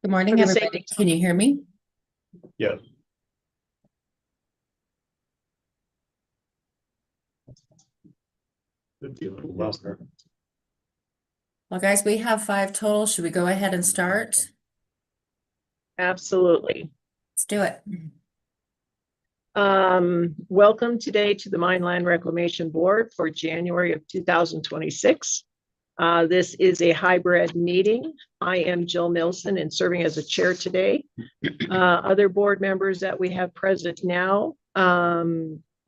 Good morning, everybody. Can you hear me? Yeah. Well, guys, we have 5 total. Should we go ahead and start? Absolutely. Let's do it. Welcome today to the Mine Land Reclamation Board for January of 2026. This is a hybrid meeting. I am Jill Nilsson and serving as a chair today. Other board members that we have present now,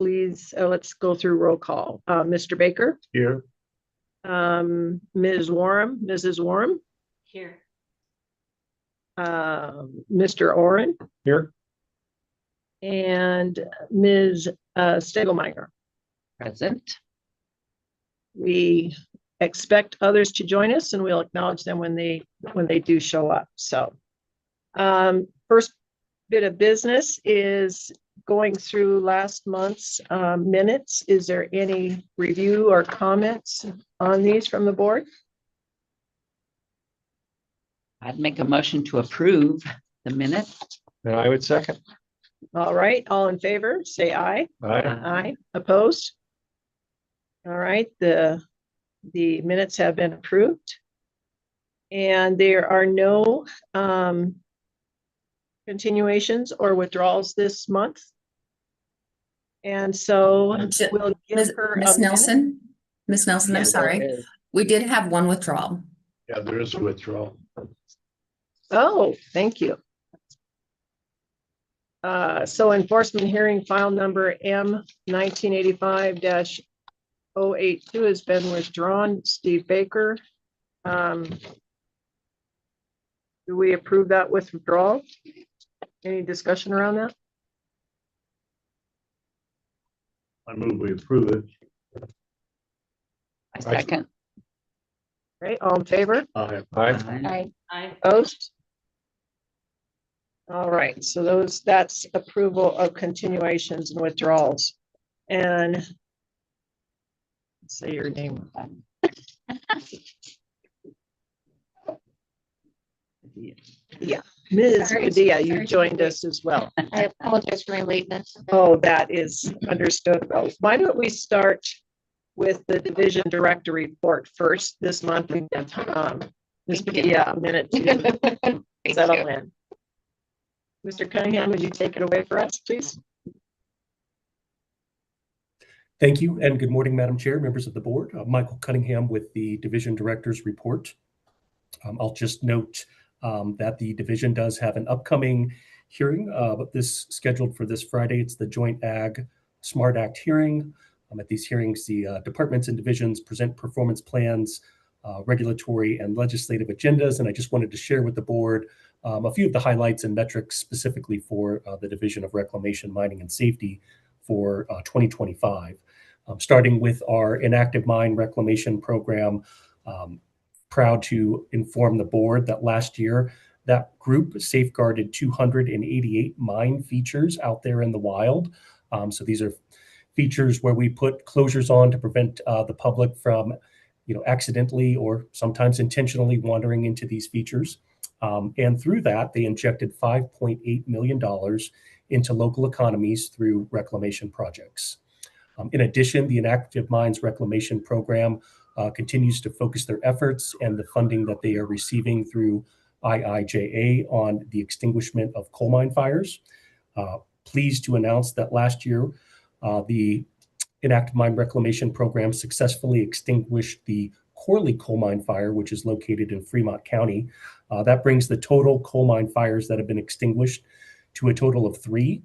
please, let's go through roll call. Mr. Baker. Here. Mrs. Warren. Here. Mr. Oren. Here. And Ms. Stegelmeyer. Present. We expect others to join us and we'll acknowledge them when they do show up. So first bit of business is going through last month's minutes. Is there any review or comments on these from the board? I'd make a motion to approve the minutes. And I would second. All right, all in favor, say aye. Aye. Aye. Opposed? All right, the minutes have been approved. And there are no continuations or withdrawals this month. And so we'll give her Ms. Nelson. Ms. Nelson, I'm sorry. We did have one withdrawal. Yeah, there is a withdrawal. Oh, thank you. So enforcement hearing file number M 1985-082 has been withdrawn. Steve Baker. Do we approve that withdrawal? Any discussion around that? I move we approve it. I second. Right, all in favor? Aye. Aye. Opposed? All right, so that's approval of continuations and withdrawals. And say your name. Yeah, Ms. Padilla, you joined us as well. I apologize for my lateness. Oh, that is understood. Well, why don't we start with the division director report first this month? We have Ms. Padilla a minute to settle in. Mr. Cunningham, would you take it away for us, please? Thank you, and good morning, Madam Chair, members of the board. Michael Cunningham with the Division Director's Report. I'll just note that the division does have an upcoming hearing, this scheduled for this Friday. It's the Joint Ag Smart Act hearing. At these hearings, the departments and divisions present performance plans, regulatory and legislative agendas, and I just wanted to share with the board a few of the highlights and metrics specifically for the Division of Reclamation, Mining, and Safety for 2025. Starting with our inactive mine reclamation program, proud to inform the board that last year that group safeguarded 288 mine features out there in the wild. So these are features where we put closures on to prevent the public from, accidentally or sometimes intentionally wandering into these features. And through that, they injected $5.8 million into local economies through reclamation projects. In addition, the Inactive Mines Reclamation Program continues to focus their efforts and the funding that they are receiving through IIJA on the extinguishment of coal mine fires. Pleased to announce that last year, the Inactive Mine Reclamation Program successfully extinguished the Corley coal mine fire, which is located in Fremont County. That brings the total coal mine fires that have been extinguished to a total of 3,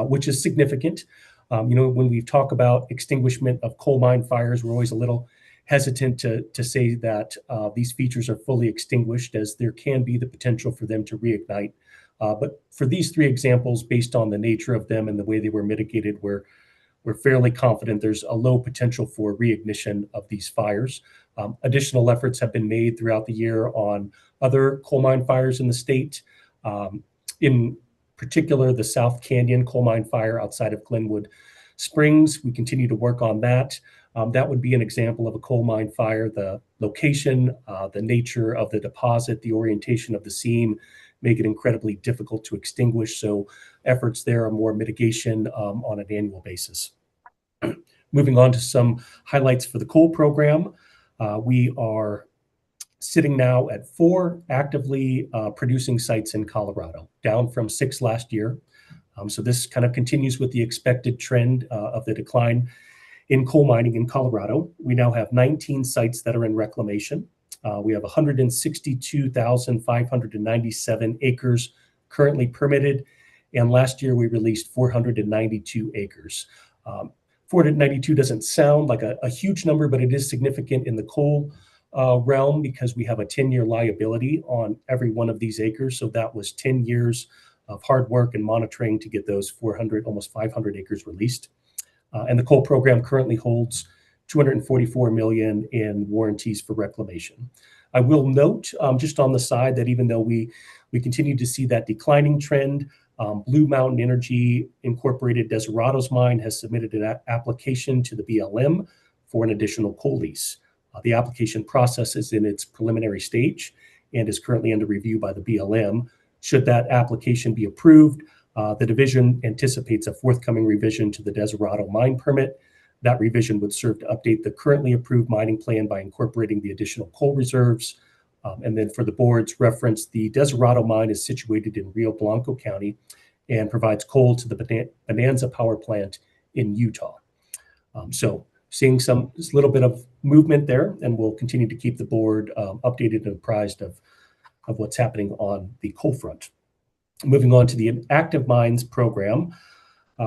which is significant. When we talk about extinguishment of coal mine fires, we're always a little hesitant to say that these features are fully extinguished, as there can be the potential for them to reignite. But for these 3 examples, based on the nature of them and the way they were mitigated, we're fairly confident there's a low potential for reignition of these fires. Additional efforts have been made throughout the year on other coal mine fires in the state. In particular, the South Canyon coal mine fire outside of Glenwood Springs. We continue to work on that. That would be an example of a coal mine fire. The location, the nature of the deposit, the orientation of the seam make it incredibly difficult to extinguish. So efforts there are more mitigation on an annual basis. Moving on to some highlights for the coal program. We are sitting now at 4 actively producing sites in Colorado, down from 6 last year. So this kind of continues with the expected trend of the decline in coal mining in Colorado. We now have 19 sites that are in reclamation. We have 162,597 acres currently permitted, and last year we released 492 acres. 492 doesn't sound like a huge number, but it is significant in the coal realm because we have a 10-year liability on every one of these acres. So that was 10 years of hard work and monitoring to get those 400, almost 500 acres released. And the coal program currently holds $244 million in warranties for reclamation. I will note just on the side that even though we continue to see that declining trend, Blue Mountain Energy Incorporated Desiderato's mine has submitted an application to the BLM for an additional coal lease. The application process is in its preliminary stage and is currently under review by the BLM. Should that application be approved, the division anticipates a forthcoming revision to the Desiderato mine permit. That revision would serve to update the currently approved mining plan by incorporating the additional coal reserves. And then for the board's reference, the Desiderato mine is situated in Rio Blanco County and provides coal to the Bonanza power plant in Utah. So seeing just a little bit of movement there, and we'll continue to keep the board updated and apprised of what's happening on the coal front. Moving on to the active mines program,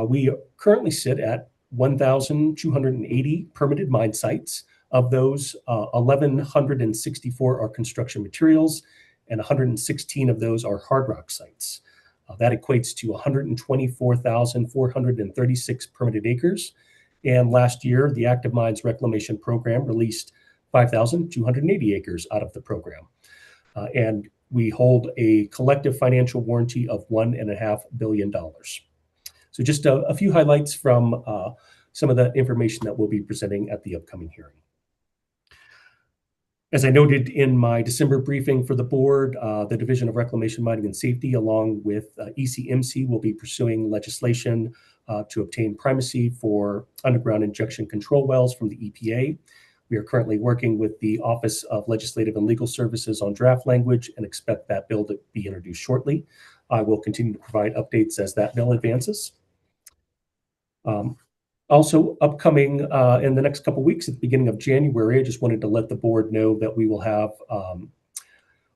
we currently sit at 1,280 permitted mine sites. Of those, 1,164 are construction materials, and 116 of those are hard rock sites. That equates to 124,436 permitted acres. And last year, the Active Mines Reclamation Program released 5,280 acres out of the program. And we hold a collective financial warranty of $1.5 billion. So just a few highlights from some of the information that we'll be presenting at the upcoming hearing. As I noted in my December briefing for the board, the Division of Reclamation, Mining, and Safety, along with ECMC, will be pursuing legislation to obtain primacy for underground injection control wells from the EPA. We are currently working with the Office of Legislative and Legal Services on draft language and expect that bill to be introduced shortly. I will continue to provide updates as that bill advances. Also upcoming in the next couple of weeks at the beginning of January, I just wanted to let the board know that we will have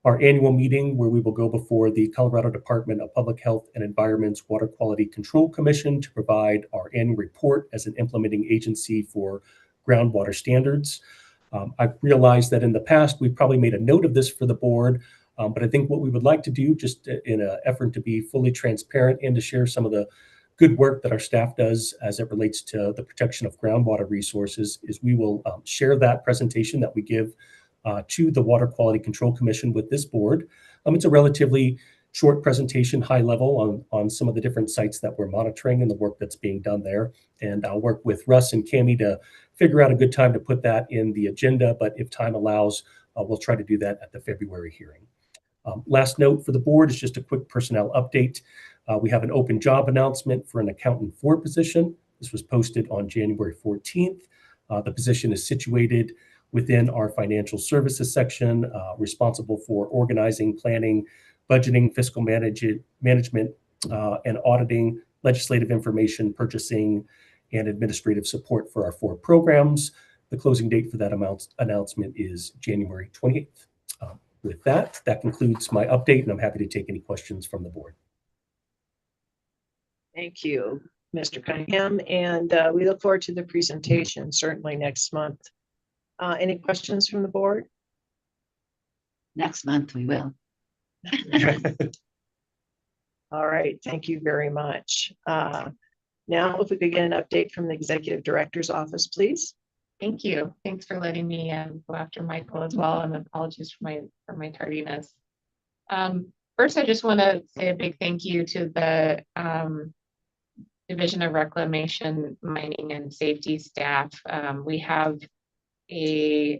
our annual meeting where we will go before the Colorado Department of Public Health and Environment's Water Quality Control Commission to provide our annual report as an implementing agency for groundwater standards. I've realized that in the past, we've probably made a note of this for the board, but I think what we would like to do, just in an effort to be fully transparent and to share some of the good work that our staff does as it relates to the protection of groundwater resources, is we will share that presentation that we give to the Water Quality Control Commission with this board. It's a relatively short presentation, high level on some of the different sites that we're monitoring and the work that's being done there. And I'll work with Russ and Cammie to figure out a good time to put that in the agenda, but if time allows, we'll try to do that at the February hearing. Last note for the board is just a quick personnel update. We have an open job announcement for an accountant 4 position. This was posted on January 14th. The position is situated within our financial services section, responsible for organizing, planning, budgeting, fiscal management, and auditing, legislative information, purchasing, and administrative support for our 4 programs. The closing date for that announcement is January 28th. With that concludes my update, and I'm happy to take any questions from the board. Thank you, Mr. Cunningham, and we look forward to the presentation certainly next month. Any questions from the board? Next month we will. All right, thank you very much. Now, if we could get an update from the Executive Director's Office, please. Thank you. Thanks for letting me go after Michael as well, and apologies for my tardiness. First, I just want to say a big thank you to the Division of Reclamation, Mining, and Safety staff. We have a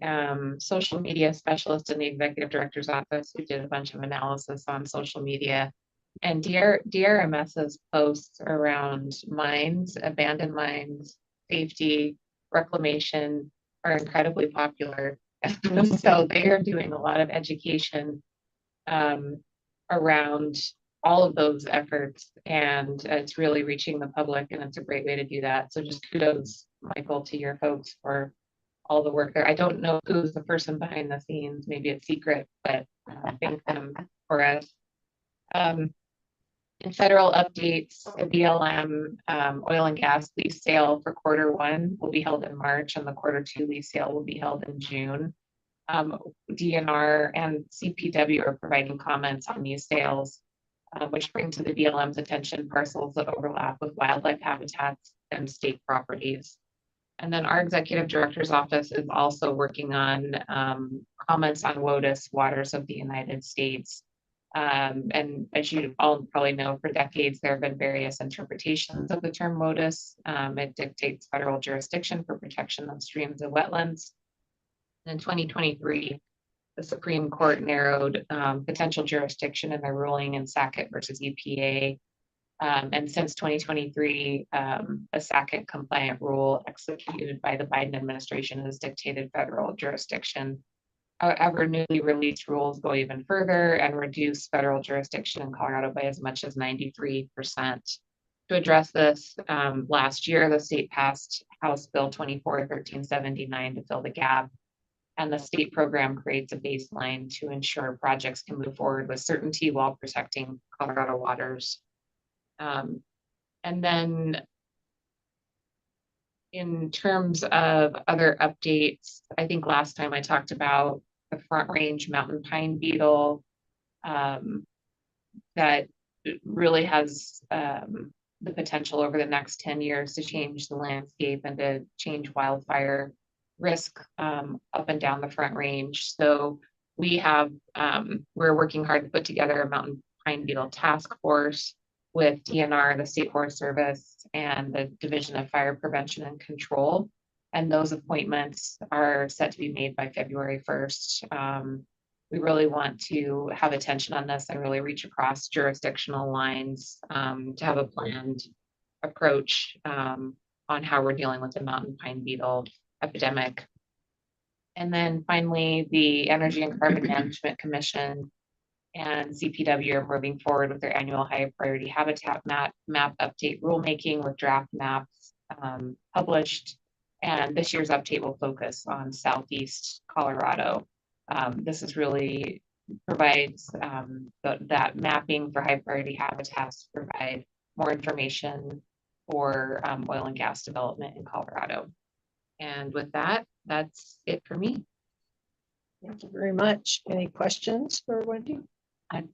social media specialist in the executive director's office who did a bunch of analysis on social media. And DRMS's posts around mines, abandoned mines, safety, reclamation are incredibly popular. So they are doing a lot of education around all of those efforts, and it's really reaching the public, and it's a great way to do that. So just kudos, Michael, to your folks for all the work there. I don't know who's the person behind the scenes, maybe it's secret, but thank them for us. In federal updates, the BLM oil and gas lease sale for Q1 will be held in March, and the Q2 lease sale will be held in June. DNR and CPW are providing comments on these sales, which bring to the BLM's attention parcels that overlap with wildlife habitats and state properties. And then our executive director's office is also working on comments on WOTUS, Waters of the United States. And as you all probably know, for decades, there have been various interpretations of the term WOTUS. It dictates federal jurisdiction for protection of streams and wetlands. In 2023, the Supreme Court narrowed potential jurisdiction in their ruling in Sackett versus EPA. And since 2023, a Sackett compliant rule executed by the Biden administration has dictated federal jurisdiction. However, newly released rules go even further and reduce federal jurisdiction in Colorado by as much as 93%. To address this, last year, the state passed House Bill 24-1379 to fill the gap. And the state program creates a baseline to ensure projects can move forward with certainty while protecting Colorado waters. And then in terms of other updates, I think last time I talked about the Front Range mountain pine beetle that really has the potential over the next 10 years to change the landscape and to change wildfire risk up and down the Front Range. So we have, we're working hard to put together a mountain pine beetle task force with DNR, the State Forest Service, and the Division of Fire Prevention and Control. And those appointments are set to be made by February 1st. We really want to have attention on this and really reach across jurisdictional lines to have a planned approach on how we're dealing with the mountain pine beetle epidemic. And then finally, the Energy and Carbon Management Commission and CPW are moving forward with their annual high priority habitat map update rulemaking with draft maps published. And this year's update will focus on Southeast Colorado. This is really provides that mapping for high priority habitats to provide more information for oil and gas development in Colorado. And with that, that's it for me. Thank you very much. Any questions for Wendy? I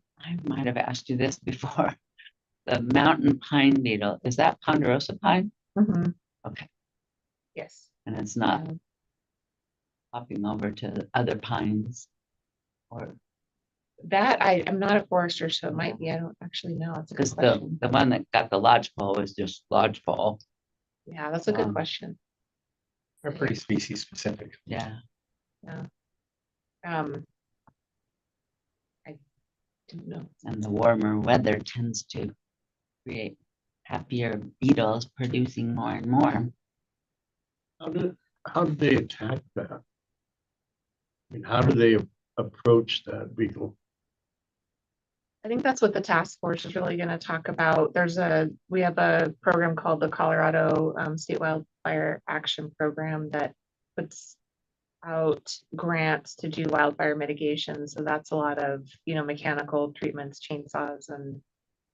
might have asked you this before. The mountain pine beetle, is that ponderosa pine? Mm-hmm. Okay. Yes. And it's not hopping over to other pines or That I'm not a forester, so it might be. I don't actually know. It's a good because question. the one that got the lodgepole is just lodgepole. Yeah, that's a good question. They're pretty species specific. Yeah. I don't know. And the warmer weather tends to create happier beetles producing more and more. How do they attack that? I mean, how do they approach that beetle? I think that's what the task force is really going to talk about. We have a program called the Colorado State Wildfire Action Program that puts out grants to do wildfire mitigation. So that's a lot of, mechanical treatments, chainsaws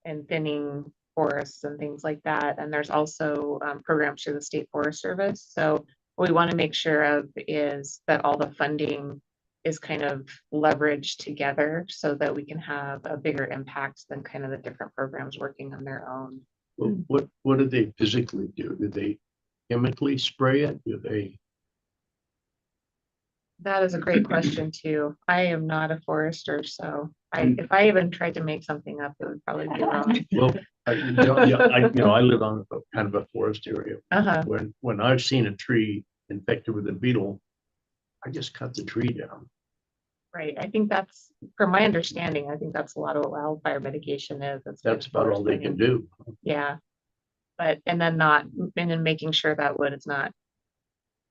and thinning forests and things like that. And there's also programs through the State Forest Service. So what we want to make sure of is that all the funding is kind of leveraged together so that we can have a bigger impact than kind of the different programs working on their own. Well, what do they physically do? Do they chemically spray it? Do they? That is a great question too. I am not a forester, so if I even tried to make something up, it would probably be wrong. Well, I live on kind of a forest area. Uh-huh. When I've seen a tree infected with a beetle, I just cut the tree down. Right, I think that's, from my understanding, I think that's a lot of what wildfire mitigation is. That's about all they can do. Yeah. But, and then making sure that wood is not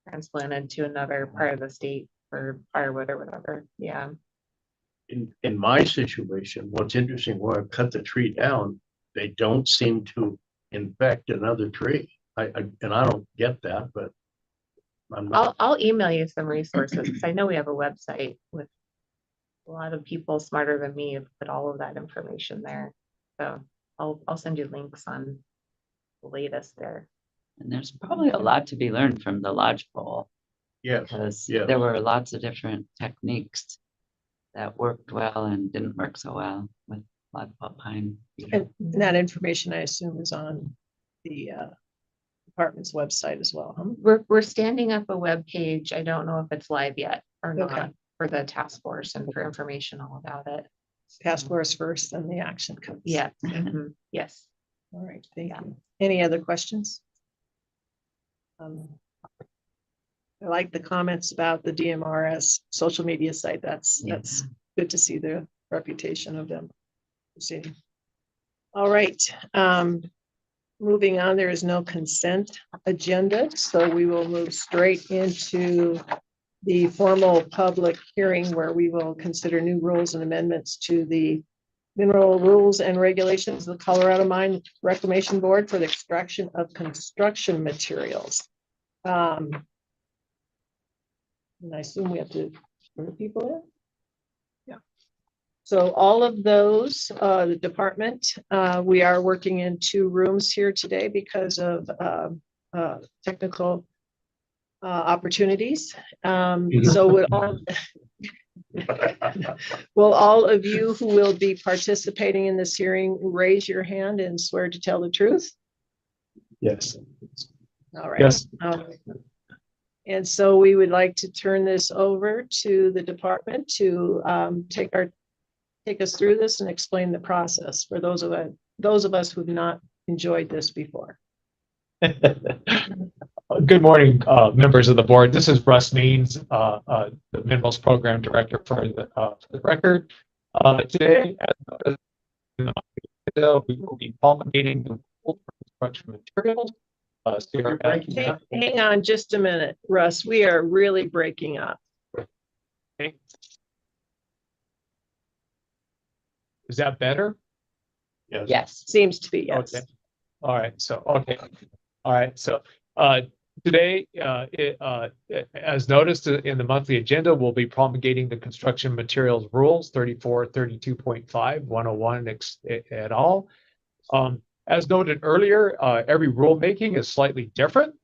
transplanted to another part of the state for firewood or whatever, yeah. In my situation, what's interesting, when I cut the tree down, they don't seem to infect another tree. And I don't get that, but I'm not. I'll email you some resources, because I know we have a website with a lot of people smarter than me have put all of that information there. So I'll send you links on the latest there. And there's probably a lot to be learned from the lodgepole, Yes, because yeah. there were lots of different techniques that worked well and didn't work so well with lodgepole pine. And that information, I assume, is on the department's website as well, huh? We're standing up a web page. I don't know if it's live yet or Okay. not for the task force and for information all about it. Task force first, then the action comes. Yeah, mhm, yes. All right, thank Yeah. you. Any other questions? I like the comments about the DMRS social media site. That's good to see the reputation of them. Proceeding. All right, moving on, there is no consent agenda, so we will move straight into the formal public hearing where we will consider new rules and amendments to the mineral rules and regulations of the Colorado Mine Reclamation Board for the extraction of construction materials. And I assume we have to bring people in? Yeah. So all of those, the department, we are working in 2 rooms here today because of technical opportunities. So will all of you who will be participating in this hearing raise your hand and swear to tell the truth? Yes. All right. Yes. And so we would like to turn this over to the department to take us through this and explain the process for those of us who've not enjoyed this before. Good morning, members of the board. This is Russ Means, the Minerals Program Director for the record. Today, we will be promulgating the rules for construction materials. Hang on just a minute, Russ. We are really breaking up. Okay. Is that better? Yes. Yes. Seems to be, yes. Okay. All right. So, okay. All right. So, today, as noticed in the monthly agenda, we'll be promulgating the construction materials rules 34, 32.5, 101 et al. As noted earlier, every rulemaking is slightly different.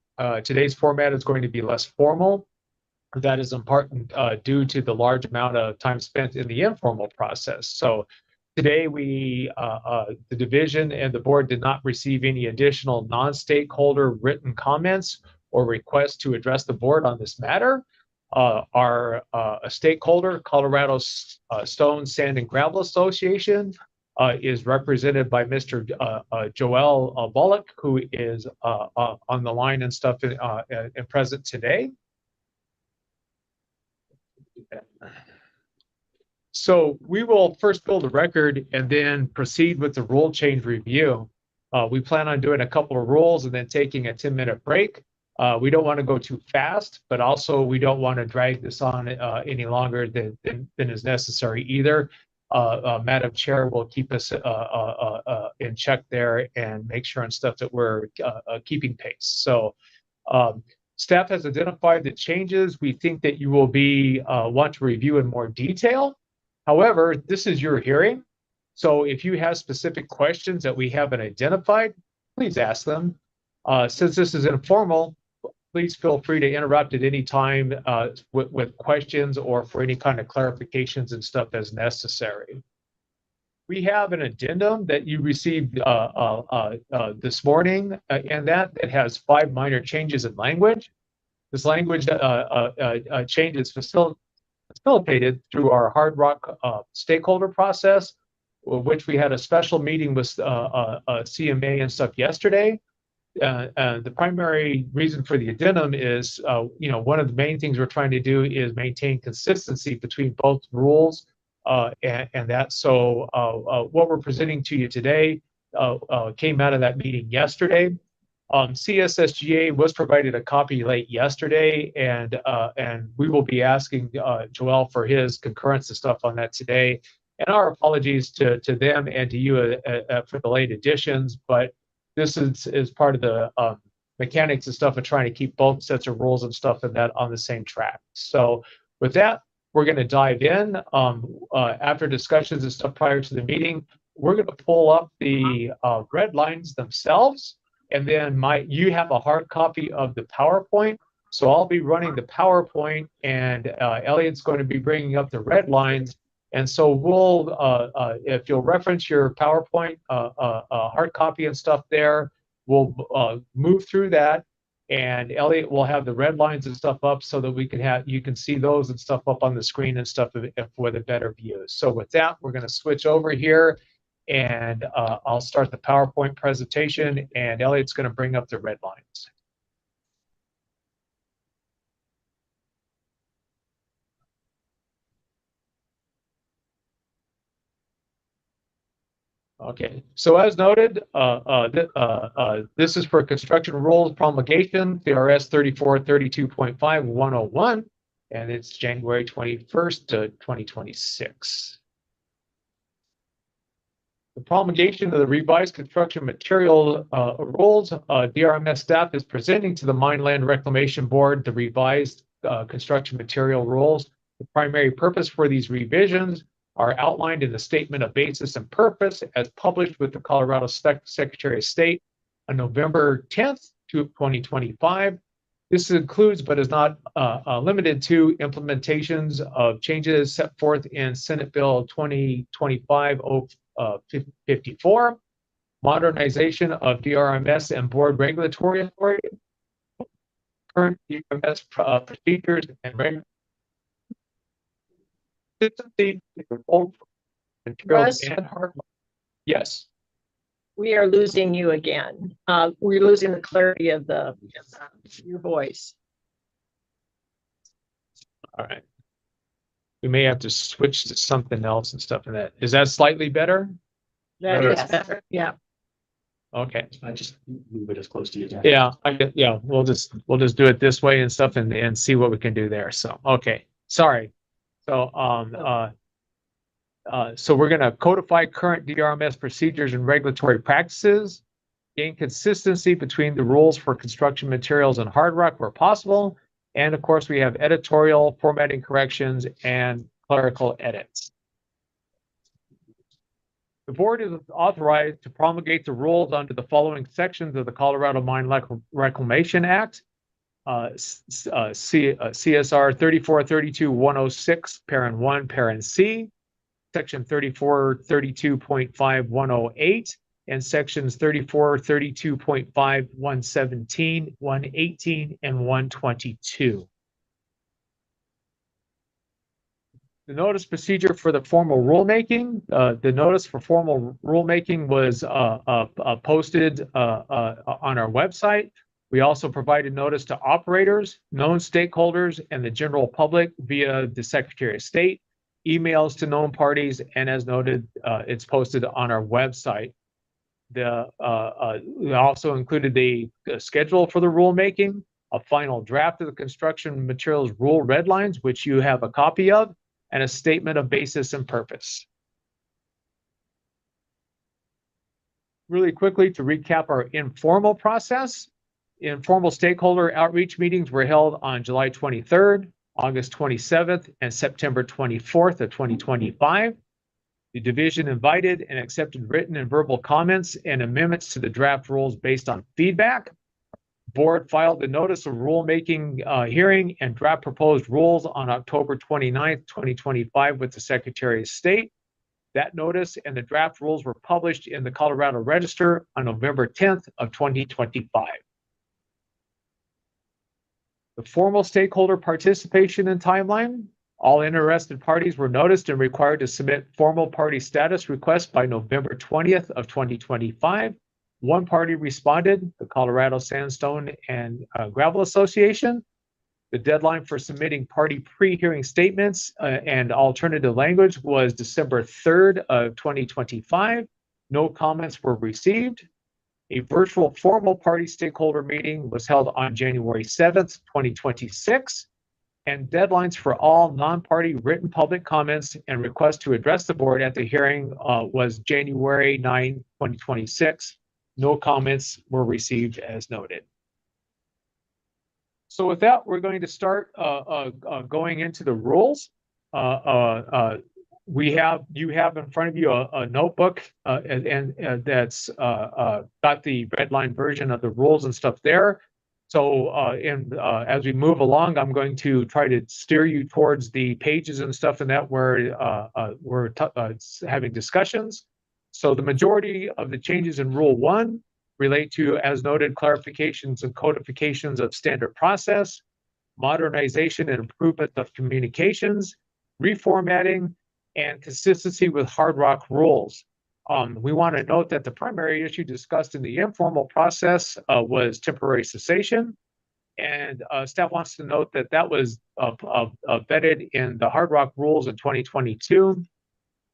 Today's format is going to be less formal. That is in part due to the large amount of time spent in the informal process. So today the division and the board did not receive any additional non-stakeholder written comments or requests to address the board on this matter. Our stakeholder, Colorado Stone, Sand and Gravel Association, is represented by Mr. Joel Bullock, who is on the line and stuff and present today. So we will first build a record and then proceed with the rule change review. We plan on doing a couple of rules and then taking a 10-minute break. We don't want to go too fast, but also we don't want to drag this on any longer than is necessary either. Madam Chair will keep us in check there and make sure and stuff that we're keeping pace. So staff has identified the changes we think that you will be want to review in more detail. However, this is your hearing. So if you have specific questions that we haven't identified, please ask them. Since this is informal, please feel free to interrupt at any time with questions or for any kind of clarifications and stuff as necessary. We have an addendum that you received this morning, and that has 5 minor changes in language. This language change is facilitated through our Hard Rock stakeholder process, which we had a special meeting with CMA and stuff yesterday. the primary reason for the addendum is, one of the main things we're trying to do is maintain consistency between both rules. And that, so what we're presenting to you today came out of that meeting yesterday. CSSGA was provided a copy late yesterday, and we will be asking Joel for his concurrence and stuff on that today. And our apologies to them and to you for the late additions, but this is part of the mechanics and stuff of trying to keep both sets of rules and stuff and that on the same track. So with that, we're going to dive in. After discussions and stuff prior to the meeting, we're going to pull up the red lines themselves. And then you have a hard copy of the PowerPoint. So I'll be running the PowerPoint, and Elliot's going to be bringing up the red lines. And so we'll, if you'll reference your PowerPoint hard copy and stuff there, we'll move through that. And Elliot will have the red lines and stuff up so that you can see those and stuff up on the screen and stuff with a better view. So with that, we're going to switch over here. And I'll start the PowerPoint presentation, and Elliot's going to bring up the red lines. Okay, so as noted, this is for construction rules promulgation, DRS 3432.5-101, and it's January 21st, 2026. The promulgation of the revised construction material rules, DRMS staff is presenting to the Mineland Reclamation Board the revised construction material rules. The primary purpose for these revisions are outlined in the Statement of Basis and Purpose as published with the Colorado Secretary of State on November 10th, 2025. This includes, but is not limited to, implementations of changes set forth in Senate Bill 2025-54, modernization of DRMS and board regulatory authority, current DRMS procedures and regulatory. Russ? And hard. Yes. We are losing you again. We're losing the clarity of your voice. All right. We may have to switch to something else and stuff in that. Is that slightly better? That Better. is better. Yeah. Okay. I just move it as close to you. Yeah, we'll just do it this way and stuff and see what we can do there. So, okay. Sorry. So, so we're going to codify current DRMS procedures and regulatory practices, gain consistency between the rules for construction materials and hard rock where possible. And of course, we have editorial, formatting corrections, and clerical edits. The board is authorized to promulgate the rules under the following sections of the Colorado Mine Reclamation Act. CSR 3432-106, parent 1, parent C, section 3432.5-108, and sections 3432.5, 117, 118, and 122. The notice procedure for the formal rulemaking. The notice for formal rulemaking was posted on our website. We also provided notice to operators, known stakeholders, and the general public via the Secretary of State, emails to known parties, and as noted, it's posted on our website. We also included the schedule for the rulemaking, a final draft of the construction materials rule red lines, which you have a copy of, and a statement of basis and purpose. Really quickly to recap our informal process. Informal stakeholder outreach meetings were held on July 23rd, August 27th, and September 24th of 2025. The division invited and accepted written and verbal comments and amendments to the draft rules based on feedback. Board filed the notice of rulemaking hearing and draft proposed rules on October 29th, 2025 with the Secretary of State. That notice and the draft rules were published in the Colorado Register on November 10th of 2025. The formal stakeholder participation and timeline. All interested parties were noticed and required to submit formal party status requests by November 20th of 2025. One party responded, the Colorado Sandstone and Gravel Association. The deadline for submitting party pre-hearing statements and alternative language was December 3rd of 2025. No comments were received. A virtual formal party stakeholder meeting was held on January 7th, 2026. And deadlines for all non-party written public comments and requests to address the board at the hearing was January 9, 2026. No comments were received as noted. So with that, we're going to start going into the rules. You have in front of you a notebook and that's got the red line version of the rules and stuff there. So as we move along, I'm going to try to steer you towards the pages and stuff and that where we're having discussions. So the majority of the changes in Rule 1 relate to, as noted, clarifications and codifications of standard process, modernization and improvement of communications, reformatting, and consistency with hard rock rules. We want to note that the primary issue discussed in the informal process was temporary cessation. And staff wants to note that that was vetted in the hard rock rules in 2022.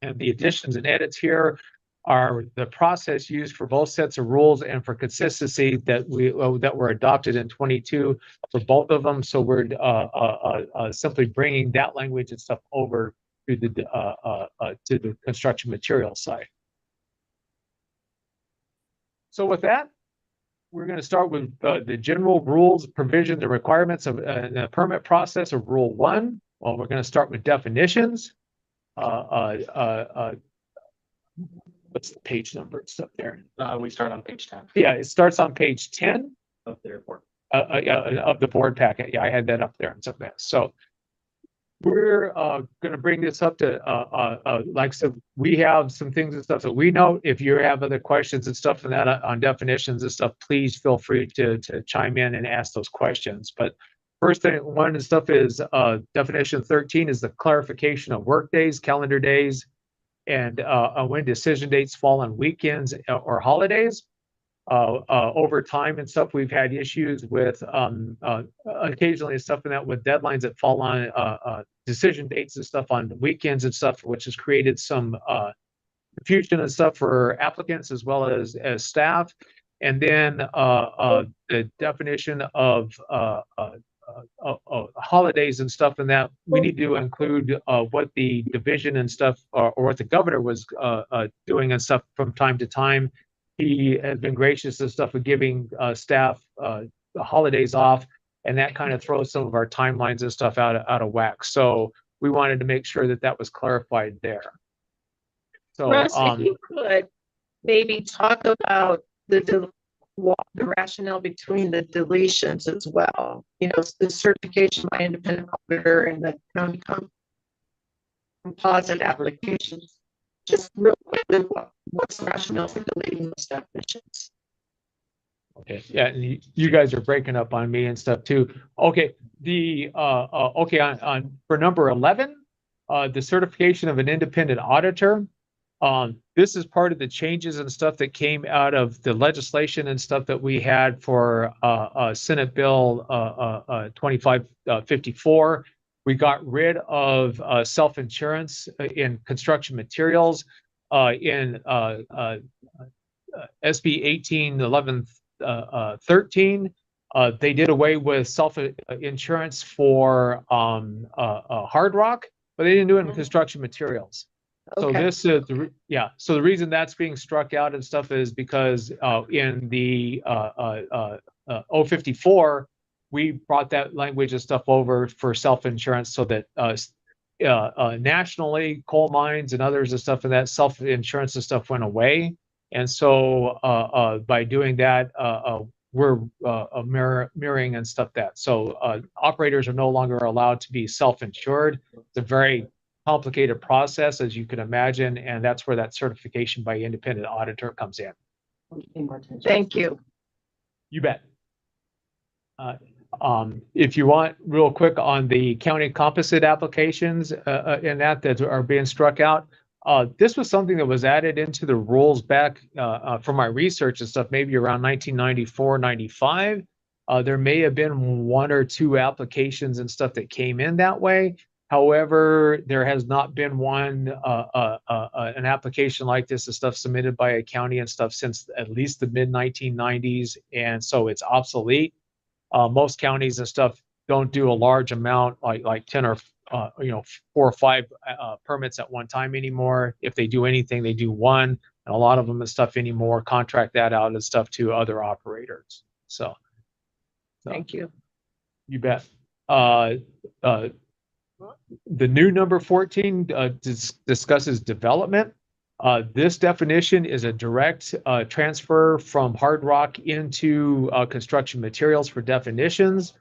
And the additions and edits here are the process used for both sets of rules and for consistency that were adopted in 22 for both of them. So we're simply bringing that language and stuff over to the construction material side. So with that, we're going to start with the general rules, provisions, and requirements of the permit process of Rule 1. Well, we're going to start with definitions. What's the page number? It's up there. We start on page 10. Yeah, it starts on page 10 Of the report. of the board packet. Yeah, I had that up there and stuff. So we're going to bring this up to like I said, we have some things and stuff that we know. If you have other questions and stuff and that on definitions and stuff, please feel free to chime in and ask those questions. But first thing, one and stuff is definition 13 is the clarification of work days, calendar days, and when decision dates fall on weekends or holidays. Over time and stuff, we've had issues with occasionally stuff in that with deadlines that fall on decision dates and stuff on weekends and stuff, which has created some confusion and stuff for applicants as well as staff. And then the definition of holidays and stuff and that we need to include what the division and stuff or what the governor was doing and stuff from time to time. He has been gracious and stuff with giving staff the holidays off, and that kind of throws some of our timelines and stuff out of whack. So we wanted to make sure that that was clarified there. So Russ, if you could maybe talk about the rationale between the deletions as well. You know, the certification by independent auditor and the county composite applications. Just real quickly, what's the rationale for deleting those definitions? okay, yeah, and you guys are breaking up on me and stuff too. Okay, okay on for number 11, the certification of an independent auditor. This is part of the changes and stuff that came out of the legislation and stuff that we had for Senate Bill 2554. We got rid of self-insurance in construction materials in SB 181113. They did away with self-insurance for hard rock, but they didn't do it in construction materials. So Okay. this is so the reason that's being struck out and stuff is because in the 054 we brought that language and stuff over for self-insurance so that nationally coal mines and others and stuff and that self-insurance and stuff went away. And so by doing that, we're mirroring and stuff that. So operators are no longer allowed to be self-insured. It's a very complicated process, as you can imagine, and that's where that certification by independent auditor comes in. Thank you. You bet. If you want real quick on the county composite applications that are being struck out, This was something that was added into the rules back from my research and stuff, maybe around 1994, 95. There may have been one or two applications and stuff that came in that way. However, there has not been an application like this and stuff submitted by a county and stuff since at least the mid 1990s, and so it's obsolete. Most counties and stuff don't do a large amount, like 10 or 4 or 5 permits at one time anymore. If they do anything, they do one, and a lot of them and stuff anymore contract that out and stuff to other operators. So Thank you. you bet. The new number 14 discusses development. This definition is a direct transfer from hard rock into construction materials for definitions.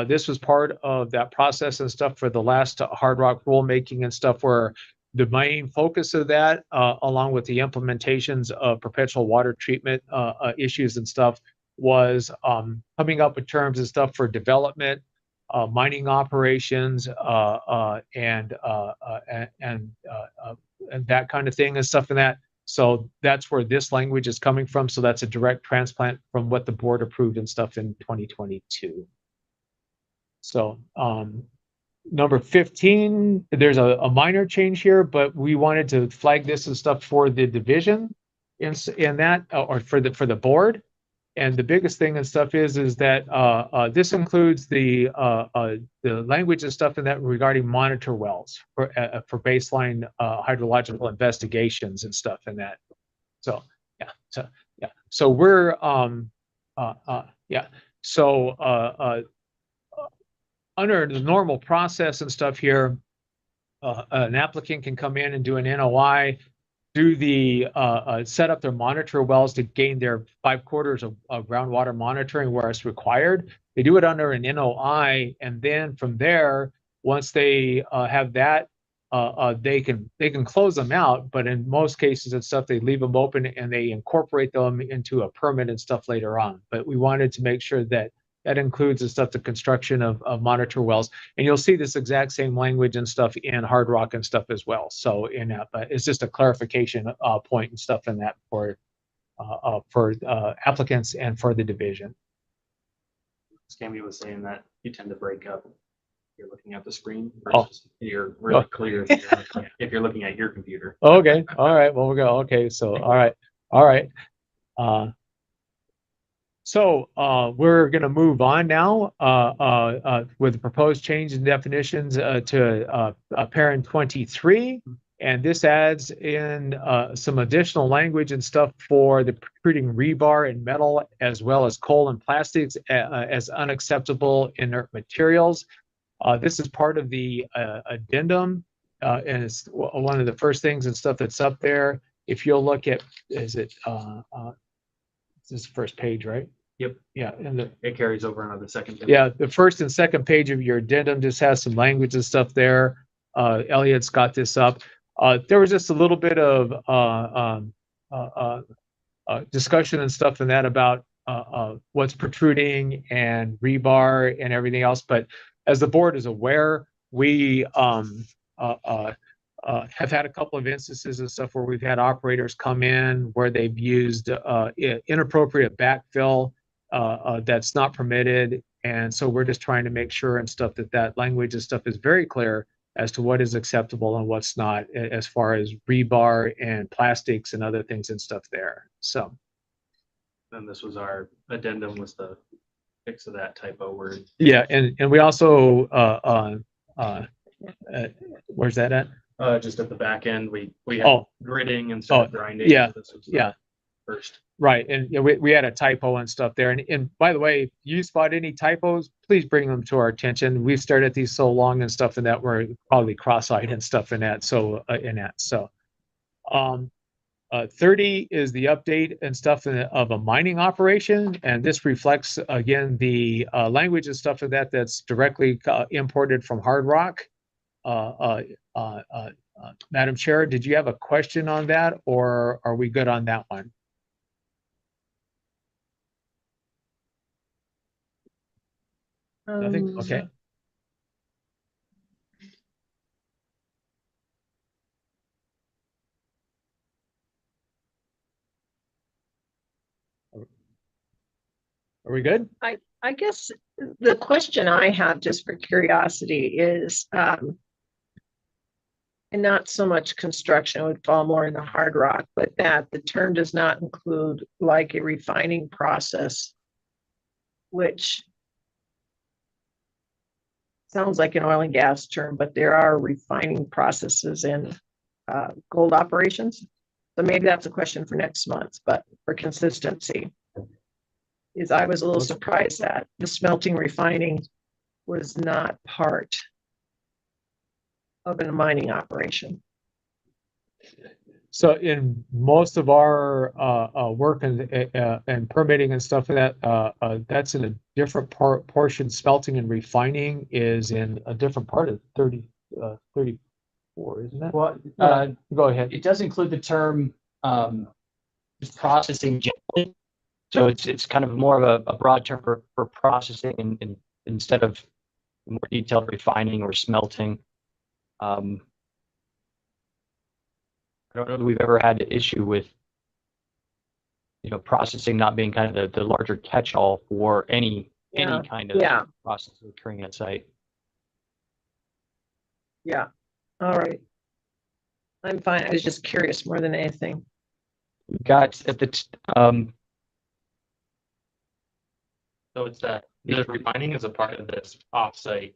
This was part of that process and stuff for the last hard rock rulemaking and stuff, where the main focus of that, along with the implementations of perpetual water treatment issues and stuff, was coming up with terms and stuff for development, mining operations, and that kind of thing and stuff in that. So that's where this language is coming from. So that's a direct transplant from what the board approved and stuff in 2022. So number 15, there's a minor change here, but we wanted to flag this and stuff for the division in that, or for the board. And the biggest thing and stuff is that this includes the language and stuff in that regarding monitor wells for baseline hydrological investigations and stuff in that. So yeah, so we're under the normal process and stuff here, an applicant can come in and do an NOI, do the set up their monitor wells to gain their 5/4 of groundwater monitoring where it's required. They do it under an NOI, and then from there, once they have that, they can close them out. But in most cases and stuff, they leave them open and they incorporate them into a permit and stuff later on. But we wanted to make sure that that includes the stuff, the construction of monitor wells. And you'll see this exact same language and stuff in hard rock and stuff as well. So in that, but it's just a clarification point and stuff in that for applicants and for the division. Scammy was saying that you tend to break up. You're looking at the screen Oh. versus you're really clear if you're looking at your computer. Okay. All right. Well, we'll go. Okay. So, all right. All right. So we're going to move on now with the proposed change in definitions to parent 23. And this adds in some additional language and stuff for the treating rebar and metal, as well as coal and plastics as unacceptable inert materials. This is part of the addendum, and it's one of the first things and stuff that's up there. If you'll look at, is it, this is the first page, right? Yep. Yeah, and It carries over onto the second page. yeah, the first and second page of your addendum just has some language and stuff there. Elliot's got this up. There was just a little bit of discussion and stuff in that about what's protruding and rebar and everything else. But as the board is aware, we have had a couple of instances and stuff where we've had operators come in where they've used inappropriate backfill that's not permitted. And so we're just trying to make sure and stuff that language and stuff is very clear as to what is acceptable and what's not, as far as rebar and plastics and other things and stuff there. So Then this was our addendum, was the fix of that typo word. yeah, and we also where's that at? Just at the back end, we had gridding instead of grinding. Yeah, so this was the yeah. First. Right, and we had a typo and stuff there. And by the way, if you spot any typos, please bring them to our attention. We've started these so long and stuff, and that we're probably cross-eyed and stuff in that. So 30 is the update and stuff of a mining operation, and this reflects again the language and stuff of that's directly imported from hard rock. Madam Chair, did you have a question on that, or are we good on that one? Nothing? Okay. Are we good? I guess the question I have, just for curiosity, is, and not so much construction, it would fall more in the hard rock, but that the term does not include like a refining process, which sounds like an oil and gas term, but there are refining processes in gold operations. So maybe that's a question for next month, but for consistency, is I was a little surprised that the smelting refining was not part of a mining operation. So in most of our work and permitting and stuff like that, that's in a different portion. Smelting and refining is in a different part of 34, isn't it? Well, Go ahead. it does include the term just processing generally. So it's kind of more of a broad term for processing and instead of more detailed refining or smelting. I don't know that we've ever had an issue with, processing not being kind of the larger catch-all for any kind of process occurring at site. Yeah. All right. I'm fine. I was just curious more than anything. We've got at the so it's the refining is a part of this offsite.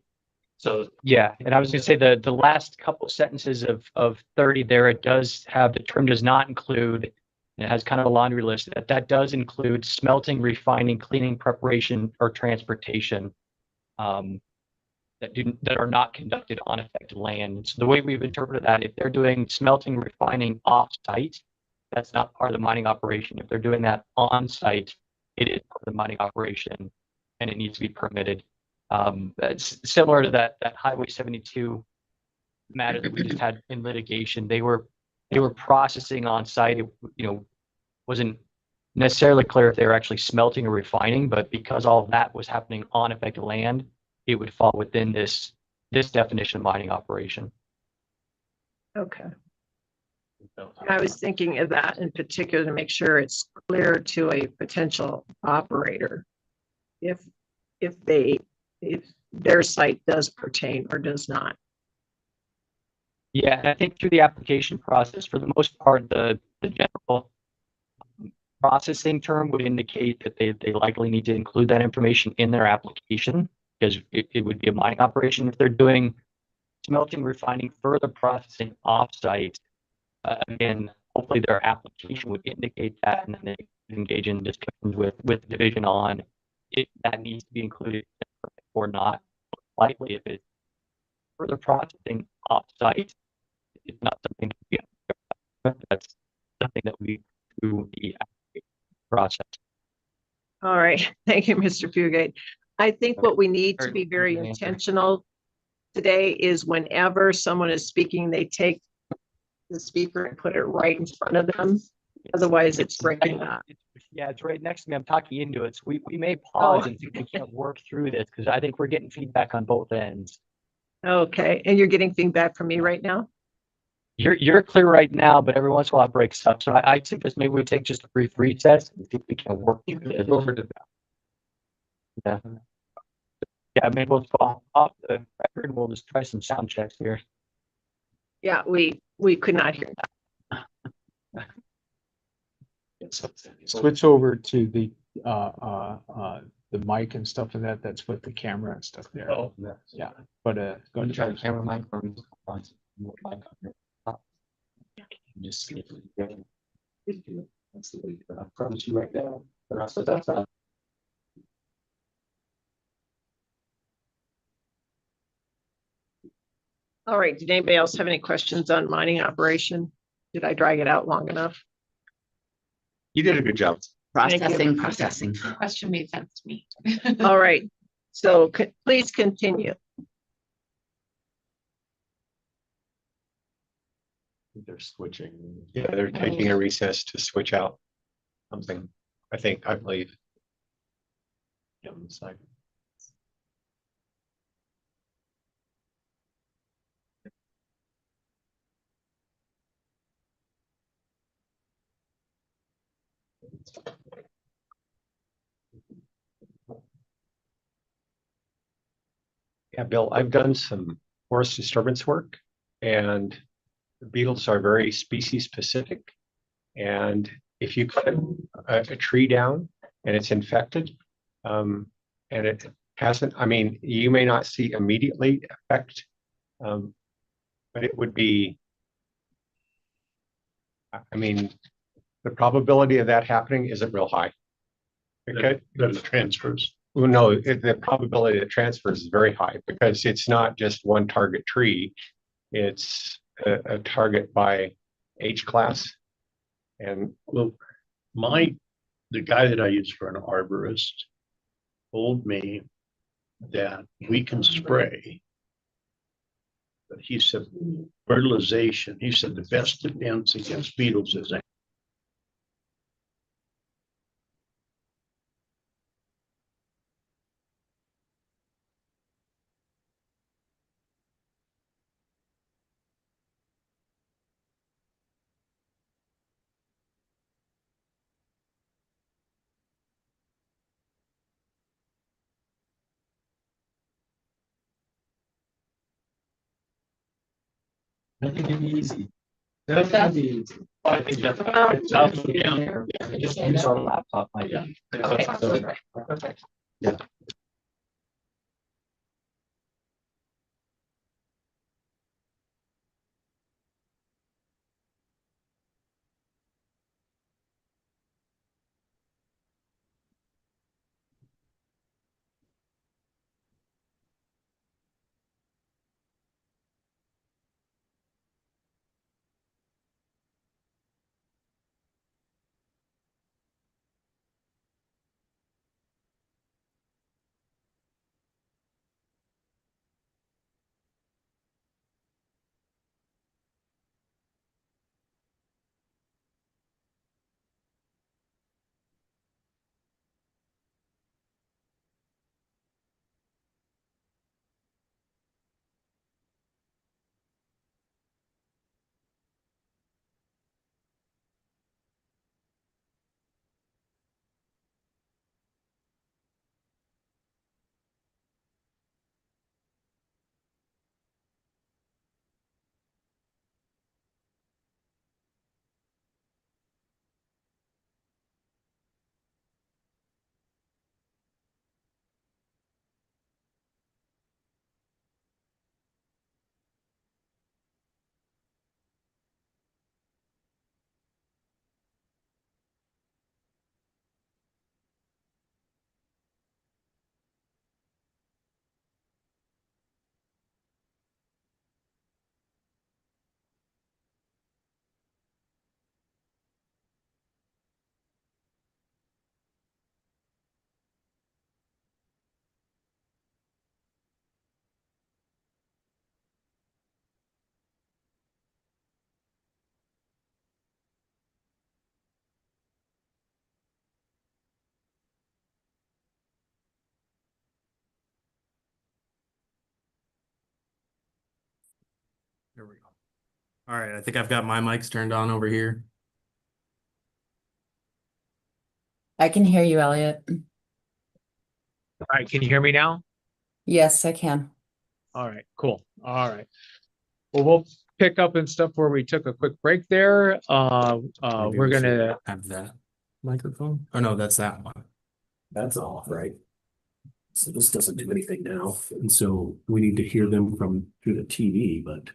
So yeah, and I was going to say the last couple sentences of 30 there, it does have the term does not include. It has kind of a laundry list that does include smelting, refining, cleaning, preparation, or transportation that are not conducted on affected land. So the way we've interpreted that, if they're doing smelting, refining off-site, that's not part of the mining operation. If they're doing that on-site, it is part of the mining operation, and it needs to be permitted. It's similar to that Highway 72 matter that we just had in litigation. They were processing on site. It, wasn't necessarily clear if they were actually smelting or refining, but because all of that was happening on affected land, it would fall within this definition of mining operation. Okay. I was thinking of that in particular to make sure it's clear to a potential operator if their site does pertain or does not. Yeah, and I think through the application process, for the most part, the general processing term would indicate that they likely need to include that information in their application because it would be a mining operation. If they're doing smelting, refining, further processing offsite, again, hopefully their application would indicate that, and then they engage in discussions with the division on if that needs to be included or not. Likely, if it's further processing offsite, it's not something that's something that we do the process. All right. Thank you, Mr. Fugate. I think what we need to be very intentional today is whenever someone is speaking, they take the speaker and put it right in front of them. Otherwise, it's breaking up. Yeah, it's right next to me. I'm talking into it. So we may pause and see if we can't work through this because I think we're getting feedback on both ends. Okay. And you're getting feedback from me right now? You're clear right now, but every once in a while it breaks up. So I suggest maybe we take just a brief recess and see if we can work through this. Yeah. Yeah, maybe we'll go off the record and we'll just try some sound checks here. Yeah, we could not hear that. Switch over to the mic and stuff like that. That's with the camera and stuff there. Oh, yeah. But go I'm to trying to camera mic from just that's the way I promise you right now. The rest of that's All right. Did anybody else have any questions on mining operation? Did I drag it out long enough? You did a good job. Processing. The question made sense to me. All right. So please continue. They're switching. Yeah, they're taking a recess to switch out something. I believe. Yeah, it's like- Yeah, Bill, I've done some forest disturbance work, and the beetles are very species specific. And if you cut a tree down and it's infected, and it hasn't, I mean, you may not see immediately effect, but it would be, I mean, the probability of that happening isn't real high. Okay. That it transfers. Well, no, the probability that transfers is very high because it's not just one target tree. It's a target by age class. And Well, the guy that I use for an arborist told me that we can spray. But he said fertilization, he said the best defense against beetles is Easy. That's not easy. I think that's. Just use our laptop, like. Perfect. There we go. All right, I think I've got my mics turned on over here. I can hear you, Elliot. All right, can you hear me now? Yes, I can. All right, cool. All right. Well, we'll pick up and stuff where we took a quick break there. Maybe We're we should gonna, have that microphone. Oh no, that's that one. That's off, right? So this doesn't do anything now, and so we need to hear them from through the TV, but.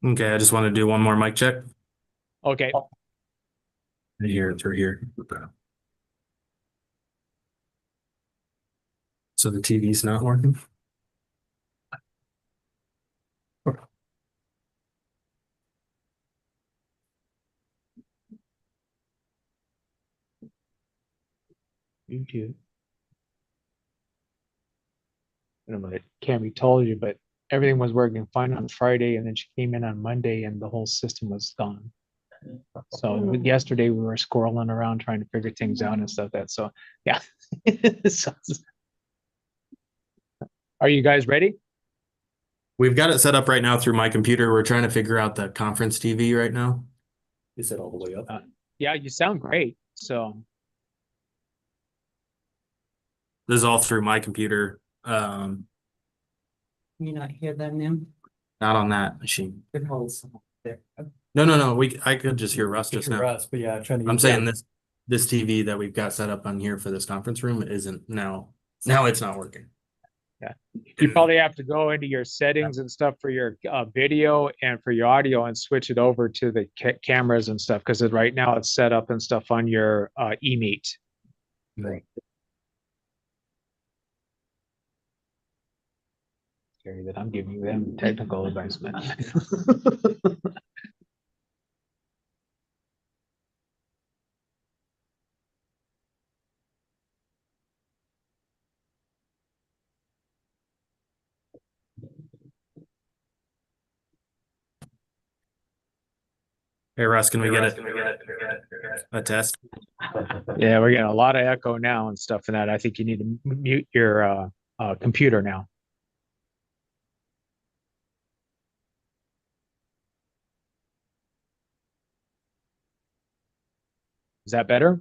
Okay, I just want to do one more mic check. okay, I hear it through here. So the TV's not working? YouTube. I don't know if Cammy told you, but everything was working fine on Friday, and then she came in on Monday and the whole system was gone. So yesterday we were scrolling around trying to figure things out and stuff so yeah. So, are you guys ready? We've got it set up right now through my computer. We're trying to figure out the conference TV right now. Is it all the way up? Yeah, you sound great. So This is all through my computer. Um, You not hear them now? not on that machine. Good holes there. No. I could just hear Russ just now. Russ, but yeah, trying to. I'm saying this TV that we've got set up on here for this conference room isn't now. Now it's not working. You probably have to go into your settings and stuff for your video and for your audio and switch it over to the cameras and stuff, because right now it's set up and stuff on your e-meet. Right. Scary that I'm giving them technical advice, man. Hey Russ, can we get a test? Yeah, we're getting a lot of echo now and stuff and that. I think you need to mute your computer now. Is that better?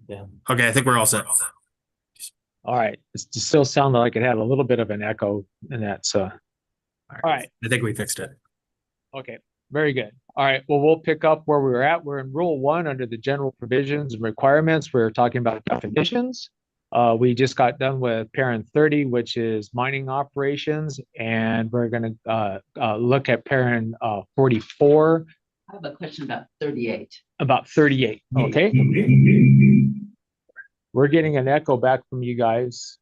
Yeah. Okay, I think we're all set. All right. It still sounded like it had a little bit of an echo in that. So, all right. I think we fixed it. Okay. Very good. All right. Well, we'll pick up where we were at. We're in Rule 1 under the general provisions and requirements. We're talking about definitions. We just got done with parent 30, which is mining operations, and we're going to look at parent 44. I have a question about 38. About 38. Okay. We're getting an echo back from you guys.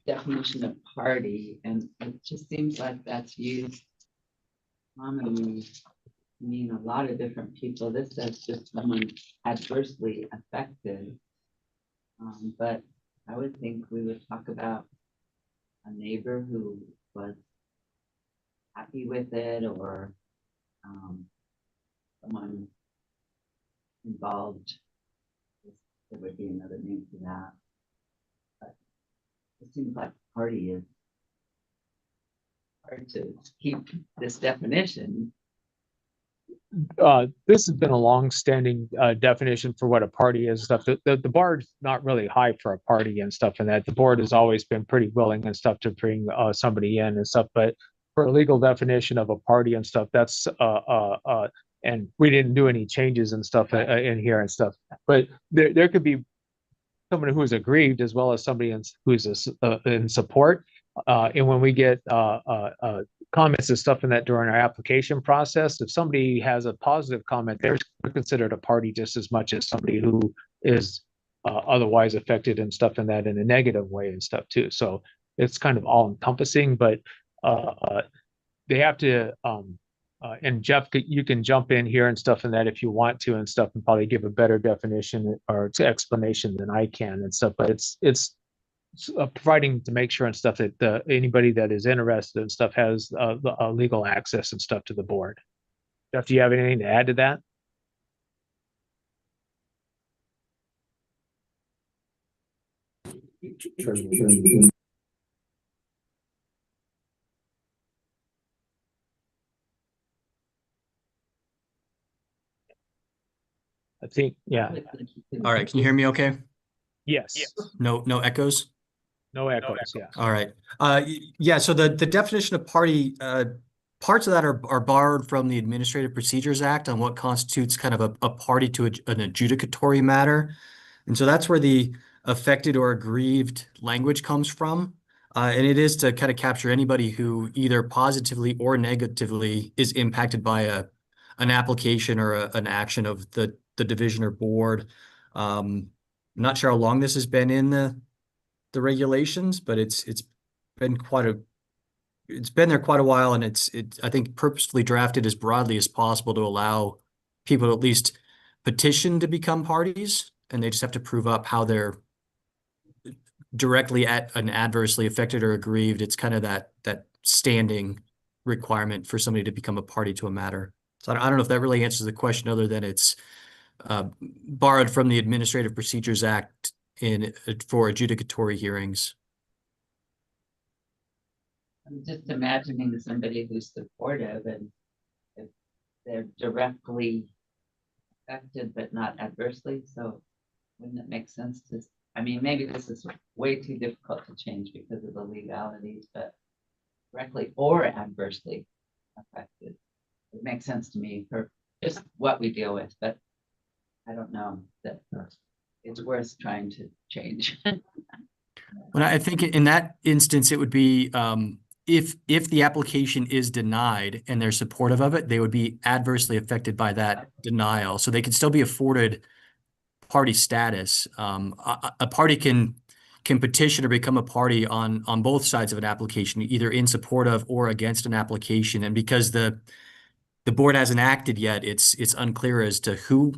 Definition of party, and it just seems like that's used commonly to mean a lot of different people. This says just someone adversely affected. But I would think we would talk about a neighbor who was happy with it, or someone involved. There would be another name for that. But it seems like party is hard to keep this definition. This has been a long-standing definition for what a party is. Stuff. The bar is not really high for a party and stuff, and that the board has always been pretty willing and stuff to bring somebody in and stuff. But for a legal definition of a party and stuff, that's and we didn't do any changes and stuff in here and stuff. But there could be someone who is aggrieved as well as somebody who's in support. And when we get comments and stuff in that during our application process, if somebody has a positive comment, they're considered a party just as much as somebody who is otherwise affected and stuff in that in a negative way and stuff too. So it's kind of all encompassing, but they have to, and Jeff, you can jump in here and stuff in that if you want to and stuff, and probably give a better definition or explanation than I can and stuff, but it's providing to make sure and stuff that anybody that is interested and stuff has legal access and stuff to the board. Jeff, do you have anything to add to that? I think, yeah. All right, can you hear me okay? Yes. No echoes? No echoes, yeah. All right. Yeah, so the definition of party, parts of that are borrowed from the Administrative Procedures Act on what constitutes kind of a party to an adjudicatory matter. And so that's where the affected or aggrieved language comes from. And it is to kind of capture anybody who either positively or negatively is impacted by an application or an action of the division or board. I'm not sure how long this has been in the regulations, but it's been there quite a while, and it's I think purposefully drafted as broadly as possible to allow people to at least petition to become parties, and they just have to prove up how they're directly adversely affected or aggrieved. It's kind of that standing requirement for somebody to become a party to a matter. So I don't know if that really answers the question, other than it's borrowed from the Administrative Procedures Act for adjudicatory hearings. I'm just imagining somebody who's supportive and if they're directly affected but not adversely, so wouldn't it make sense to, I mean, maybe this is way too difficult to change because of the legalities, but directly or adversely affected. It makes sense to me for just what we deal with, but I don't know that it's worth trying to change. Well, I think in that instance, it would be if the application is denied and they're supportive of it, they would be adversely affected by that denial. So they could still be afforded party status. A party can petition or become a party on both sides of an application, either in support of or against an application. And because the board hasn't acted yet, it's unclear as to who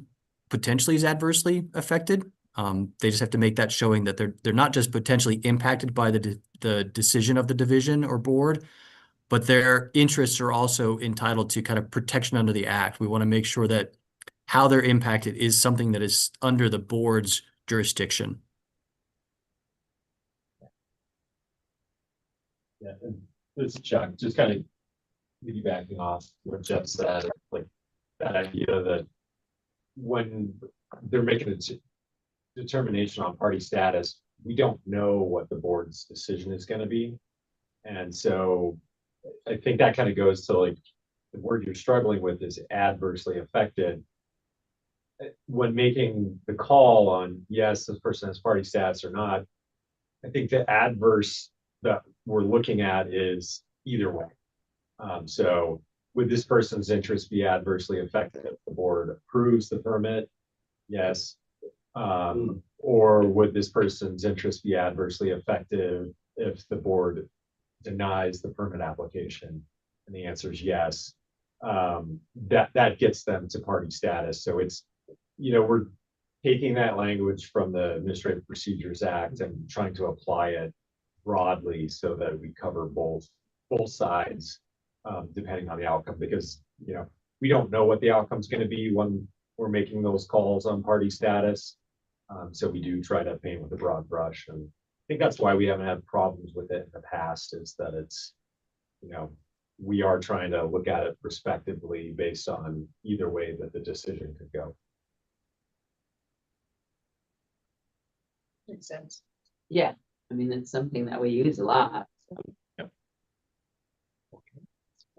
potentially is adversely affected. They just have to make that showing that they're not just potentially impacted by the decision of the division or board, but their interests are also entitled to kind of protection under the act. We want to make sure that how they're impacted is something that is under the board's jurisdiction. Yeah, and this is Chuck, just kind of piggybacking off what Jeff said, like that idea that when they're making a determination on party status, we don't know what the board's decision is going to be. And so I think that kind of goes to like the word you're struggling with is adversely affected. When making the call on, yes, this person has party status or not, I think the adverse that we're looking at is either way. So would this person's interest be adversely affected if the board approves the permit? Yes. Or would this person's interest be adversely affected if the board denies the permit application? And the answer is yes. That gets them to party status. So it's, we're taking that language from the Administrative Procedures Act and trying to apply it broadly so that we cover both sides, depending on the outcome, because we don't know what the outcome's going to be when we're making those calls on party status. So we do try to paint with a broad brush, and I think that's why we haven't had problems with it in the past, is that it's, we are trying to look at it prospectively based on either way that the decision could go. Makes sense. Yeah, I mean, it's something that we use a lot. Yep.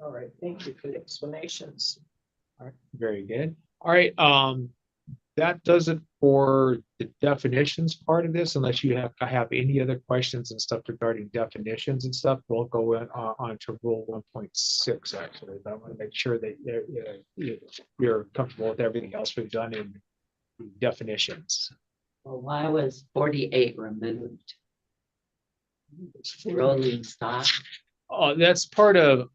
All right, thank you for the explanations. All right, very good. All right, that does it for the definitions part of this, unless you have any other questions and stuff regarding definitions and stuff. We'll go on to rule 1.6 actually, but I want to make sure that you're comfortable with everything else we've done in definitions. Well, why was 48 removed? Rolling stock. That's part of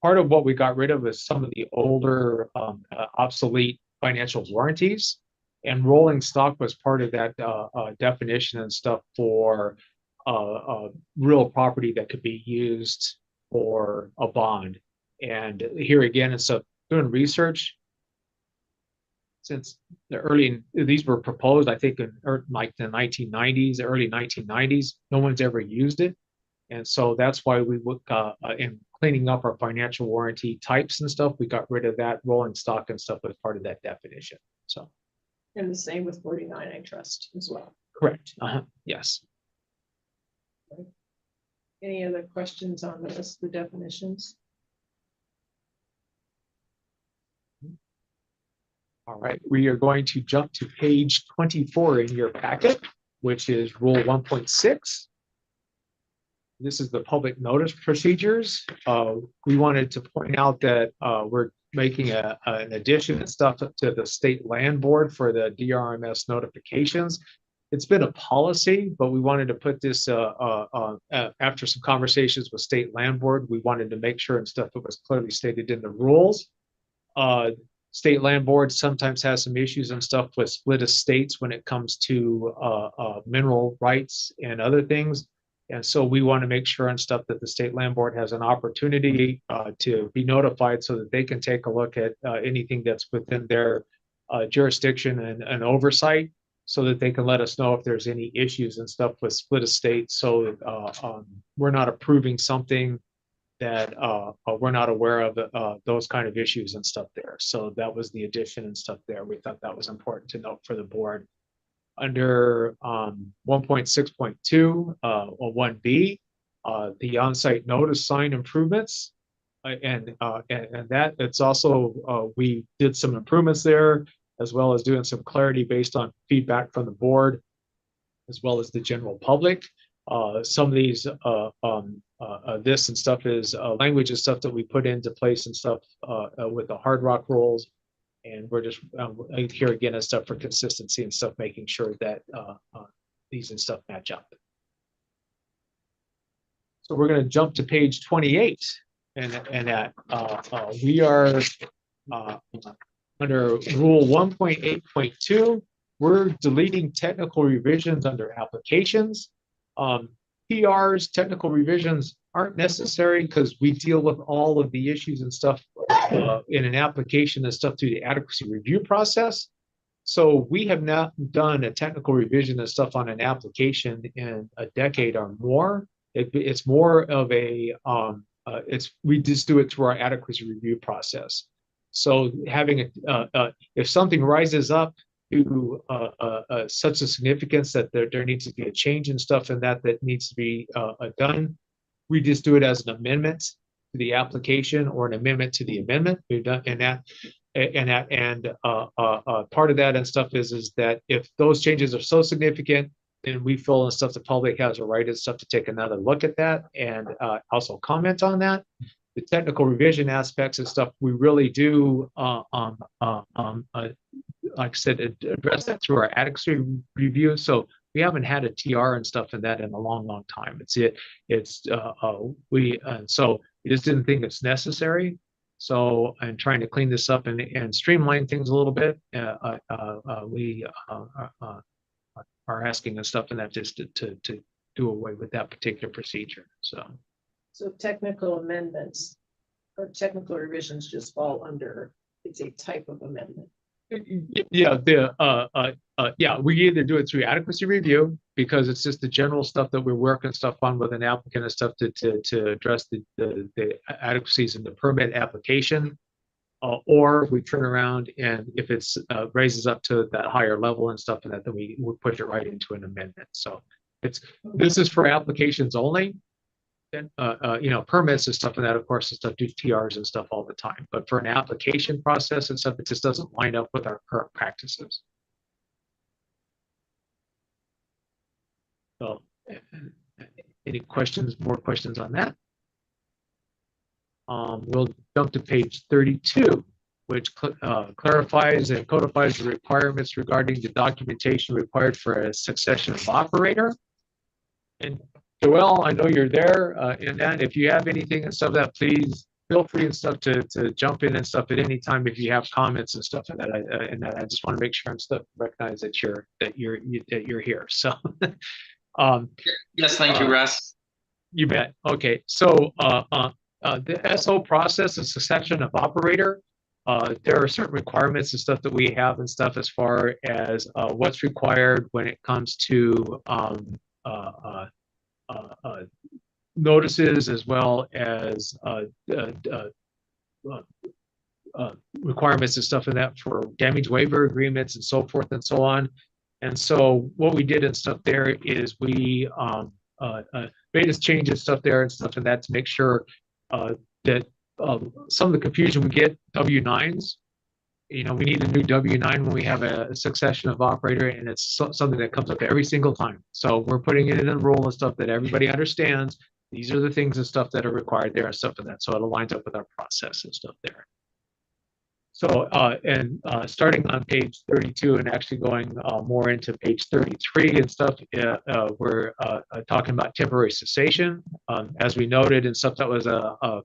part of what we got rid of is some of the older obsolete financial warranties, and rolling stock was part of that definition and stuff for real property that could be used for a bond. And here again, and so doing research, since these were proposed, I think in like the 1990s, early 1990s, no one's ever used it. And so that's why we look in cleaning up our financial warranty types and stuff, we got rid of that rolling stock and stuff as part of that definition. So. And the same with 49, I trust as well. Correct. Yes. Any other questions on the definitions? All right, we are going to jump to page 24 in your packet, which is rule 1.6. This is the public notice procedures. We wanted to point out that we're making an addition and stuff to the state land board for the DRMS notifications. It's been a policy, but we wanted to put this after some conversations with state land board. We wanted to make sure and stuff that was clearly stated in the rules. State land board sometimes has some issues and stuff with split estates when it comes to mineral rights and other things. And so we want to make sure and stuff that the state land board has an opportunity to be notified so that they can take a look at anything that's within their jurisdiction and oversight. so that they can let us know if there's any issues and stuff with split estate. So we're not approving something that we're not aware of, those kind of issues and stuff there. So that was the addition and stuff there. We thought that was important to note for the board. Under 1.6.2 or 1B, the on-site notice sign improvements. And that it's also, we did some improvements there, as well as doing some clarity based on feedback from the board, as well as the general public. Some of these, this and stuff is language and stuff that we put into place and stuff with the Hard Rock rules. And we're just here again and stuff for consistency and stuff, making sure that these and stuff match up. So we're going to jump to page 28, and that we are under Rule 1.8.2. We're deleting technical revisions under applications. PRs, technical revisions aren't necessary because we deal with all of the issues and stuff in an application and stuff through the adequacy review process. So we have not done a technical revision and stuff on an application in a decade or more. It's more of a, we just do it through our adequacy review process. So having if something rises up to such a significance that there needs to be a change and stuff and that needs to be done, we just do it as an amendment to the application or an amendment to the amendment. We've done part of that and stuff is that if those changes are so significant, then we feel and stuff the public has a right and stuff to take another look at that and also comment on that. The technical revision aspects and stuff, we really do like I said, address that through our adequacy review. So we haven't had a TR and stuff in that in a long time. So we just didn't think it's necessary. So I'm trying to clean this up and streamline things a little bit. We are asking and stuff and that just to do away with that particular procedure. So technical amendments or technical revisions just fall under, it's a type of amendment. Yeah, we either do it through adequacy review because it's just the general stuff that we're working stuff on with an applicant and stuff to address the adequacies in the permit application, or we turn around and if it's raises up to that higher level and stuff and that, then we push it right into an amendment. So this is for applications only. And permits and stuff and that, of course, and stuff do TRs and stuff all the time. But for an application process and stuff, it just doesn't line up with our current practices. So, any questions? More questions on that? We'll jump to page 32, which clarifies and codifies the requirements regarding the documentation required for a succession of operator. And Joelle, I know you're there, and that if you have anything and stuff that, please feel free and stuff to jump in and stuff at any time if you have comments and stuff and that. I just want to make sure and stuff recognize that you're here. So, yes, thank you, Russ. You bet. Okay, so the SO process, the succession of operator. There are certain requirements and stuff that we have and stuff as far as what's required when it comes to notices as well as requirements and stuff in that for damage waiver agreements and so forth and so on. And so what we did and stuff there is we made us change and stuff there and stuff in that to make sure that some of the confusion we get W-9s. We need a new W-9 when we have a succession of operator, and it's something that comes up every single time. So we're putting it in a rule and stuff that everybody understands. These are the things and stuff that are required there and stuff like that. So it aligns up with our process and stuff there. So, starting on page 32 and actually going more into page 33 and stuff, we're talking about temporary cessation. As we noted and stuff, that was a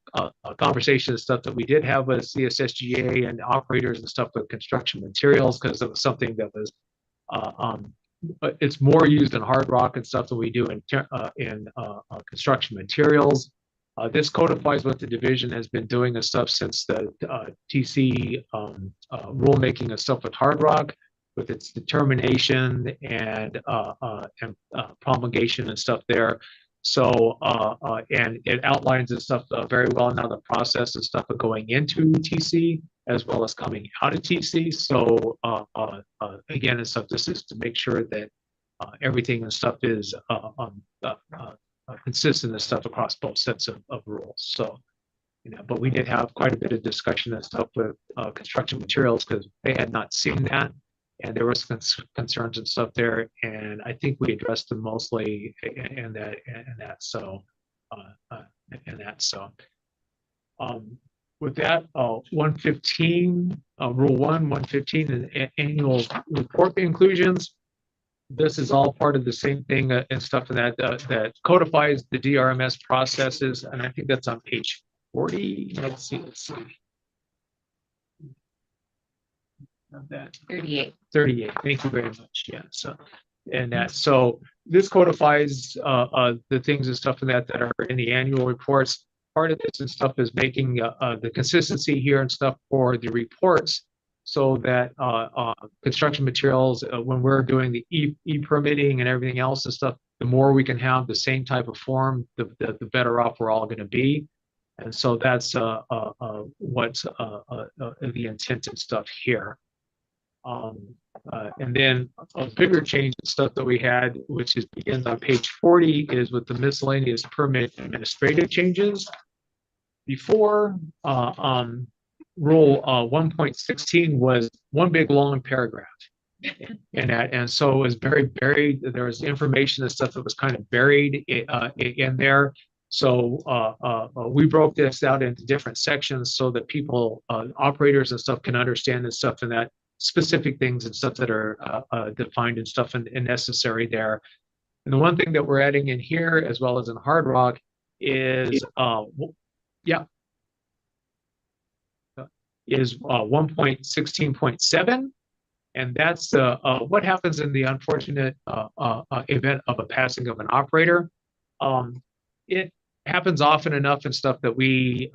conversation and stuff that we did have with CSSGA and operators and stuff with construction materials, because it was something that was, it's more used in hard rock and stuff than we do in construction materials. This codifies what the division has been doing and stuff since the TC rulemaking and stuff with hard rock. with its determination and promulgation and stuff there. So, and it outlines the stuff very well now, the process and stuff of going into TC as well as coming out of TC. So, again, and stuff, this is to make sure that everything and stuff is consistent and stuff across both sets of rules. So, you know, but we did have quite a bit of discussion and stuff with construction materials because they had not seen that. And there was concerns and stuff there, and I think we addressed them mostly in that. So, with that, 115, Rule 115, and annual report inclusions. This is all part of the same thing and stuff that codifies the DRMS processes, and I think that's on page 40. Let's see. Of that 38. Thank you very much. Yeah. So, and that, so this codifies the things and stuff that are in the annual reports. Part of this and stuff is making the consistency here and stuff for the reports, so that construction materials, when we're doing the e-permitting and everything else and stuff, the more we can have the same type of form, the better off we're all going to be. And so that's what's the intent and stuff here. And then a bigger change and stuff that we had, which begins on page 40, is with the miscellaneous permit administrative changes. Before, rule 1.16 was one big long paragraph. And so it was very buried. There was information and stuff that was kind of buried in there. So we broke this out into different sections so that people, operators and stuff, can understand and stuff, and that specific things and stuff that are defined and stuff and necessary there. And the one thing that we're adding in here, as well as in Hard Rock, is 1.16.7, and that's what happens in the unfortunate event of a passing of an operator. It happens often enough and stuff that we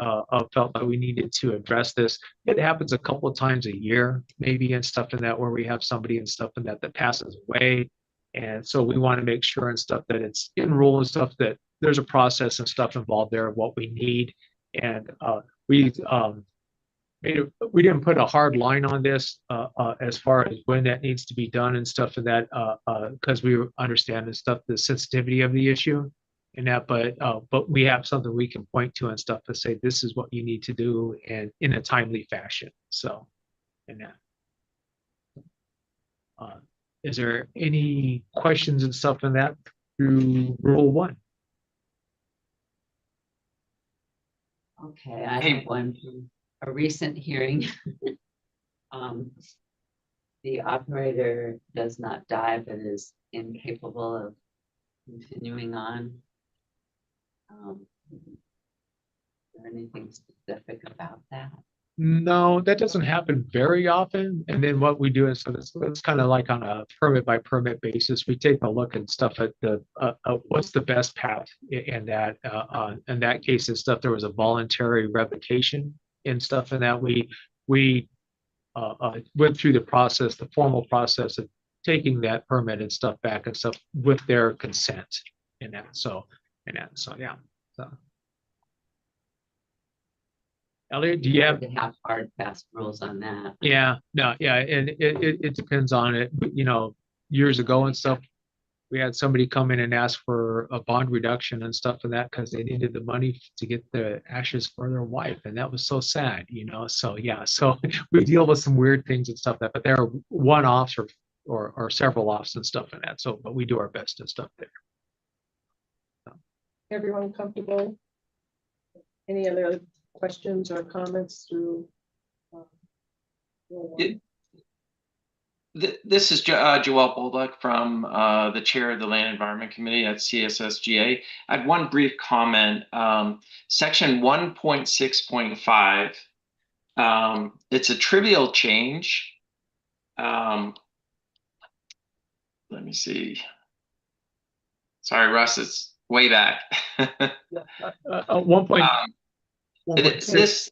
felt that we needed to address this. It happens a couple of times a year, maybe, and stuff in that, where we have somebody and stuff in that passes away. And so we want to make sure and stuff that it's in rule and stuff, that there's a process and stuff involved there of what we need. And we didn't put a hard line on this as far as when that needs to be done and stuff, and that because we understand and stuff the sensitivity of the issue. And that, but we have something we can point to and stuff to say this is what you need to do, and in a timely fashion. So, and that. Is there any questions and stuff in that through Rule 1? Okay, I have one from a recent hearing. The operator does not die, but is incapable of continuing on. Is there anything specific about that? No, that doesn't happen very often. And then what we do is, so it's kind of like on a permit by permit basis. We take a look and stuff at the what's the best path in that. In that case and stuff, there was a voluntary revocation and stuff, and that we went through the process, the formal process of taking that permit and stuff back and stuff with their consent in that. So yeah. So. Elliot, do you have? To have hard, fast rules on that. Yeah, no, yeah, and it depends on it. You know, years ago and stuff, we had somebody come in and ask for a bond reduction and stuff and that because they needed the money to get the ashes for their wife, and that was so sad, you know. So yeah, so we deal with some weird things and stuff that, but there are one-offs or several offs and stuff in that. So, but we do our best and stuff there. So. Everyone comfortable? Any other questions or comments through? This is Joel Bolduc from the chair of the Land Environment Committee at CSSGA. I have one brief comment. Section 1.6.5, it's a trivial change. Let me see. Sorry, Russ, it's way back. This,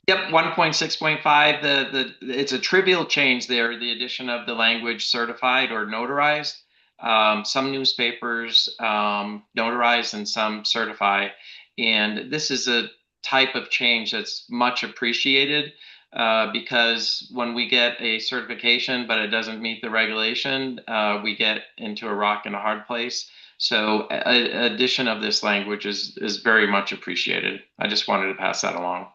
yep, 1.6.5, it's a trivial change there, the addition of the language certified or notarized. Some newspapers notarize and some certify. And this is a type of change that's much appreciated because when we get a certification, but it doesn't meet the regulation, we get into a rock and a hard place. So addition of this language is very much appreciated. I just wanted to pass that along.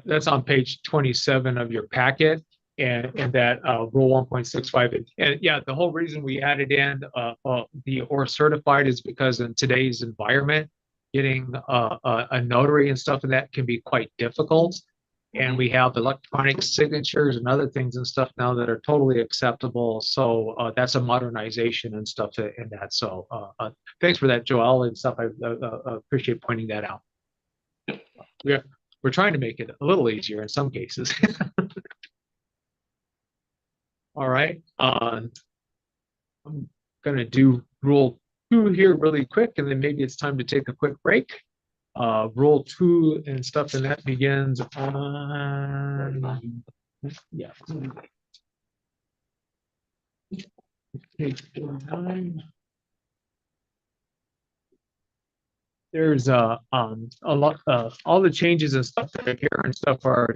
That's on page 27 of your packet, and that rule 1.65. And yeah, the whole reason we added in the or certified is because in today's environment, getting a notary and stuff and that can be quite difficult. And we have electronic signatures and other things and stuff now that are totally acceptable. So that's a modernization and stuff in that. So thanks for that, Joel, and stuff. I appreciate pointing that out. We're trying to make it a little easier in some cases. All right. I'm gonna do rule 2 here really quick, and then maybe it's time to take a quick break. Rule 2 and stuff, and that begins on, yeah. Page 49. There's a lot, all the changes and stuff that are here and stuff are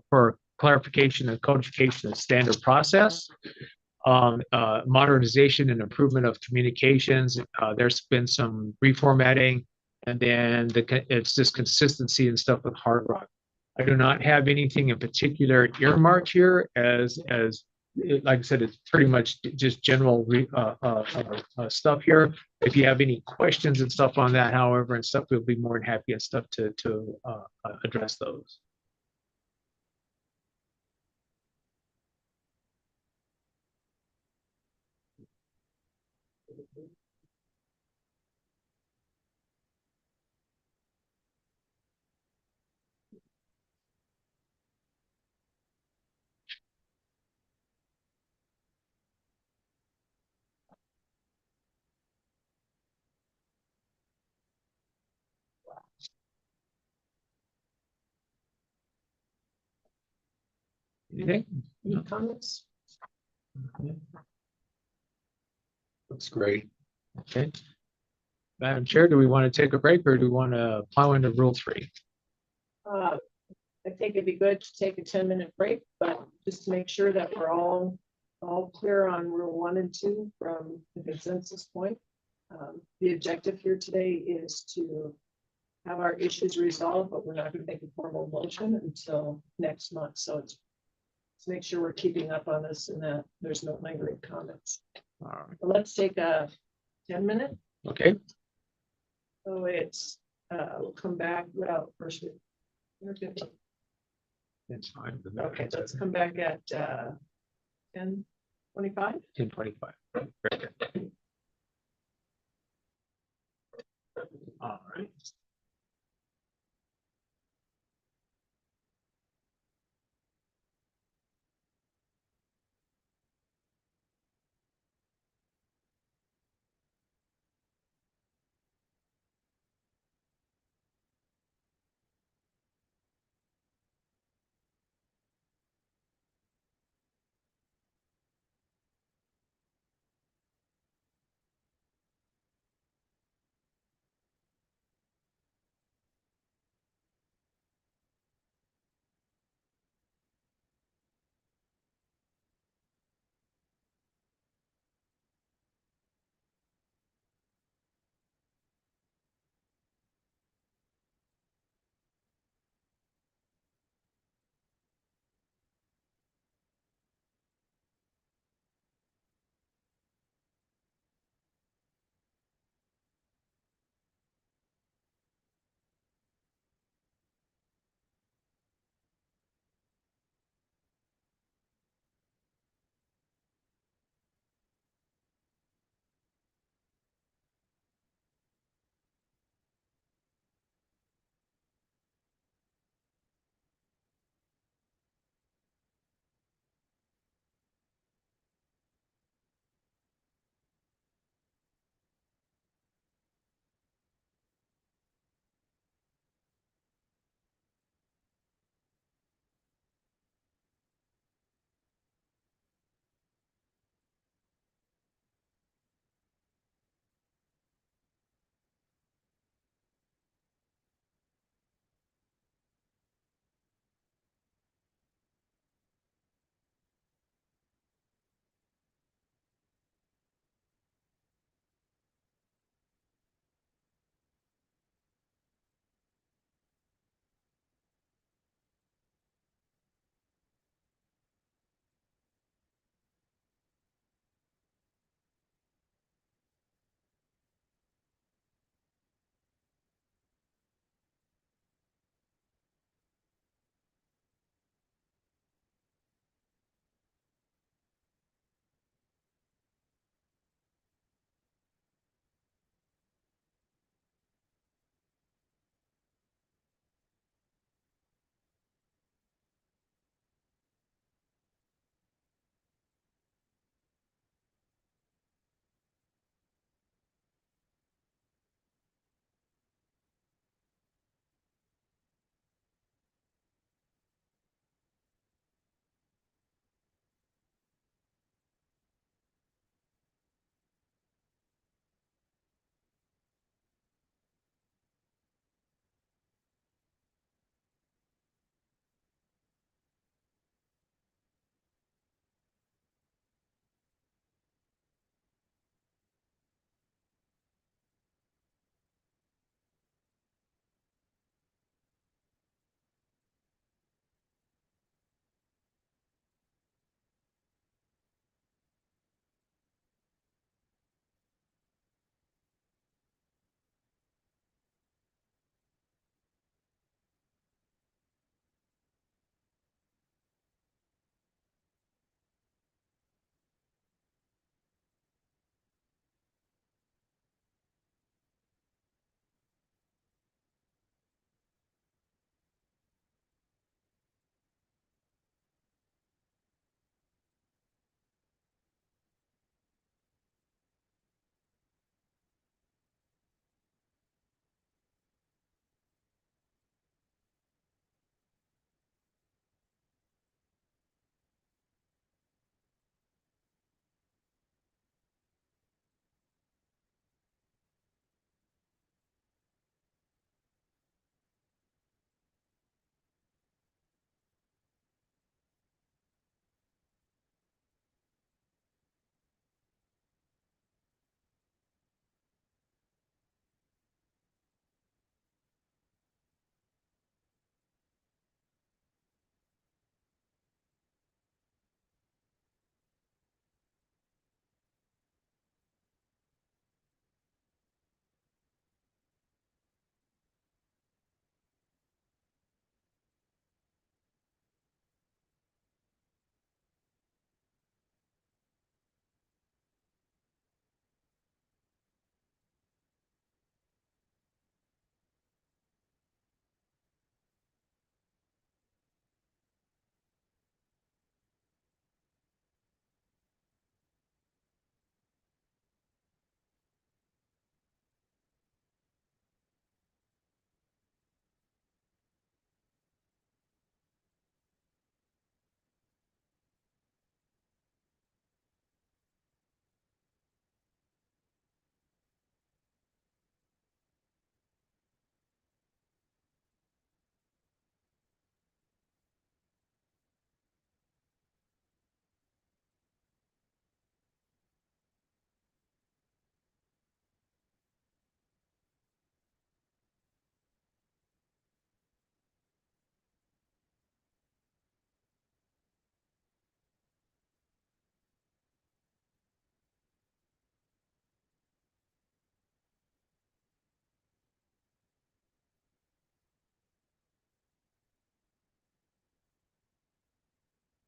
for clarification and codification of standard process. Modernization and improvement of communications. There's been some reformatting, and then it's just consistency and stuff with Hard Rock. I do not have anything in particular earmarked here like I said, it's pretty much just general stuff here. If you have any questions and stuff on that, however, and stuff, we'll be more than happy and stuff to address those. Anything? Any comments? Looks great. Okay. Madam Chair, do we want to take a break or do we want to plow into rule 3? I think it'd be good to take a 10-minute break, but just to make sure that we're all clear on rule 1 and 2 from the consensus point. The objective here today is to have our issues resolved, but we're not going to make a formal motion until next month. So it's to make sure we're keeping up on this and that there's no lingering comments. All right. But let's take a 10-minute. Okay. So it's we'll come back. Well, first we're 15. That's fine. Okay, so let's come back at 10:25. 10:25. Very good. All right.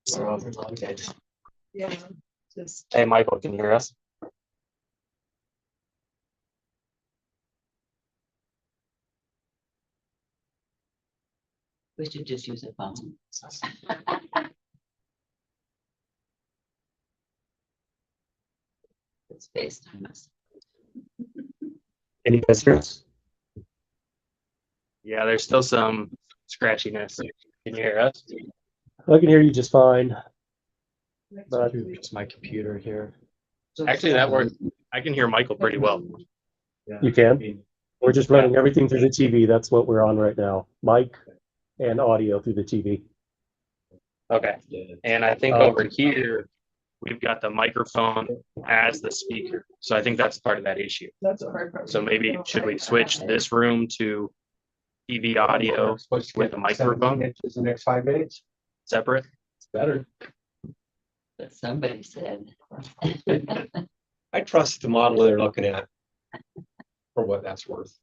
Yeah, just. Hey, Michael, can you hear us? We should just use a phone. It's FaceTime us. Can you guys hear us? Yeah, there's still some scratchiness. Can you hear us? I can hear you just fine. But it's my computer here. Actually, that works. I can hear Michael pretty well. You can? We're just running everything through the TV. That's what we're on right now. Mic and audio through the TV. Okay. And I think over here, we've got the microphone as the speaker. So I think that's part of that issue. So maybe should we switch this room to TV audio with a microphone? In the next 5 minutes. Separate? It's better. But somebody said. I trust the model they're looking at for what that's worth.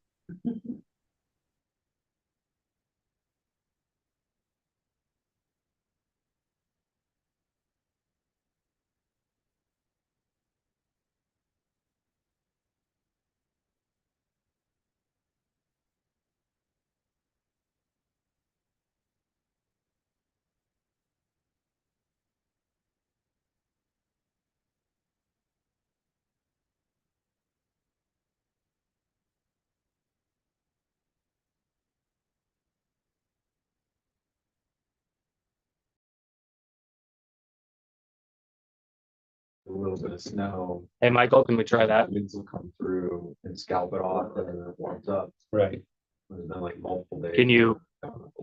A little bit of snow. Hey, Michael, can we try that? Winds will come through and scalp it off and then it warms up. Right. It's been like multiple days. Can you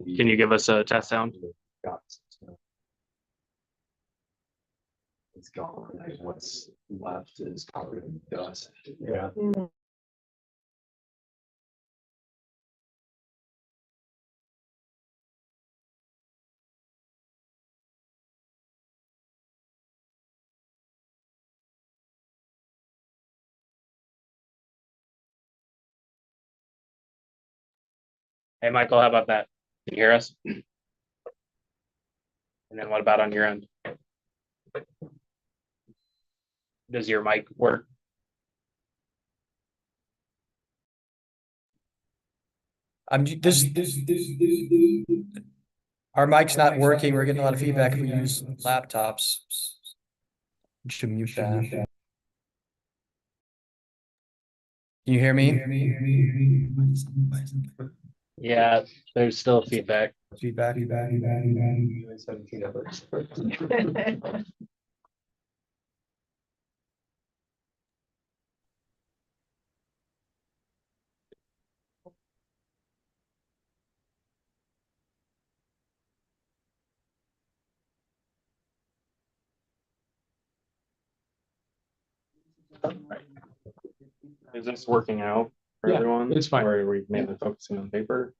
give us a test sound? Got some snow. It's gone. And what's left is covered in dust. Yeah. Hey, Michael, how about that? Can you hear us? And then what about on your end? Does your mic work? Our mic's not working. We're getting a lot of feedback if we use laptops. We should mute that. Can you hear me? Yeah, there's still feedback. Feedback. Is this working out for Yeah, everyone? it's fine. Or are we mainly focusing on paper?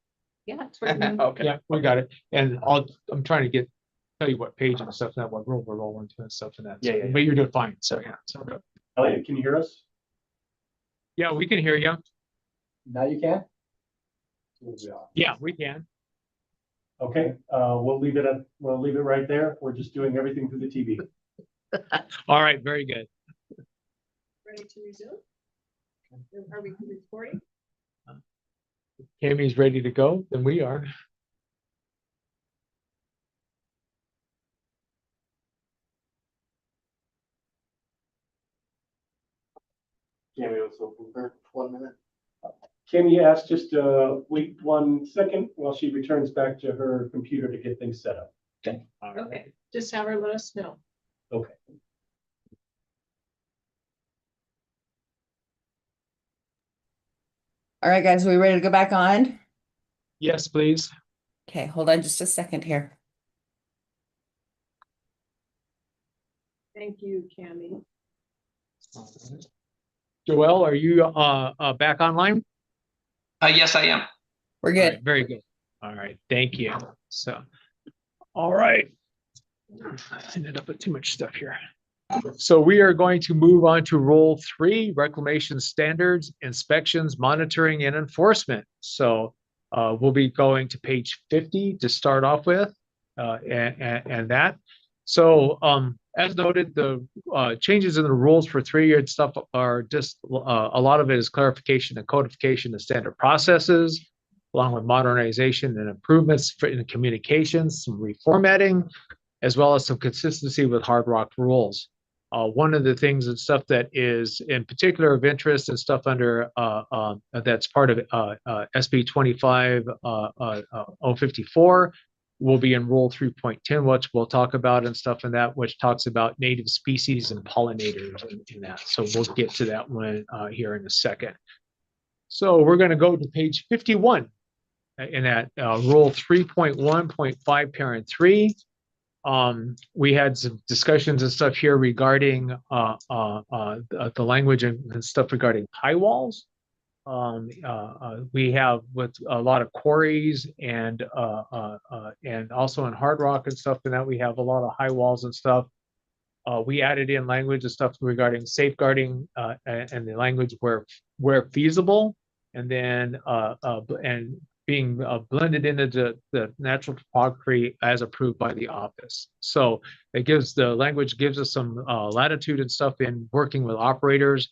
Yeah, it's working. Okay. Yeah, we got it. And I'm trying to tell you what page and stuff, not what room we're rolling to and stuff and that. Yeah. But you're doing fine. So, yeah. So, Elliot, can you hear us? yeah, we can hear you. Now you can? Yeah, we can. Okay, we'll leave it right there. We're just doing everything through the TV. All right, very good. Ready to resume? Are we recording? Cammie's ready to go, then we are. Cammy was open for 1 minute. Cammy asked just wait 1 second while she returns back to her computer to get things set up. Okay, just have her let us know. Okay. All right, guys, are we ready to go back on? Yes, please. Okay, hold on just a second here. Thank you, Cammie. Joelle, are you back online? Yes, I am. We're All good. right, very good. All right, thank you. So, all right. I ended up with too much stuff here. So we are going to move on to role 3, reclamation standards, inspections, monitoring, and enforcement. So we'll be going to page 50 to start off with, and that. So, as noted, the changes in the rules for 3-year and stuff are just a lot of it is clarification and codification of standard processes, along with modernization and improvements in communications, some reformatting, as well as some consistency with Hard Rock rules. One of the things and stuff that is in particular of interest and stuff under that's part of SB 25-054 will be in Rule 3.10, which we'll talk about and stuff in that, which talks about native species and pollinators in that. So we'll get to that one here in a second. So we're going to go to page 51 in that Rule 3.1.5 Parent 3. We had some discussions and stuff here regarding the language and stuff regarding high walls. We have with a lot of quarries and also in Hard Rock and stuff, and that we have a lot of high walls and stuff. We added in language and stuff regarding safeguarding and the language where feasible, and then and being blended into the natural topography as approved by the office. So it gives the language gives us some latitude and stuff in working with operators.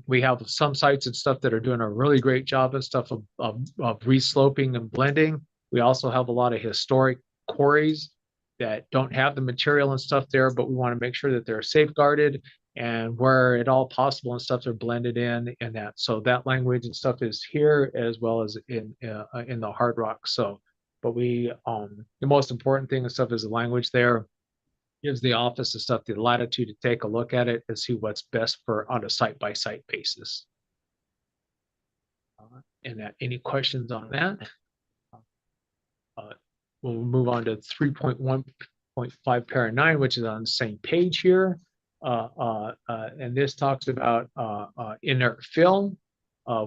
We have some sites and stuff that are doing a really great job and stuff of resloping and blending. We also have a lot of historic quarries that don't have the material and stuff there, but we want to make sure that they're safeguarded and where at all possible and stuff are blended in that. So that language and stuff is here as well as in the Hard Rock. So, but we the most important thing and stuff is the language there. Gives the office and stuff the latitude to take a look at it and see what's best for on a site-by-site basis. And that, any questions on that? We'll move on to 3.1.5 Parent 9, which is on the same page here. And this talks about inert fill.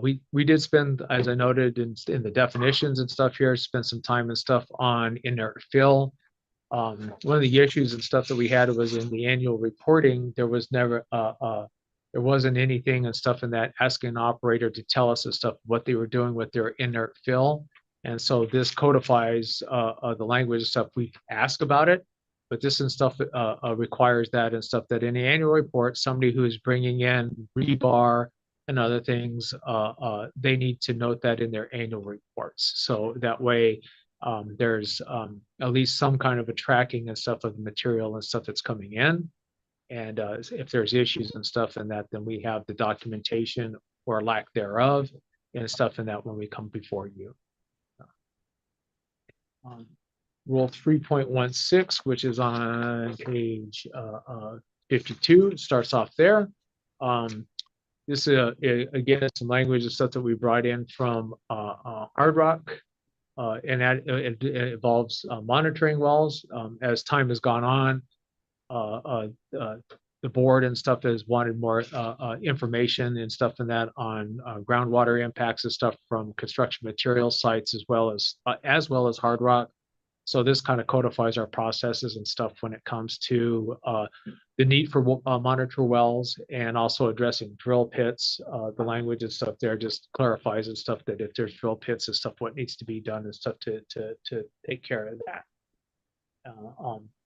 We did spend, as I noted in the definitions and stuff here, spend some time and stuff on inert fill. One of the issues and stuff that we had was in the annual reporting, there was never, there wasn't anything and stuff in that asking an operator to tell us and stuff what they were doing with their inert fill. And so this codifies the language and stuff. We ask about it, but this and stuff requires that and stuff that in the annual report, somebody who is bringing in rebar and other things, they need to note that in their annual reports. So that way, there's at least some kind of a tracking and stuff of the material and stuff that's coming in. And if there's issues and stuff in that, then we have the documentation or lack thereof and stuff in that when we come before you. Rule 3.16, which is on page 52, starts off there. This again is some language and stuff that we brought in from Hard Rock. And that it involves monitoring wells. As time has gone on, the board and stuff has wanted more information and stuff in that on groundwater impacts and stuff from construction material sites as well as Hard Rock. So this kind of codifies our processes and stuff when it comes to the need for monitor wells and also addressing drill pits. The language and stuff there just clarifies and stuff that if there's drill pits and stuff, what needs to be done and stuff to take care of that.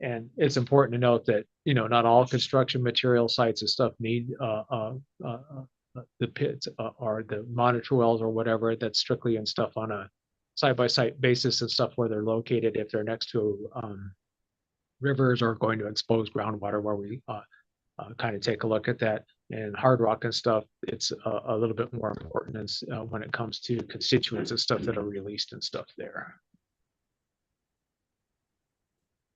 And it's important to note that, you know, not all construction material sites and stuff need the pits or the monitor wells or whatever. That's strictly and stuff on a site-by-site basis and stuff where they're located if they're next to rivers or going to expose groundwater, where we kind of take a look at that. And Hard Rock and stuff, it's a little bit more important when it comes to constituents and stuff that are released and stuff there.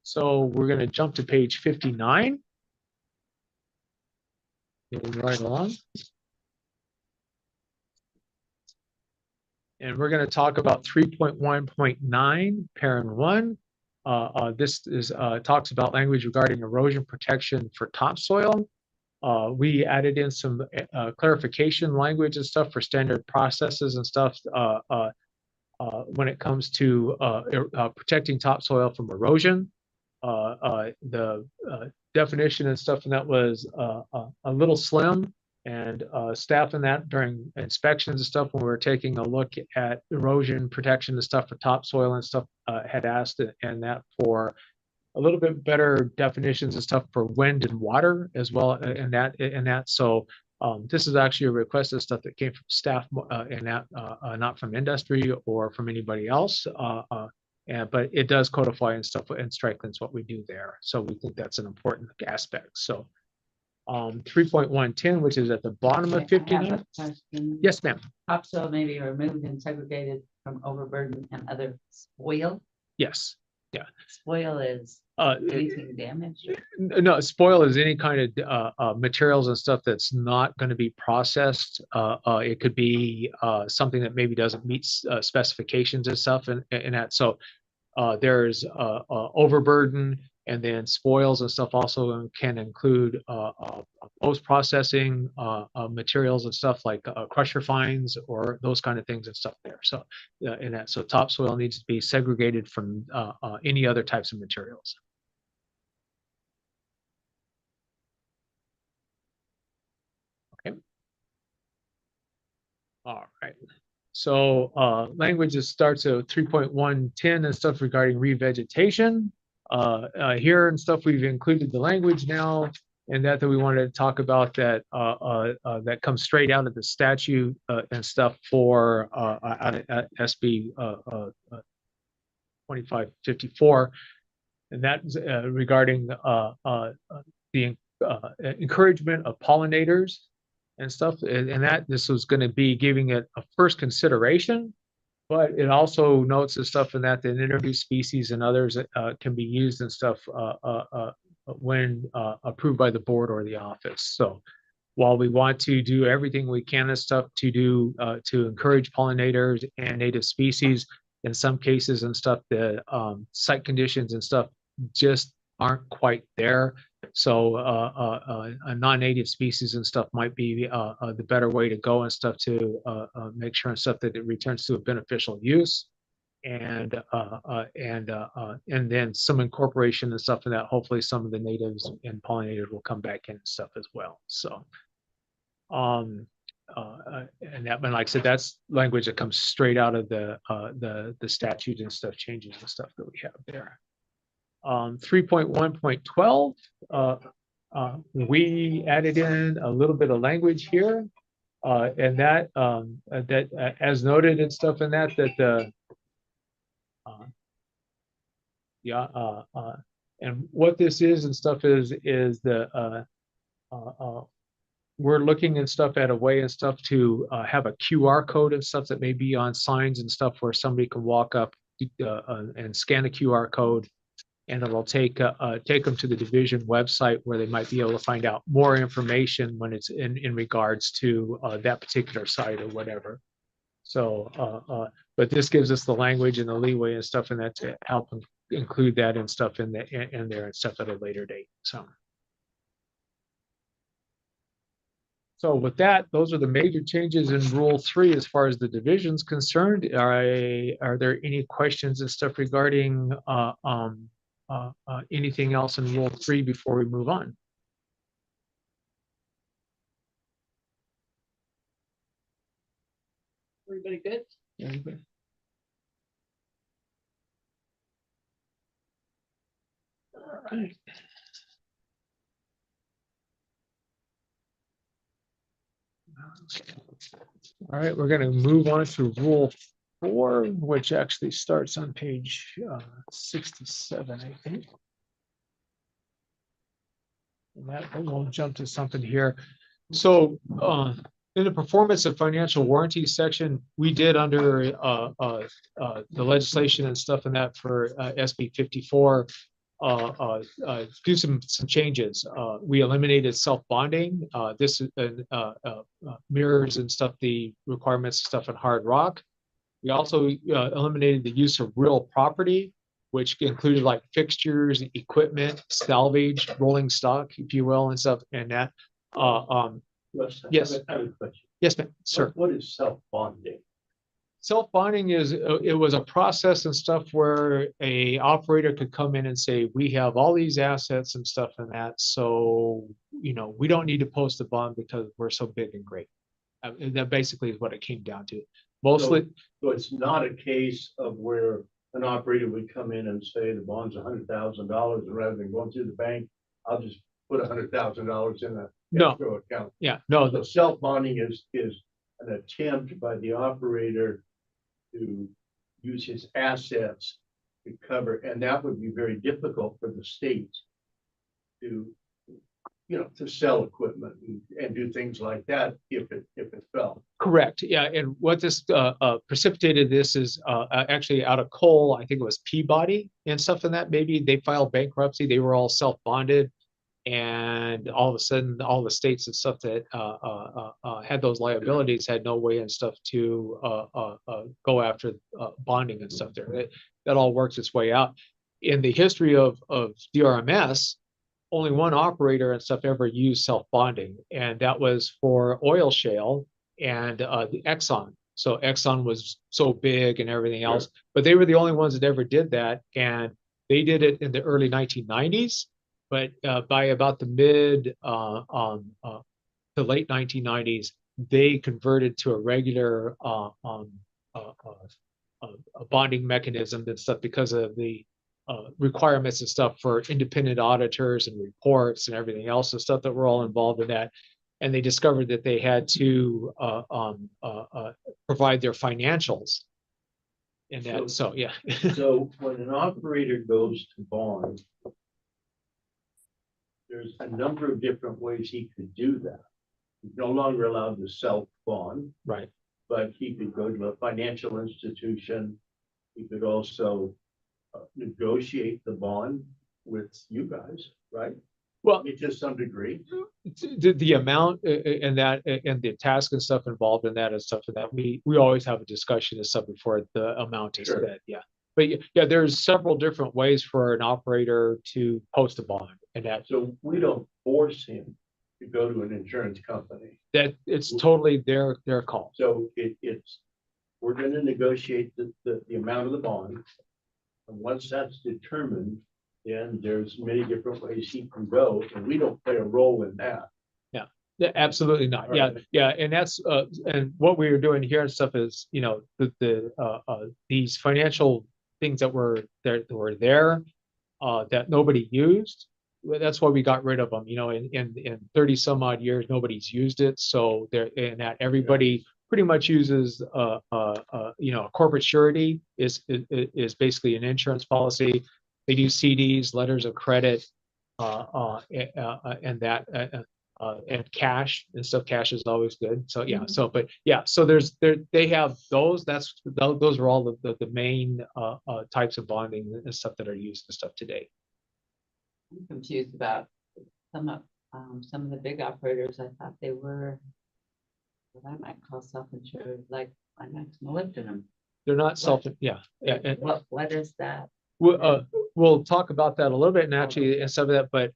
So we're going to jump to page 59. Moving right along. And we're going to talk about 3.1.9, Parent 1. This is talks about language regarding erosion protection for topsoil. We added in some clarification language and stuff for standard processes and stuff when it comes to protecting topsoil from erosion. The definition and stuff, and that was a little slim, and staff in that during inspections and stuff when we were taking a look at erosion protection and stuff for topsoil and stuff had asked and that for a little bit better definitions and stuff for wind and water as well, and that. So this is actually a request of stuff that came from staff, and that not from industry or from anybody else. But it does codify and stuff and strengthens what we do there. So we think that's an important aspect. So 3.110, which is at the bottom of Okay, I have 59. a question. Yes, ma'am. Topsoil may be removed and segregated from overburden and other spoil. Yes. Spoil is Uh, anything damaged. No, spoil is any kind of materials and stuff that's not going to be processed. It could be something that maybe doesn't meet specifications and stuff, and that. So there's overburden, and then spoils and stuff also can include post-processing materials and stuff like crusher fines or those kind of things and stuff there. So in that, so topsoil needs to be segregated from any other types of materials. Okay. All right. So language starts at 3.110 and stuff regarding revegetation. Here and stuff, we've included the language now, and that we wanted to talk about that that comes straight out of the statute and stuff for SB 2554, and that's regarding the encouragement of pollinators and stuff, and that this was going to be giving it a first consideration, but it also notes the stuff in that introduced species and others can be used and stuff when approved by the board or the office. So while we want to do everything we can and stuff to do to encourage pollinators and native species, in some cases and stuff, the site conditions and stuff just aren't quite there. So a non-native species and stuff might be the better way to go and stuff to make sure and stuff that it returns to a beneficial use, and then some incorporation and stuff in that. Hopefully, some of the natives and pollinators will come back in and stuff as well. So, and that, but like I said, that's language that comes straight out of the statute and stuff, changes and stuff that we have there. 3.1.12, we added in a little bit of language here, and that as noted and stuff in that and what this is and stuff is the we're looking and stuff at a way and stuff to have a QR code and stuff that may be on signs and stuff where somebody can walk up and scan a QR code, and it'll take them to the division website where they might be able to find out more information when it's in regards to that particular site or whatever. So, but this gives us the language and the leeway and stuff, and that to help include that and stuff in there and stuff at a later date. So with that, those are the major changes in Rule 3 as far as the division's concerned. Are there any questions and stuff regarding anything else in Rule 3 before we move on? Everybody good? Everybody. All right. All right, we're going to move on to Rule 4, which actually starts on page 67, I think. And that we'll jump to something here. So in the performance of financial warranty section, we did under the legislation and stuff in that for SB 54 do some changes. We eliminated self-bonding. This mirrors and stuff the requirements stuff in hard rock. We also eliminated the use of real property, which included like fixtures, equipment, salvage, rolling stock, if you will, and stuff. And that. Yes. I have a question. Yes, ma'am. Sir. What is self-bonding? Self-bonding is it was a process and stuff where a operator could come in and say, we have all these assets and stuff and that, so we don't need to post a bond because we're so big and great. That basically is what it came down to. Mostly, so it's not a case of where an operator would come in and say the bond's $100,000, and rather than going through the bank, I'll just put $100,000 in a No. escrow account. Yeah, no, The self-bonding is an attempt by the operator to use his assets to cover, and that would be very difficult for the state to, to sell equipment and do things like that if it fell. correct. Yeah, and what this precipitated this is actually out of coal. I think it was Peabody and stuff in that. Maybe they filed bankruptcy. They were all self-bonded, and all of a sudden, all the states and stuff that had those liabilities had no way and stuff to go after bonding and stuff there. That all works its way out. In the history of DRMS, only one operator and stuff ever used self-bonding, and that was for oil shale and the Exxon. So Exxon was so big and everything else, but they were the only ones that ever did that, and they did it in the early 1990s. But by about the mid to late 1990s, they converted to a regular bonding mechanism and stuff because of the requirements and stuff for independent auditors and reports and everything else and stuff that were all involved in that. And they discovered that they had to provide their financials in that. So yeah. So when an operator goes to bond, there's a number of different ways he could do that. He's no longer allowed to self-bond. Right. But he could go to a financial institution. He could also negotiate the bond with you guys, right? Well, to some degree. The amount and that and the task and stuff involved in that and stuff and that we always have a discussion and stuff before the amount is set. Yeah. But yeah, there's several different ways for an operator to post a bond, and that. So we don't force him to go to an insurance company. That it's totally their call. So it's we're going to negotiate the amount of the bond, and once that's determined, then there's many different ways he can go, and we don't play a role in that. Yeah, absolutely not. All right. Yeah, and that's and what we were doing here and stuff is, these financial things that were there that nobody used. That's why we got rid of them. In 30 some odd years, nobody's used it. So there, and that everybody pretty much uses a corporate surety is basically an insurance policy. They do CDs, letters of credit, and that. And cash and stuff. Cash is always good. So yeah. So but yeah. So they have those. Those are all the main types of bonding and stuff that are used and stuff today. I'm confused about some of the big operators. I thought they were what I might call self-insured, like Climax molybdenum. They're not self. Yeah. And what is that? We'll talk about that a little bit and actually and some of that, but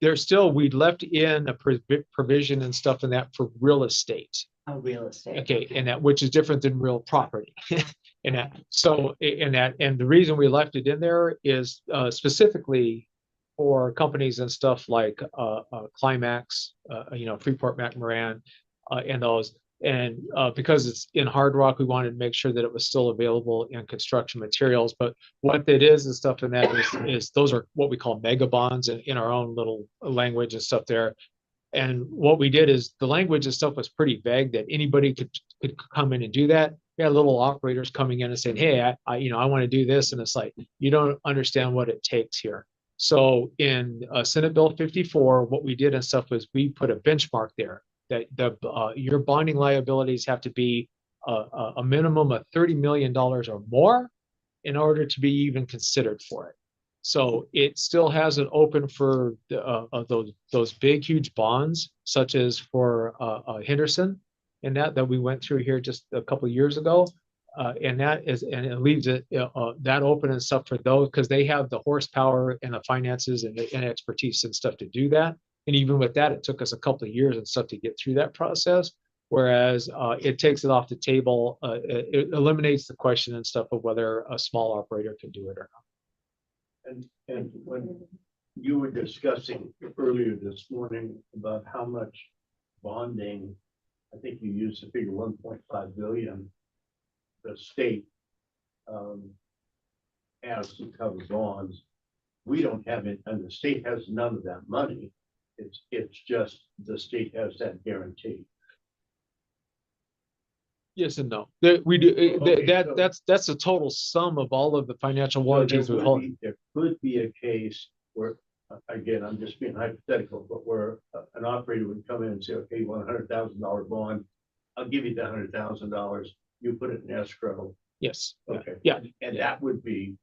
there's still, we left in a provision and stuff in that for real estate. Oh, real estate. Okay, and that, which is different than real property. And that, so in that, and the reason we left it in there is specifically for companies and stuff like Climax, Freeport McMoran, and those. And because it's in hard rock, we wanted to make sure that it was still available in construction materials. But what it is and stuff in that is those are what we call mega bonds in our own little language and stuff there. And what we did is the language and stuff was pretty vague that anybody could come in and do that. We had little operators coming in and saying, hey, I want to do this. And it's like, you don't understand what it takes here. So in Senate Bill 54, what we did and stuff was we put a benchmark there that your bonding liabilities have to be a minimum of $30 million or more in order to be even considered for it. So it still has it open for those big, huge bonds, such as for Henderson, and that we went through here just a couple of years ago. And it leaves it that open and stuff for those because they have the horsepower and the finances and expertise and stuff to do that. And even with that, it took us a couple of years and stuff to get through that process. Whereas it takes it off the table, it eliminates the question and stuff of whether a small operator can do it or not. And when you were discussing earlier this morning about how much bonding, I think you used the figure 1.5 billion, the state as to cover bonds. We don't have it, and the state has none of that money. It's just the state has that guarantee. Yes and no. We do, Okay, so- that's the total sum of all of the financial So warranties we hold. there could be a case where, again, I'm just being hypothetical, but where an operator would come in and say, okay, you want $100,000 bond, I'll give you the $100,000, you put it in escrow. Yes. Okay. Yeah. And that would be,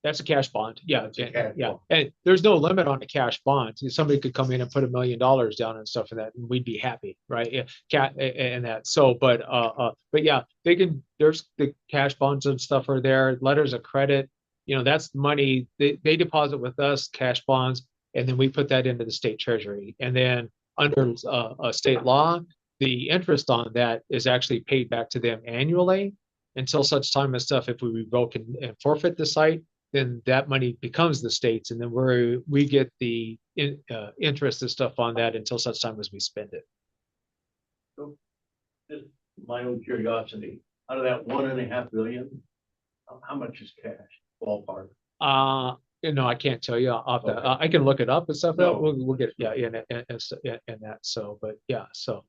That's a cash bond. Yeah. That's a cash Yeah. bond. And there's no limit on a cash bond. Somebody could come in and put $1 million down and stuff in that, and we'd be happy, right? Yeah. And that. So, but yeah, there's the cash bonds and stuff are there, letters of credit, that's money they deposit with us, cash bonds, and then we put that into the state treasury. And then under state law, the interest on that is actually paid back to them annually until such time as stuff, if we revoke and forfeit the site, then that money becomes the state's, and then we get the interest and stuff on that until such time as we spend it. just my own curiosity, out of that 1.5 billion, how much is cash, ballpark? I can't tell you off the, Okay. I can look it up and stuff. No. We'll get, yeah, in that. So, but yeah, so.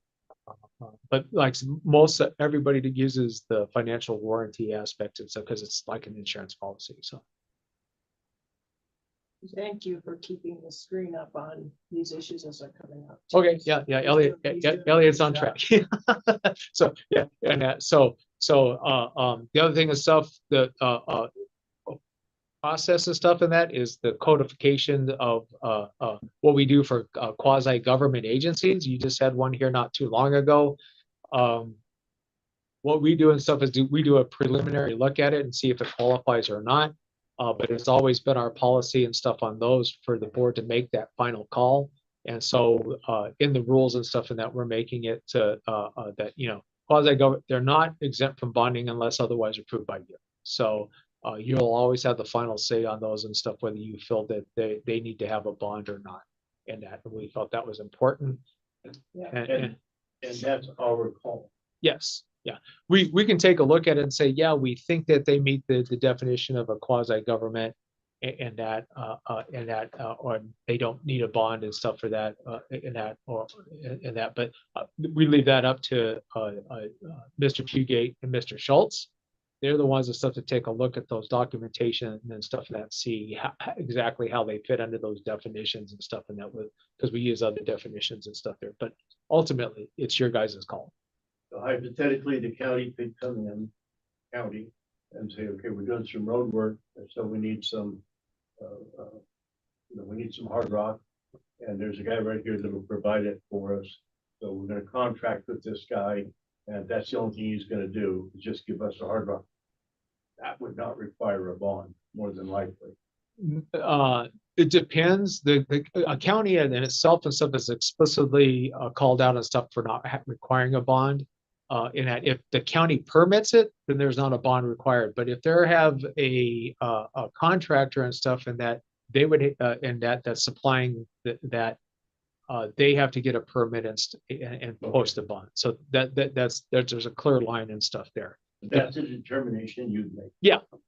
But like most, everybody that uses the financial warranty aspect and stuff, because it's like an insurance policy, so. Thank you for keeping the screen up on these issues as they're coming up. Okay, yeah, Elliot's on track. So, yeah, and the other thing is stuff, the process and stuff in that is the codification of what we do for quasi-government agencies. You just had one here not too long ago. What we do and stuff is we do a preliminary look at it and see if it qualifies or not. But it's always been our policy and stuff on those for the board to make that final call. And so in the rules and stuff in that, we're making it to that, quasi-government, they're not exempt from bonding unless otherwise approved by you. So you'll always have the final say on those and stuff, whether you feel that they need to have a bond or not. And we felt that was important. And that's our call. Yes, yeah. We can take a look at it and say, yeah, we think that they meet the definition of a quasi-government and that or they don't need a bond and stuff for that but we leave that up to Mr. Fugate and Mr. Schultz. They're the ones that stuff to take a look at those documentation and stuff that see exactly how they fit under those definitions and stuff, and that because we use other definitions and stuff there. But ultimately, it's your guys' call. So hypothetically, the county could come in, and say, okay, we're doing some road work, and so we need some, we need some hard rock, and there's a guy right here that will provide it for us. So we're going to contract with this guy, and that's the only thing he's going to do is just give us the hard rock. That would not require a bond, more than likely. It depends. The county in itself and stuff is explicitly called out and stuff for not requiring a bond. In that, if the county permits it, then there's not a bond required. But if they have a contractor and stuff, and that they would and that's supplying that they have to get a permit and post a bond. So there's a clear line and stuff there. That's a determination you make.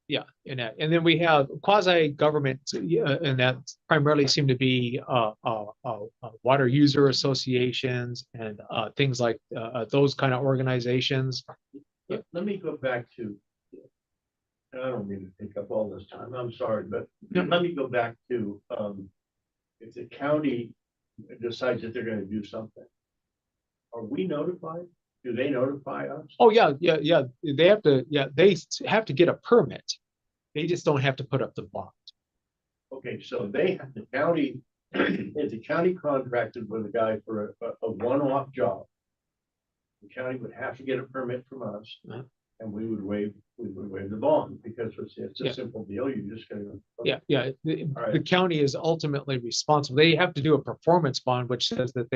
Yeah, and then we have quasi-government, and that primarily seem to be water user associations and things like those kind of organizations. Let me go back to, and I don't mean to take up all this time, I'm sorry, but let me go back to if the county decides that they're going to do something, are we notified? Do they notify us? Oh, yeah. They have to get a permit. They just don't have to put up the bond. Okay, so the county, if the county contracted with a guy for a one-off job, the county would have to get a permit from us, and we would waive the bond because it's a simple deal. You're just going to. Yeah. The county is ultimately responsible. They have to do a performance bond, which says that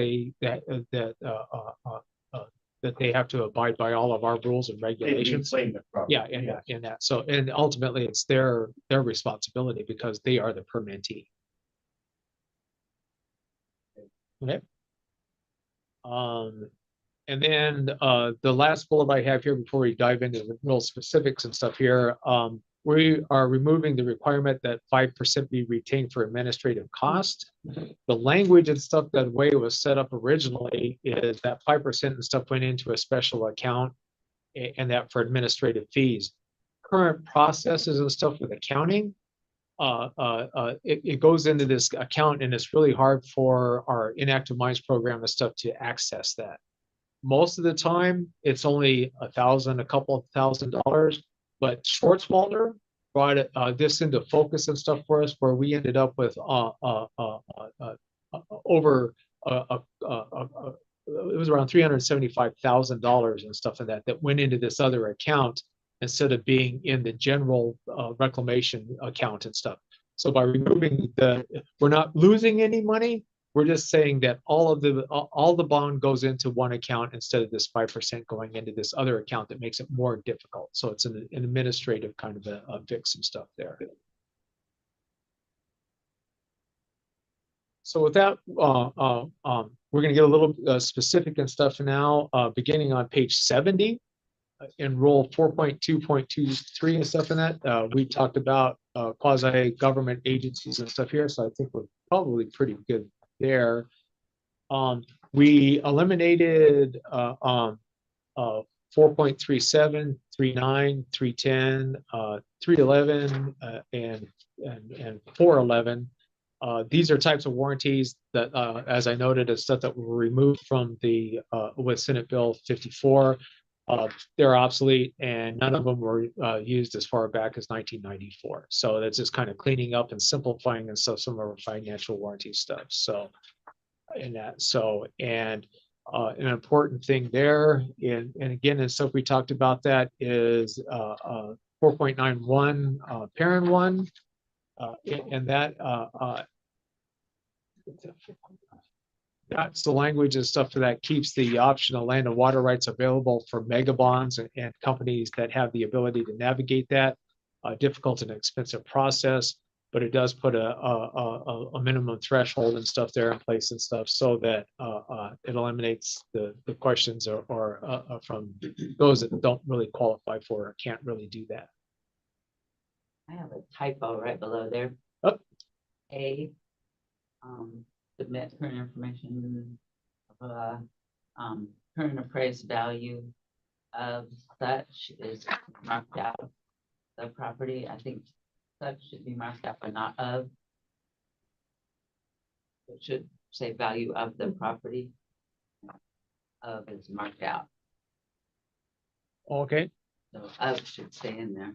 that they have to abide by all of our rules and regulations. Yeah, in that. So, and ultimately it's their responsibility because they are the permittee. Okay. And then the last bullet I have here before we dive into the real specifics and stuff here, we are removing the requirement that 5% be retained for administrative cost. The language and stuff, that way it was set up originally is that 5% and stuff went into a special account and that for administrative fees. Current processes and stuff with accounting, it goes into this account and it's really hard for our inactive mines program and stuff to access that. Most of the time, it's only a couple of $1,000, but Schwartzwalder brought this into focus and stuff for us, where we ended up with over it was around $375,000 and stuff like that went into this other account instead of being in the general reclamation account and stuff. So by removing we're not losing any money. We're just saying that all the bond goes into one account instead of this 5% going into this other account that makes it more difficult. So it's an administrative kind of a fix and stuff there. So with that, we're going to get a little specific and stuff now, beginning on page 70 in rule 4.2.23 and stuff in that. We talked about quasi-government agencies and stuff here, so I think we're probably pretty good there. We eliminated 4.37, 39, 310, 311, and 411. These are types of warranties that, as I noted, is stuff that were removed from the with Senate Bill 54. They're obsolete, and none of them were used as far back as 1994. So that's just kind of cleaning up and simplifying and stuff, some of our financial warranty stuff. So, in that, so, and an important thing there, and again, and stuff we talked about that is 4.91 parent one, and that that's the language and stuff that keeps the option of land and water rights available for mega bonds and companies that have the ability to navigate that. Difficult and expensive process, but it does put a minimum threshold and stuff there in place and stuff, so that it eliminates the questions or from those that don't really qualify for or can't really do that. I have a typo right below there. Oh. Submit current information of current appraised value of such is marked out. The property, I think such should be marked out, but not of. It should say value of the property. Of is marked out. Okay. So of should stay in there.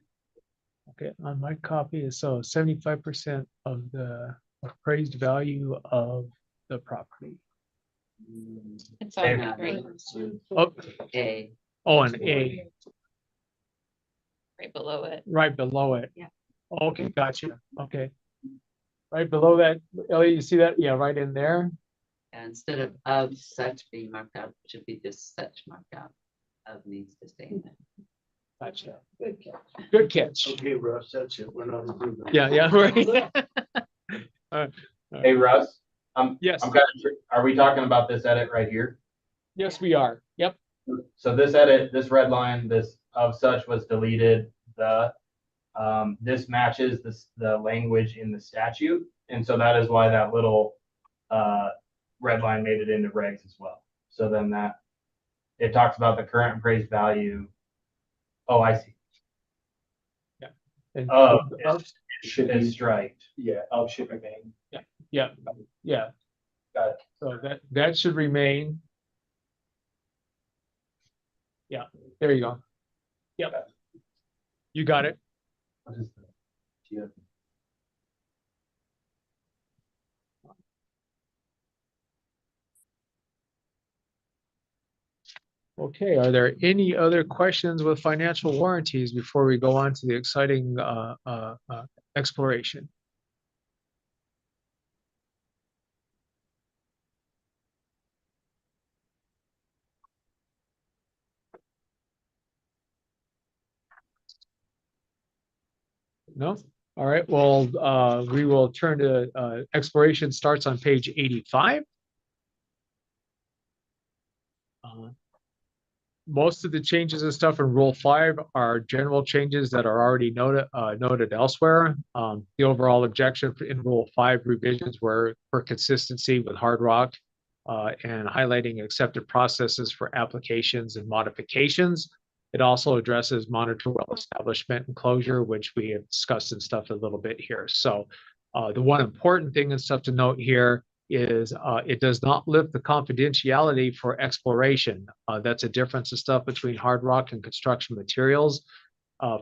Okay, on my copy is so 75% of the appraised value of the property. It's on that, right? Oh, A. oh, an A Right below it. right below it. Yeah. Okay, gotcha. Okay. Right below that, Ellie, you see that? Yeah, right in there. And instead of such being marked out, it should be just such marked out. Of needs to stay in there. Gotcha. Good catch. Good catch. Okay, Russ, that's it. We're not improving. Yeah, yeah, right. Hey, Russ, Yes, I'm kind of, are we talking about this edit right here? yes, we are. Yep. So this edit, this red line, this of such was deleted, this matches the language in the statute. And so that is why that little, red line made it into regs as well. So then it talks about the current appraised value. Oh, I see. Yeah. And Should be striked. Yeah, of should remain. yeah, yeah. Got it. So that should remain. Yeah, there you go. Yep. You got it. What is that? Yeah. Okay, are there any other questions with financial warranties before we go on to the exciting exploration? No? All right, well, we will turn to exploration starts on page 85. most of the changes and stuff in Rule 5 are general changes that are already noted elsewhere. The overall objection in Rule 5 revisions were for consistency with Hard Rock and highlighting accepted processes for applications and modifications. It also addresses monitor well establishment and closure, which we have discussed and stuff a little bit here. So the one important thing and stuff to note here is it does not lift the confidentiality for exploration. That's a difference of stuff between Hard Rock and construction materials.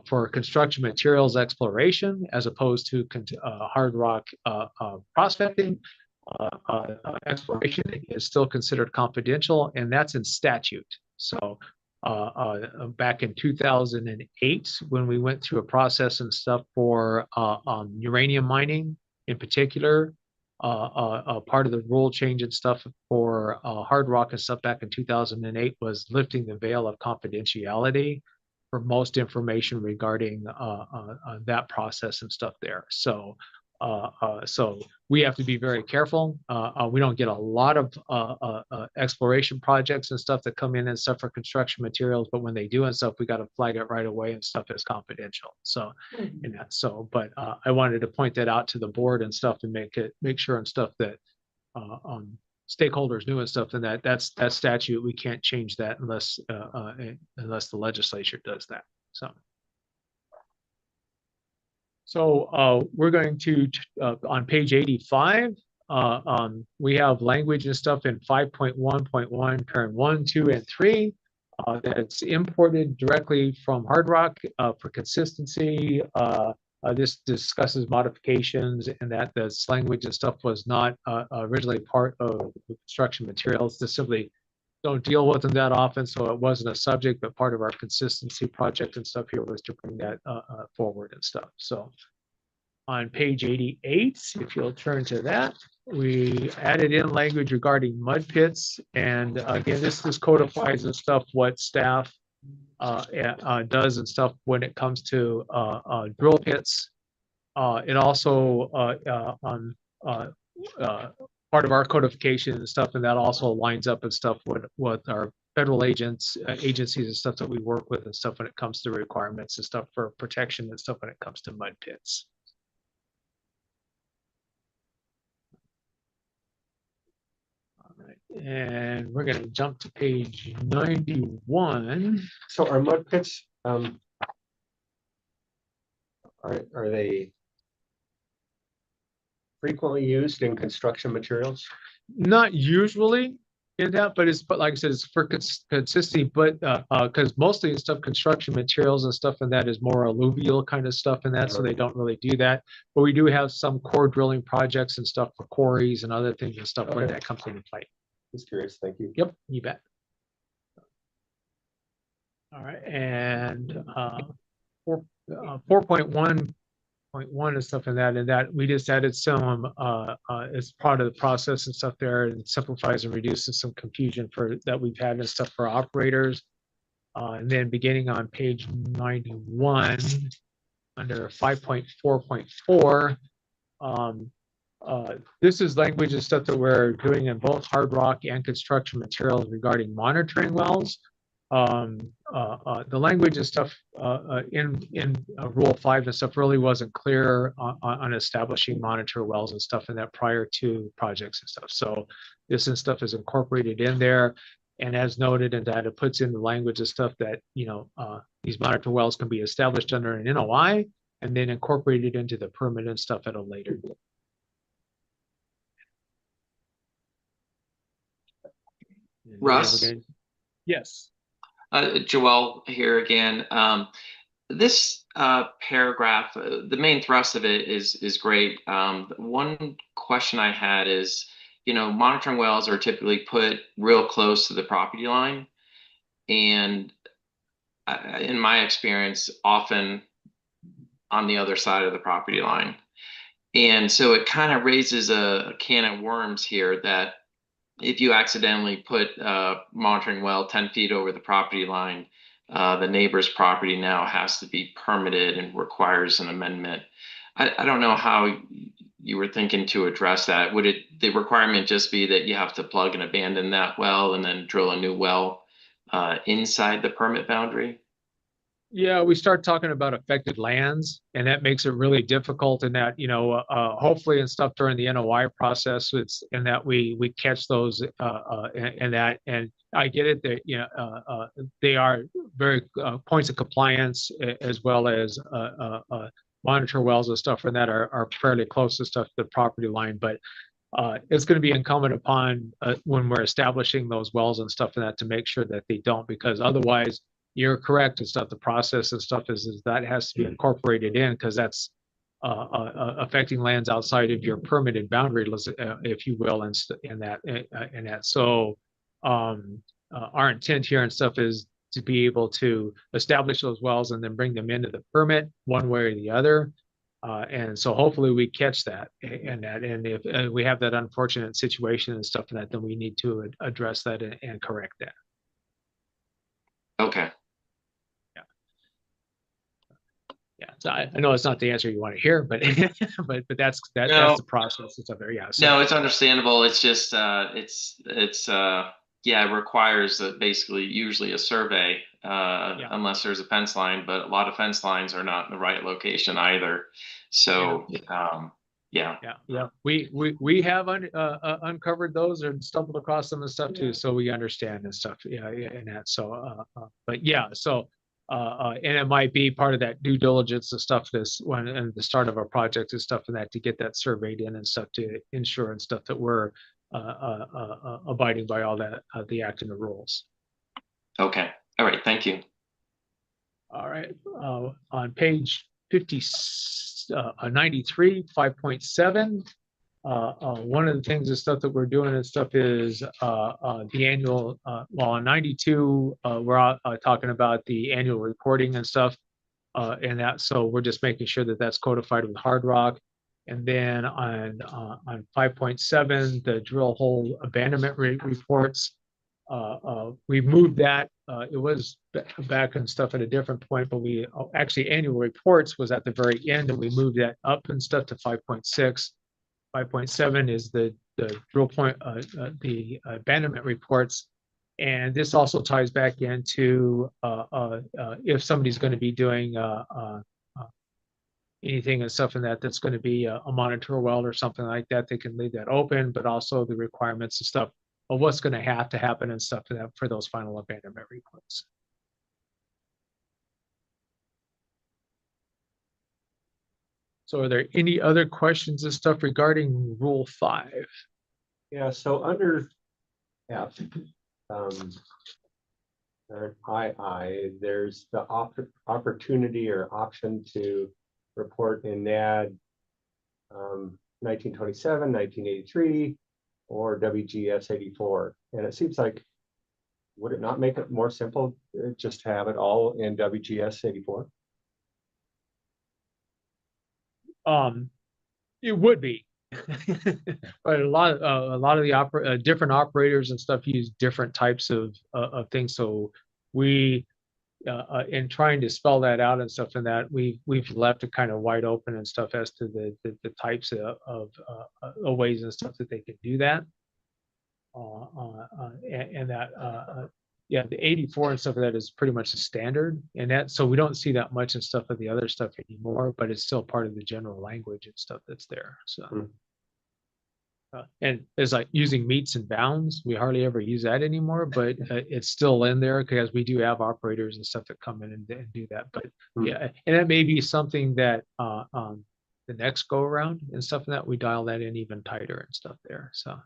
For construction materials exploration, as opposed to Hard Rock prospecting, exploration is still considered confidential, and that's in statute. So back in 2008, when we went through a process and stuff for uranium mining in particular, part of the rule change and stuff for Hard Rock and stuff back in 2008 was lifting the veil of confidentiality for most information regarding that process and stuff there. So we have to be very careful. We don't get a lot of exploration projects and stuff that come in and stuff for construction materials, but when they do and stuff, we got to flag it right away and stuff as confidential. So, but I wanted to point that out to the board and stuff and make sure and stuff that stakeholders knew and stuff, and that statute, we can't change that unless the legislature does that. So we're going to, on page 85, we have language and stuff in 5.1.1, parent 1, 2, and 3, that's imported directly from Hard Rock for consistency. This discusses modifications, and that this language and stuff was not originally part of the construction materials. This simply don't deal with them that often, so it wasn't a subject, but part of our consistency project and stuff here was to bring that forward and stuff. So on page 88, if you'll turn to that, we added in language regarding mud pits, and again, this codifies and stuff what staff does and stuff when it comes to drill pits. It also part of our codification and stuff, and that also lines up and stuff with our federal agencies and stuff that we work with and stuff when it comes to requirements and stuff for protection and stuff when it comes to mud pits. All right, and we're going to jump to page 91. So are mud pits, are they frequently used in construction materials? Not usually in that, but like I said, it's for consistency, but because mostly in stuff, construction materials and stuff, and that is more alluvial kind of stuff and that, so they don't really do that. But we do have some core drilling projects and stuff for quarries and other things and stuff where that comes into play. Just curious, thank you. Yep, you bet. All right, and 4.1.1 and stuff in that we just added some as part of the process and stuff there, and simplifies and reduces some confusion that we've had and stuff for operators. And then beginning on page 91 under 5.4.4, this is language and stuff that we're doing in both Hard Rock and construction materials regarding monitoring wells. The language and stuff in Rule 5 and stuff really wasn't clear on establishing monitor wells and stuff in that prior to projects and stuff. So this and stuff is incorporated in there, and as noted in that, it puts in the language and stuff that these monitor wells can be established under an NOI and then incorporated into the permit and stuff at a later date. Russ? Yes. Joel here again. This paragraph, the main thrust of it is great. One question I had is, monitoring wells are typically put real close to the property line, and in my experience, often on the other side of the property line. And so it kind of raises a can of worms here that if you accidentally put a monitoring well 10 feet over the property line, the neighbor's property now has to be permitted and requires an amendment. I don't know how you were thinking to address that. Would the requirement just be that you have to plug and abandon that well and then drill a new well inside the permit boundary? Yeah, we start talking about affected lands, and that makes it really difficult. And that, hopefully and stuff during the NOI process, it's and that we catch those and I get it that they are very points of compliance as well as monitor wells and stuff, and that are fairly close to stuff to the property line, but. It's going to be incumbent upon when we're establishing those wells and stuff and that to make sure that they don't, because otherwise you're correct and stuff. The process and stuff is that has to be incorporated in, because that's affecting lands outside of your permitted boundary, if you will, and that. So our intent here and stuff is to be able to establish those wells and then bring them into the permit one way or the other. And so hopefully we catch that and if we have that unfortunate situation and stuff like that, then we need to address that and correct that. Okay. Yeah. So I know it's not the answer you want to hear, but but that's No. that's the process. It's a very No, it's understandable. It's just it requires basically usually a survey unless there's a fence line, but a lot of fence lines are not in the right location either. So yeah. We have uncovered those and stumbled across them and stuff too, so we understand and stuff. And that. So but yeah, so and it might be part of that due diligence and stuff and the start of our project and stuff and that to get that surveyed in and stuff to ensure and stuff that we're abiding by all that the act and the rules. Okay. All right. Thank you. All right. On page 93, 5.7. One of the things and stuff that we're doing and stuff is the annual, on 92, we're talking about the annual reporting and stuff and that. So we're just making sure that that's codified with Hard Rock. And then on 5.7, the drill hole abandonment reports, we moved that. It was back and stuff at a different point, but we actually annual reports was at the very end, and we moved that up and stuff to 5.6. 5.7 is the drill point, the abandonment reports. And this also ties back into if somebody's going to be doing anything and stuff in that's going to be a monitor well or something like that, they can leave that open, but also the requirements and stuff of what's going to have to happen and stuff for those final abandonment reports. So are there any other questions and stuff regarding Rule 5? Yeah, so under F, or II, there's the opportunity or option to report in NAD 1927, 1983, or WGS 84. And it seems like, would it not make it more simple just to have it all in WGS 84? It would be, but a lot of the different operators and stuff use different types of things. So we, in trying to spell that out and stuff, and that we've left it kind of wide open and stuff as to the types of ways and stuff that they can do that. And that yeah, the 84 and stuff of that is pretty much the standard, and that so we don't see that much and stuff of the other stuff anymore, but it's still part of the general language and stuff that's there. So and it's like using meets and bounds, we hardly ever use that anymore, but it's still in there because we do have operators and stuff that come in and do that. But yeah, and that may be something that the next go around and stuff that we dial that in even tighter and stuff there. So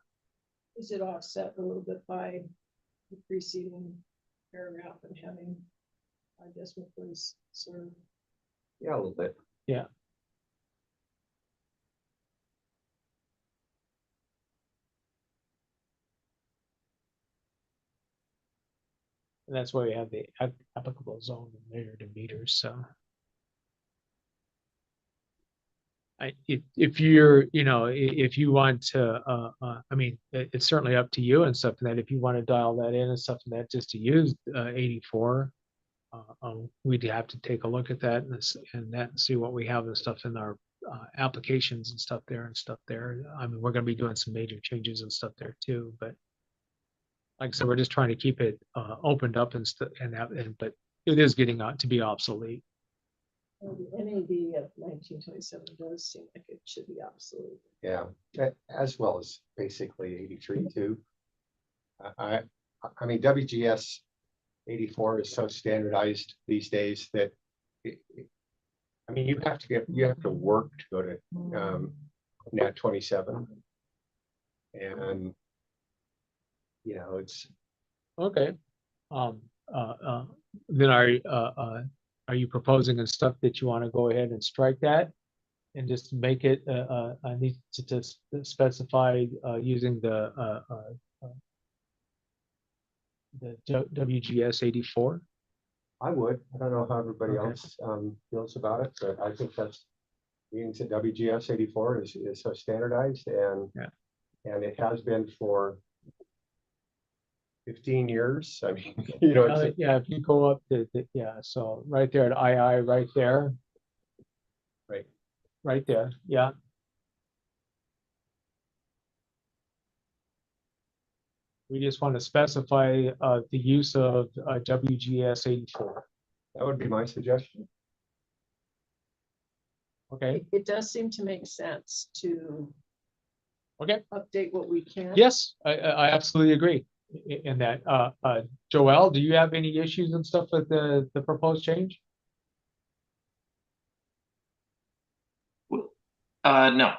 Is it offset a little bit by the preceding paragraph and having, I guess, what was sort of. Yeah, a little bit. yeah. And that's why we have the applicable zone measured in meters. So if you're, if you want to, I mean, it's certainly up to you and stuff that if you want to dial that in and stuff that just to use 84, we'd have to take a look at that and see what we have and stuff in our applications and stuff there. I mean, we're going to be doing some major changes and stuff there too, but like I said, we're just trying to keep it opened up but it is getting out to be obsolete. The NAD of 1927 does seem like it should be obsolete. Yeah, as well as basically 83 too. I mean, WGS 84 is so standardized these days that I mean, you have to work to go to NAT 27, and you know it's Okay. Then are you proposing and stuff that you want to go ahead and strike that and just make it I need to specify using the WGS 84? I would. I don't know how everybody Okay. else feels about it, but I think that's being to WGS 84 is so standardized, and Yeah. and it has been for 15 years. I mean, you know, it's, Yeah, if you go up yeah, so right there at II, right there, right there, yeah. We just want to specify the use of WGS 84. that would be my suggestion. Okay, It does seem to make sense to okay. update what we can. Yes, I absolutely agree in that. Joelle, do you have any issues and stuff with the proposed change? No.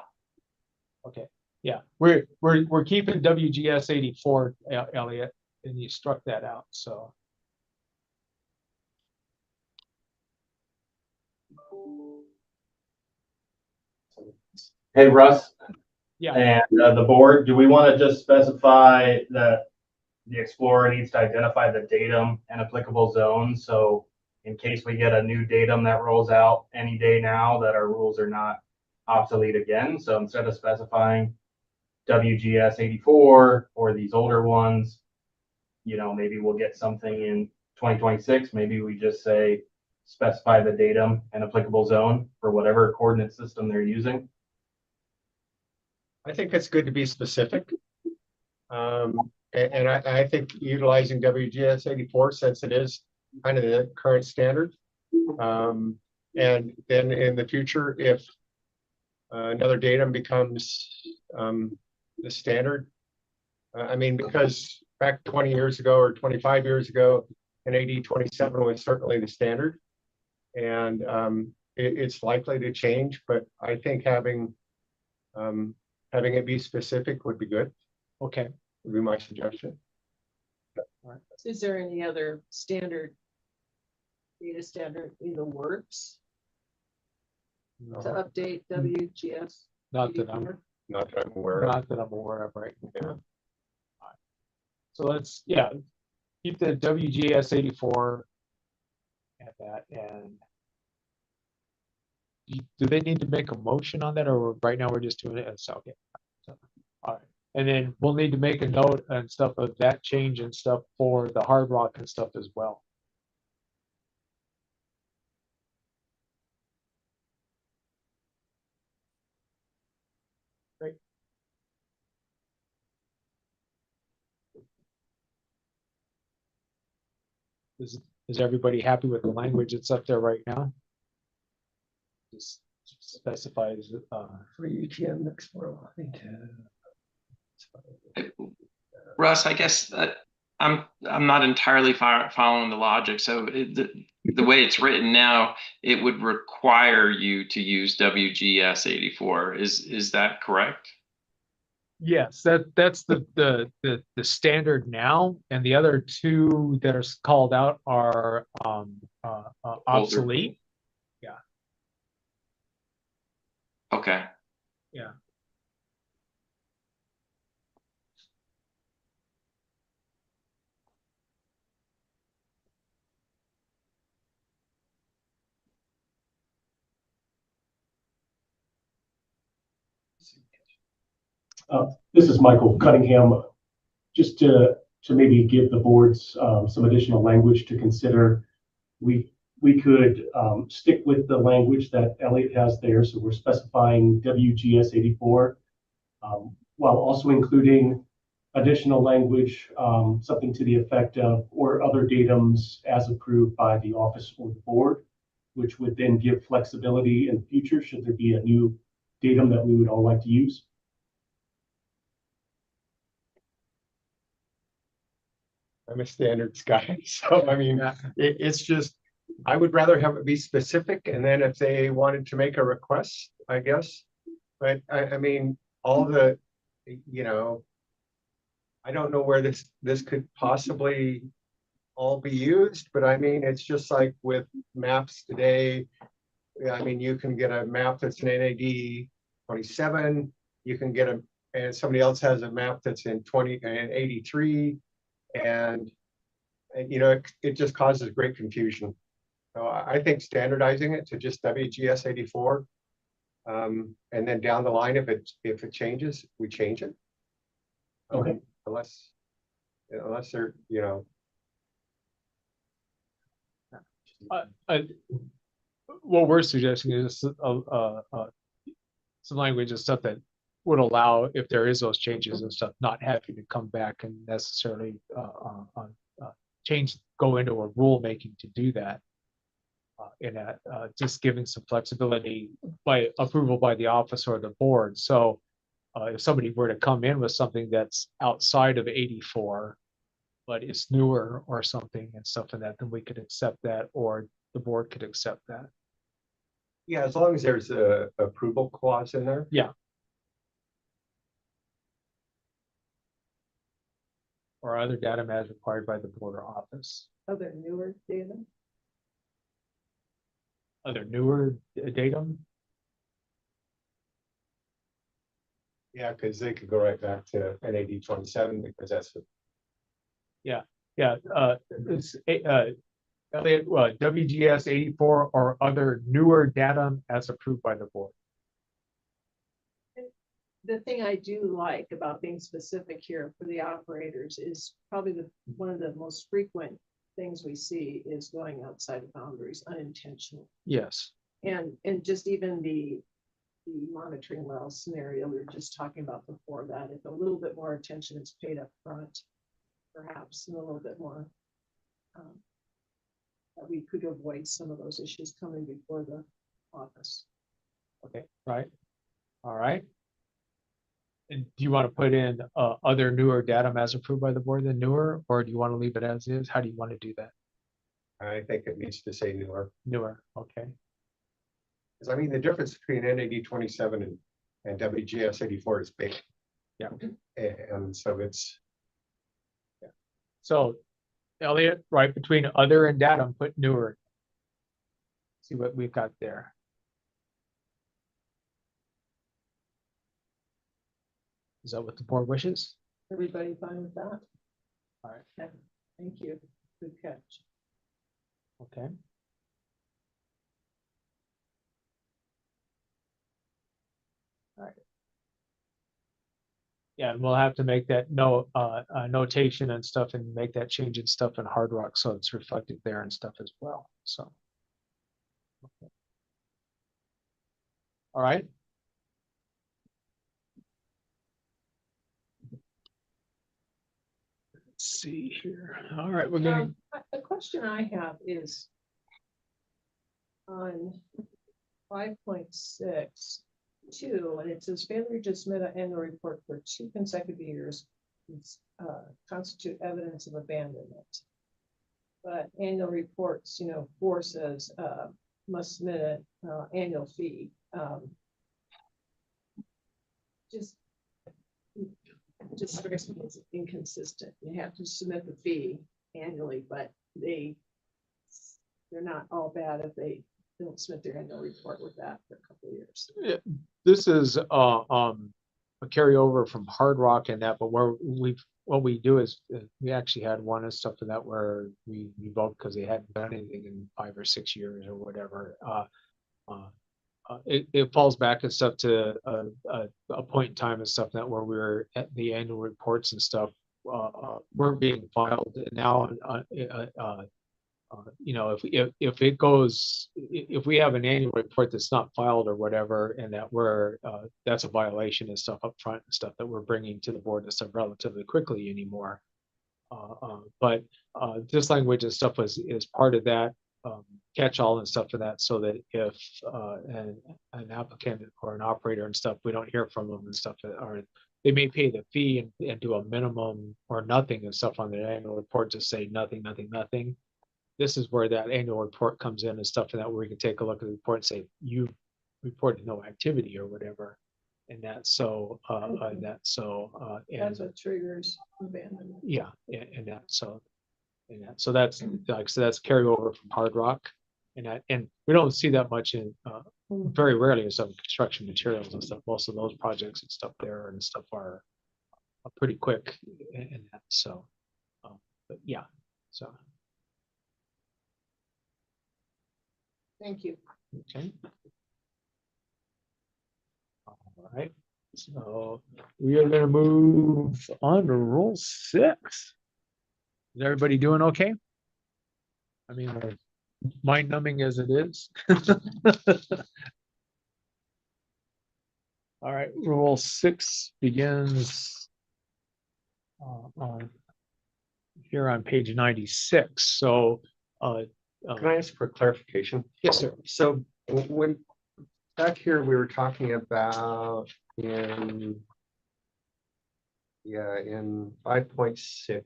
Okay, yeah, we're keeping WGS 84, Elliot, and you struck that out, so. Hey, Russ. Yeah. And the board, do we want to just specify that the Explorer needs to identify the datum and applicable zones? So in case we get a new datum that rolls out any day now, that our rules are not obsolete again. So instead of specifying WGS 84 or these older ones, you know, maybe we'll get something in 2026. Maybe we just say specify the datum and applicable zone for whatever coordinate system they're using. I think it's good to be specific. And I think utilizing WGS 84, since it is kind of the current standard. And then in the future, if another datum becomes the standard, I mean, because back 20 years ago or 25 years ago, an AD 27 was certainly the standard. And it's likely to change, but I think having it be specific would be good. Okay. Would be my suggestion. Is there any other standard data standard in the works No, to update WGS? not that I'm Not that I'm aware of. not that I'm aware of right now. All right. So let's, yeah, keep the WGS 84 at that. And do they need to make a motion on that, or right now we're just doing it as okay? So, all right. And then we'll need to make a note and stuff of that change and stuff for the Hard Rock and stuff as well. Great. Is everybody happy with the language that's up there right now? Just specifies For UTM Explorer. Russ, I guess I'm not entirely following the logic. So the way it's written now, it would require you to use WGS 84. Is that correct? yes, that's the standard now, and the other two that are called out are obsolete. Yeah. Okay. Yeah. This is Michael Cunningham. Just to maybe give the boards some additional language to consider, we could stick with the language that Elliot has there. So we're specifying WGS 84 while also including additional language, something to the effect of, or other datums as approved by the office or the board, which would then give flexibility in the future should there be a new datum that we would all like to use. I'm a standards guy, so I mean, it's just, I would rather have it be specific, and then if they wanted to make a request, I guess. But I mean, all the, you know, I don't know where this could possibly all be used, but I mean, it's just like with maps today. I mean, you can get a map that's an NAD 27, you can get and somebody else has a map that's in 83, and you know, it just causes great confusion. So I think standardizing it to just WGS 84, and then down the line, if it changes, we change it. Okay. Unless they're, you know. What we're suggesting is some language and stuff that would allow, if there is those changes and stuff, not having to come back and necessarily go into a rulemaking to do that. Just giving some flexibility by approval by the office or the board. So if somebody were to come in with something that's outside of 84, but it's newer or something and stuff like that, then we could accept that, or the board could accept that. Yeah, as long as there's a approval clause in there. Yeah. Or other data as required by the board or office. Other newer data. Other newer datum. Yeah, because they could go right back to NAD 27 because that's what. Yeah. It's Elliot, WGS 84 or other newer datum as approved by the board. The thing I do like about being specific here for the operators is probably one of the most frequent things we see is going outside of boundaries unintentionally. Yes. And just even the monitoring well scenario we were just talking about before that, if a little bit more attention is paid up front, perhaps, and a little bit more, that we could avoid some of those issues coming before the office. Okay, right. All right. And do you want to put in other newer datum as approved by the board than newer, or do you want to leave it as is? How do you want to do that? I think it needs to say newer. Newer, okay. Because I mean, the difference between NAD 27 and WGS 84 is big. Yeah. And so it's. Yeah. So Elliot, right between other and datum, put newer. See what we've got there. Is that what the board wishes? Everybody fine with that? All right. Okay. Thank you. Good catch. Okay. All right. Yeah, and we'll have to make that notation and stuff and make that change and stuff in Hard Rock so it's reflected there and stuff as well. So. Okay. All right. Let's see here. All right, we're going to. The question I have is on 5.6. 2, and it says failure to submit an annual report for 2 consecutive years constitute evidence of abandonment. But annual reports, 4 says must submit an annual fee. Just strikes me as inconsistent. You have to submit the fee annually, but they're not all bad if they don't submit their annual report with that for a couple of years. Yeah, this is a carryover from Hard Rock and that, but what we do is we actually had one and stuff like that where we revoked because they hadn't done anything in 5 or 6 years or whatever. It falls back and stuff to a point in time and stuff that where we were at the annual reports and stuff weren't being filed. And now You know, if it goes, if we have an annual report that's not filed or whatever, and that that's a violation and stuff up front and stuff that we're bringing to the board and stuff relatively quickly anymore. But this language and stuff is part of that catch-all and stuff for that, so that if an applicant or an operator and stuff, we don't hear from them and stuff, or they may pay the fee and do a minimum or nothing and stuff on their annual report to say nothing, nothing, nothing. This is where that annual report comes in and stuff, and that where we can take a look at the report and say you reported no activity or whatever, and that so and That's what triggers abandonment. yeah, and that so that's like, so that's carryover from Hard Rock, and we don't see that much in very rarely in some construction materials and stuff. Most of those projects and stuff there and stuff are pretty quick in that. So, but yeah, so. Thank you. Okay. All right. So we are going to move on to Rule 6. Is everybody doing okay? I mean, mind numbing as it is. All right. Rule 6 begins here on page 96. So, Can I ask for clarification? yes, sir. So when back here, we were talking about in 5.6.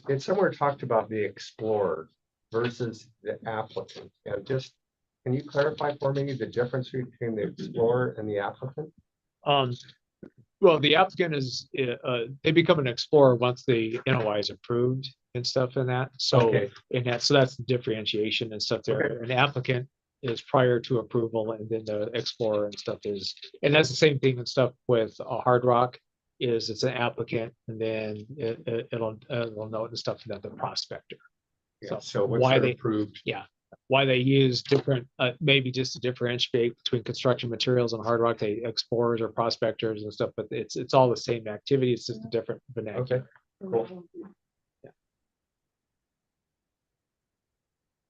It's somewhere talked about the explorer versus the applicant, and just can you clarify for me the difference between the explorer and the applicant? Well, the applicant is they become an explorer once the NOI is approved and stuff in that. So Okay. so that's the differentiation and stuff there. Okay. An applicant is prior to approval, and then the explorer and stuff is, and that's the same thing and stuff with Hard Rock. Is it's an applicant, and then it'll note and stuff that the prospector. Yeah, so once why they're they approved. Yeah. Why they use different, maybe just to differentiate between construction materials and Hard Rock, they explorers or prospectors and stuff, but it's all the same activity. It's just a different vernacular. Okay, cool.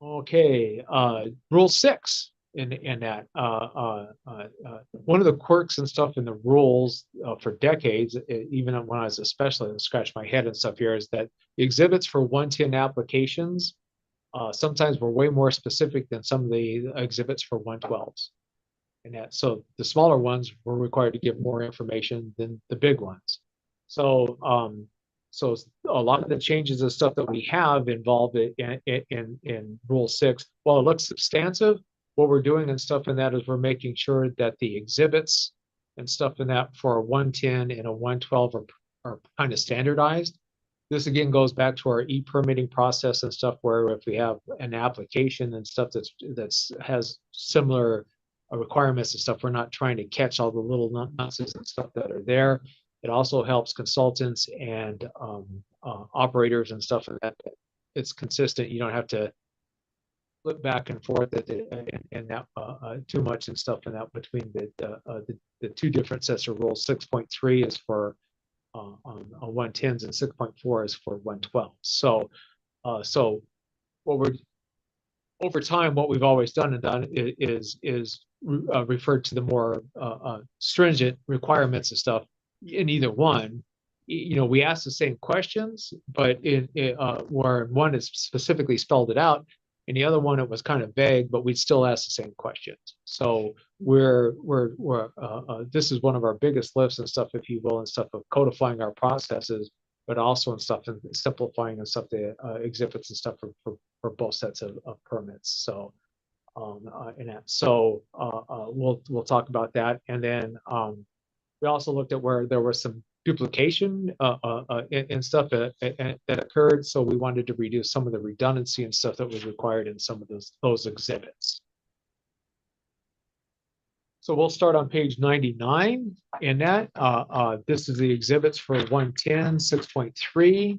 Okay, Rule 6 in that one of the quirks and stuff in the rules for decades, even when I was especially scratch my head and stuff here, is that the exhibits for 110 applications sometimes were way more specific than some of the exhibits for 112s. And that, so the smaller ones were required to give more information than the big ones. So, so a lot of the changes and stuff that we have involved in Rule 6, while it looks substantive, what we're doing and stuff in that is we're making sure that the exhibits and stuff in that for a 110 and a 112 are kind of standardized. This again goes back to our e-permitting process and stuff, where if we have an application and stuff that's has similar requirements and stuff, we're not trying to catch all the little nuances and stuff that are there. It also helps consultants and operators and stuff, and that it's consistent. You don't have to flip back and forth and that too much and stuff, and that between the two different sets of rules. 6.3 is for on 110s and 6.4 is for 112. So so what we're over time, what we've always done is referred to the more stringent requirements and stuff in either one. You know, we ask the same questions, but where one is specifically spelled it out, and the other one it was kind of vague, but we'd still ask the same questions. So this is one of our biggest lifts and stuff, if you will, and stuff of codifying our processes, but also and stuff and simplifying and stuff the exhibits and stuff for both sets of permits. So we'll talk about that, and then we also looked at where there was some duplication and stuff that occurred. So we wanted to reduce some of the redundancy and stuff that was required in some of those exhibits. So we'll start on page 99 in that. This is the exhibits for 110, 6.3.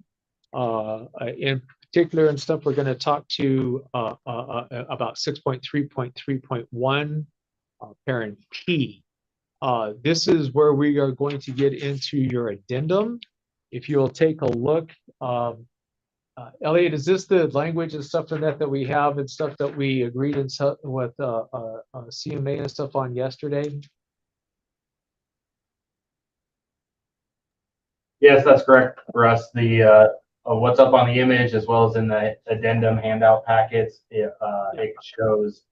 In particular and stuff, we're going to talk to about 6.3.3.1 parent P. This is where we are going to get into your addendum. If you'll take a look, Elliot, is this the language and stuff in that we have and stuff that we agreed with CMA and stuff on yesterday? Yes, that's correct, Russ. The what's up on the image as well as in the addendum handout packets, it shows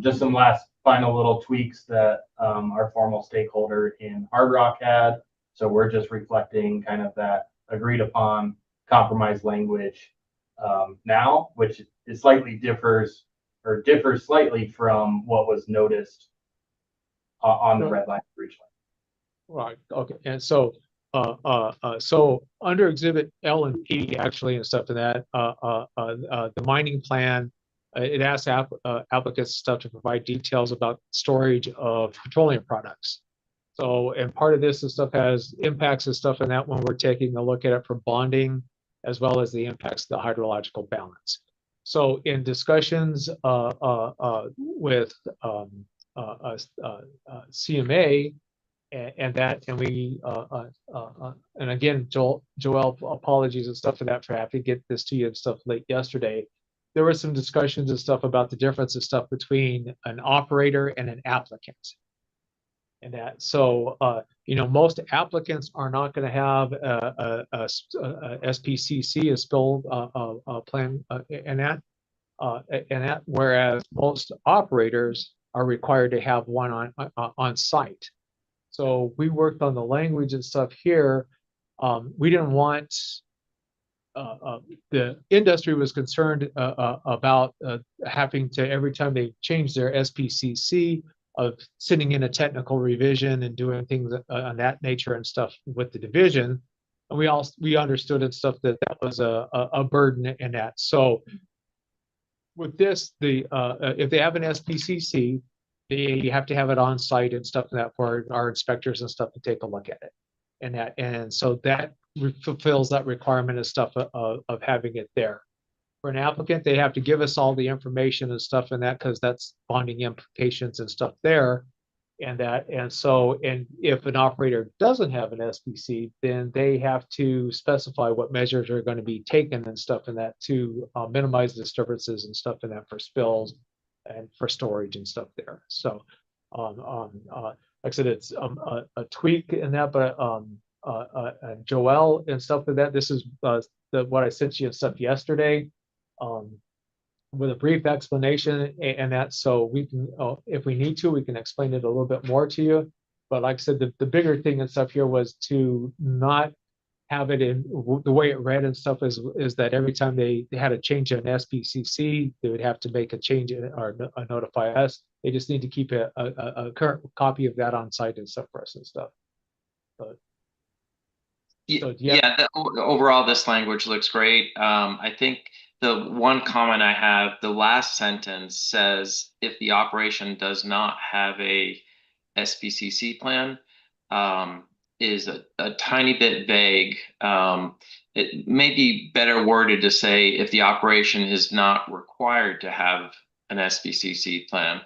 just some last final little tweaks that our formal stakeholder in Hard Rock had. So we're just reflecting kind of that agreed upon compromise language now, which is slightly differs slightly from what was noticed on the red line originally. Right, okay, and so so under exhibit L and P actually and stuff in that, the mining plan, it asks applicants stuff to provide details about storage of petroleum products. So, and part of this and stuff has impacts and stuff in that when we're taking a look at it for bonding, as well as the impacts of the hydrological balance. So in discussions with CMA, and again, Joel, apologies and stuff for that, for having to get this to you and stuff late yesterday. There were some discussions and stuff about the difference of stuff between an operator and an applicant. And that, so, you know, most applicants are not going to have a SPCC, a spill plan, and that, whereas most operators are required to have one on site. So we worked on the language and stuff here. We didn't want, the industry was concerned about having to, every time they change their SPCC, of sitting in a technical revision and doing things on that nature and stuff with the division. And we understood and stuff that was a burden in that. So with this, if they have an SPCC, they have to have it on site and stuff like that for our inspectors and stuff to take a look at it. And so that fulfills that requirement and stuff of having it there. For an applicant, they have to give us all the information and stuff in that, because that's bonding implications and stuff there. And if an operator doesn't have an SPC, then they have to specify what measures are going to be taken and stuff in that to minimize disturbances and stuff in that for spills and for storage and stuff there. So, like I said, it's a tweak in that, but Joel and stuff like that. This is what I sent you and stuff yesterday. With a brief explanation and that, so we can, if we need to, we can explain it a little bit more to you. But like I said, the bigger thing and stuff here was to not have it in the way it read and stuff is that every time they had to change an SPCC, they would have to make a change or notify us. They just need to keep a current copy of that on site and stuff for us and stuff. But, so, overall, this language looks great. I think the one comment I have, the last sentence says, if the operation does not have a SPCC plan, is a tiny bit vague. It may be better worded to say if the operation is not required to have an SPCC plan,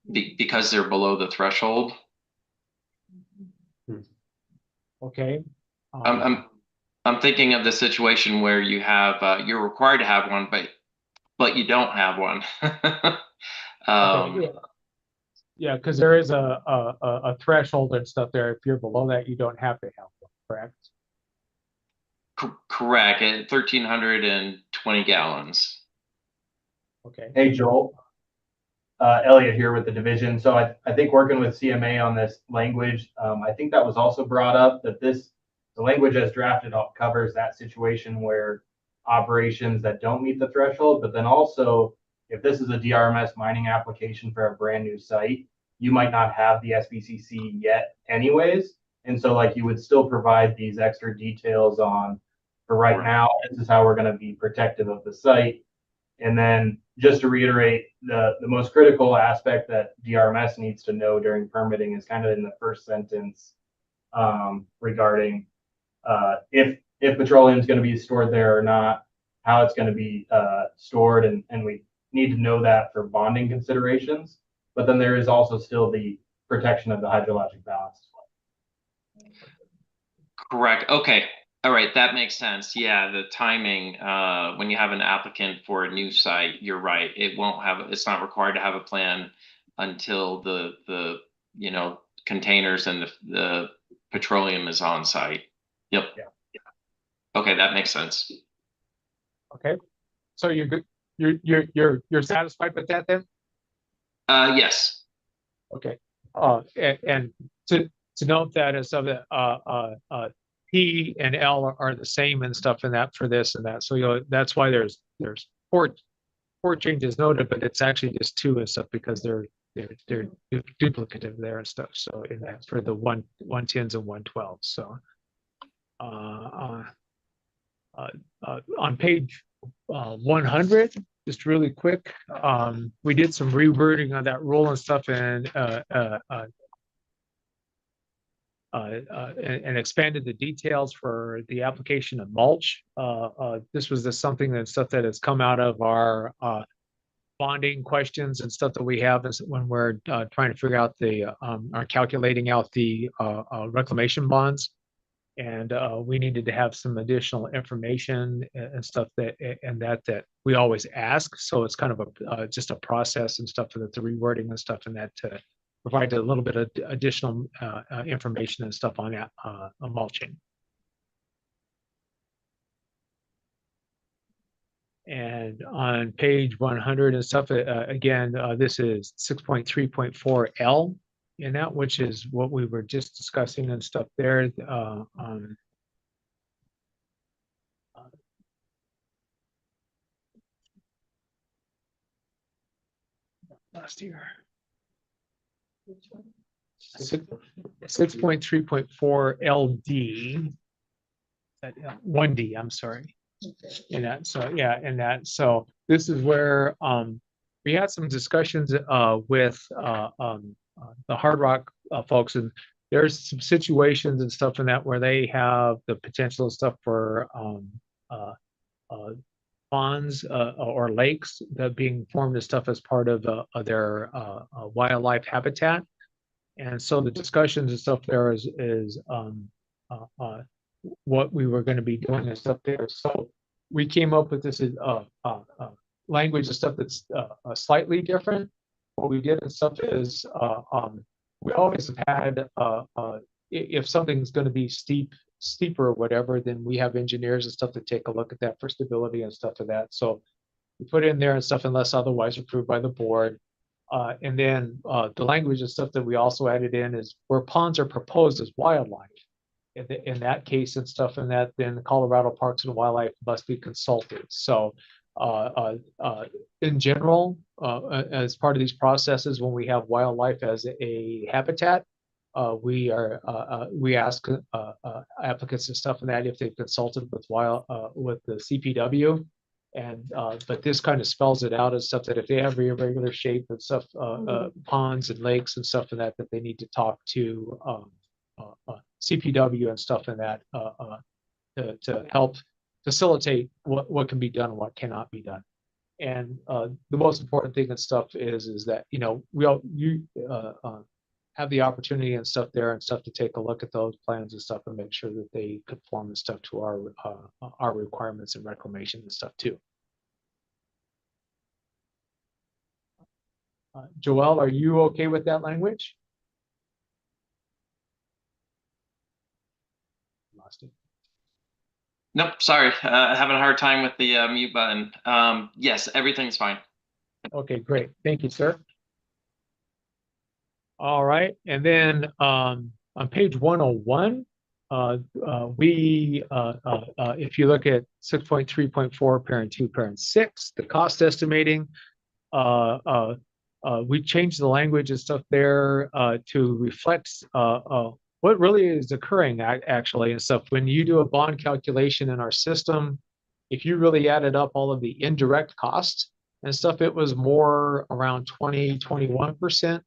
because they're below the threshold. Okay. I'm thinking of the situation where you have you're required to have one, but you don't have one. Okay, yeah, because there is a threshold and stuff there. If you're below that, you don't have to have one, correct? Correct, at 1,320 gallons. Okay. Hey, Joel. Elliot here with the division. So I think working with CMA on this language, I think that was also brought up that the language as drafted covers that situation where operations that don't meet the threshold, but then also if this is a DRMS mining application for a brand new site, you might not have the SPCC yet anyways. And so like you would still provide these extra details on, for right now, this is how we're going to be protective of the site. And then just to reiterate, the most critical aspect that DRMS needs to know during permitting is kind of in the first sentence regarding if petroleum is going to be stored there or not, how it's going to be stored, and we need to know that for bonding considerations but then there is also still the protection of the hydrologic balance as well. Correct. Okay. All right. That makes sense. Yeah. The timing, when you have an applicant for a new site, you're right. It's not required to have a plan until the containers and the petroleum is on site. Yep. Yeah. Okay. That makes sense. Okay, so you're good, you're satisfied with that then? Yes. Okay, and to note that as of the P and L are the same and stuff and that for this and that, so that's why there's four changes noted, but it's actually just two and stuff because they're duplicative there and stuff. So in that for the 110s and 112s. So on page 100, just really quick, we did some rewording on that rule and stuff and expanded the details for the application of mulch. This was just something that has come out of our bonding questions and stuff that we have is when we're trying to figure out are calculating out the reclamation bonds. And we needed to have some additional information and stuff that we always ask. So it's kind of just a process and stuff that the rewording and stuff and that to provide a little bit of additional information and stuff on that mulching. And on page 100 and stuff, again, this is 6.3.4L in that, which is what we were just discussing and stuff there. Last year. 6.3.4 LD. 1D, I'm sorry. In that, so yeah, in that, so this is where we had some discussions with the Hard Rock folks, and there's some situations and stuff in that where they have the potential stuff for ponds or lakes that being formed and stuff as part of their wildlife habitat. And so the discussions and stuff there is what we were going to be doing and stuff there. So we came up with this language and stuff that's slightly different. What we did and stuff is we always have had if something's going to be steeper or whatever, then we have engineers and stuff to take a look at that for stability and stuff of that. So we put in there and stuff unless otherwise approved by the board. And then the language and stuff that we also added in is where ponds are proposed as wildlife. In that case and stuff and that, then the Colorado Parks and Wildlife must be consulted. So in general, as part of these processes, when we have wildlife as a habitat, we ask applicants and stuff and that if they've consulted with the CPW. And but this kind of spells it out as stuff that if they have irregular shape and stuff, ponds and lakes and stuff and that they need to talk to CPW and stuff and that to help facilitate what can be done and what cannot be done. And the most important thing and stuff is that you have the opportunity and stuff there and stuff to take a look at those plans and stuff and make sure that they conform and stuff to our requirements and reclamation and stuff too. Joelle, are you okay with that language? Lost it. Nope. Sorry. Having a hard time with the mute button. Yes, everything's fine. Okay, great. Thank you, sir. All right. And then on page 101, if you look at 6.3.4, parent 2, parent 6, the cost estimating, we changed the language and stuff there to reflect what really is occurring actually and stuff. When you do a bond calculation in our system, if you really added up all of the indirect costs and stuff, it was more around 21%.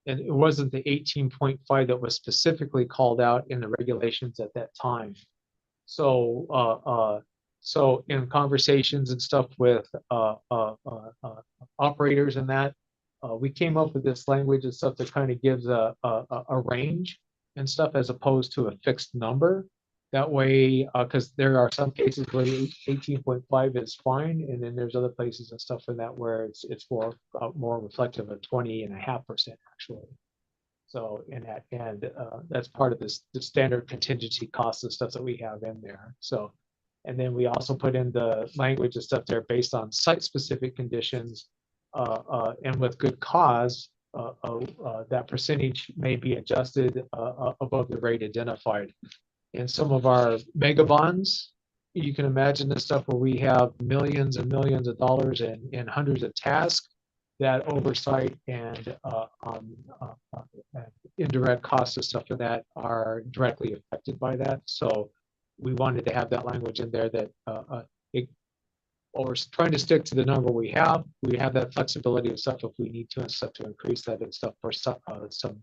And it wasn't the 18.5 that was specifically called out in the regulations at that time. So, in conversations and stuff with operators and that, we came up with this language and stuff that kind of gives a range and stuff as opposed to a fixed number. That way, because there are some cases where 18.5 is fine, and then there's other places and stuff in that where it's more reflective of 20.5% actually. So that's part of the standard contingency costs and stuff that we have in there. So, and then we also put in the language and stuff there based on site-specific conditions, and with good cause, that percentage may be adjusted above the rate identified. In some of our mega bonds, you can imagine this stuff where we have millions and millions of dollars and hundreds of tasks. That oversight and indirect costs and stuff of that are directly affected by that. So we wanted to have that language in there that we're trying to stick to the number we have. We have that flexibility and stuff if we need to and stuff to increase that and stuff for some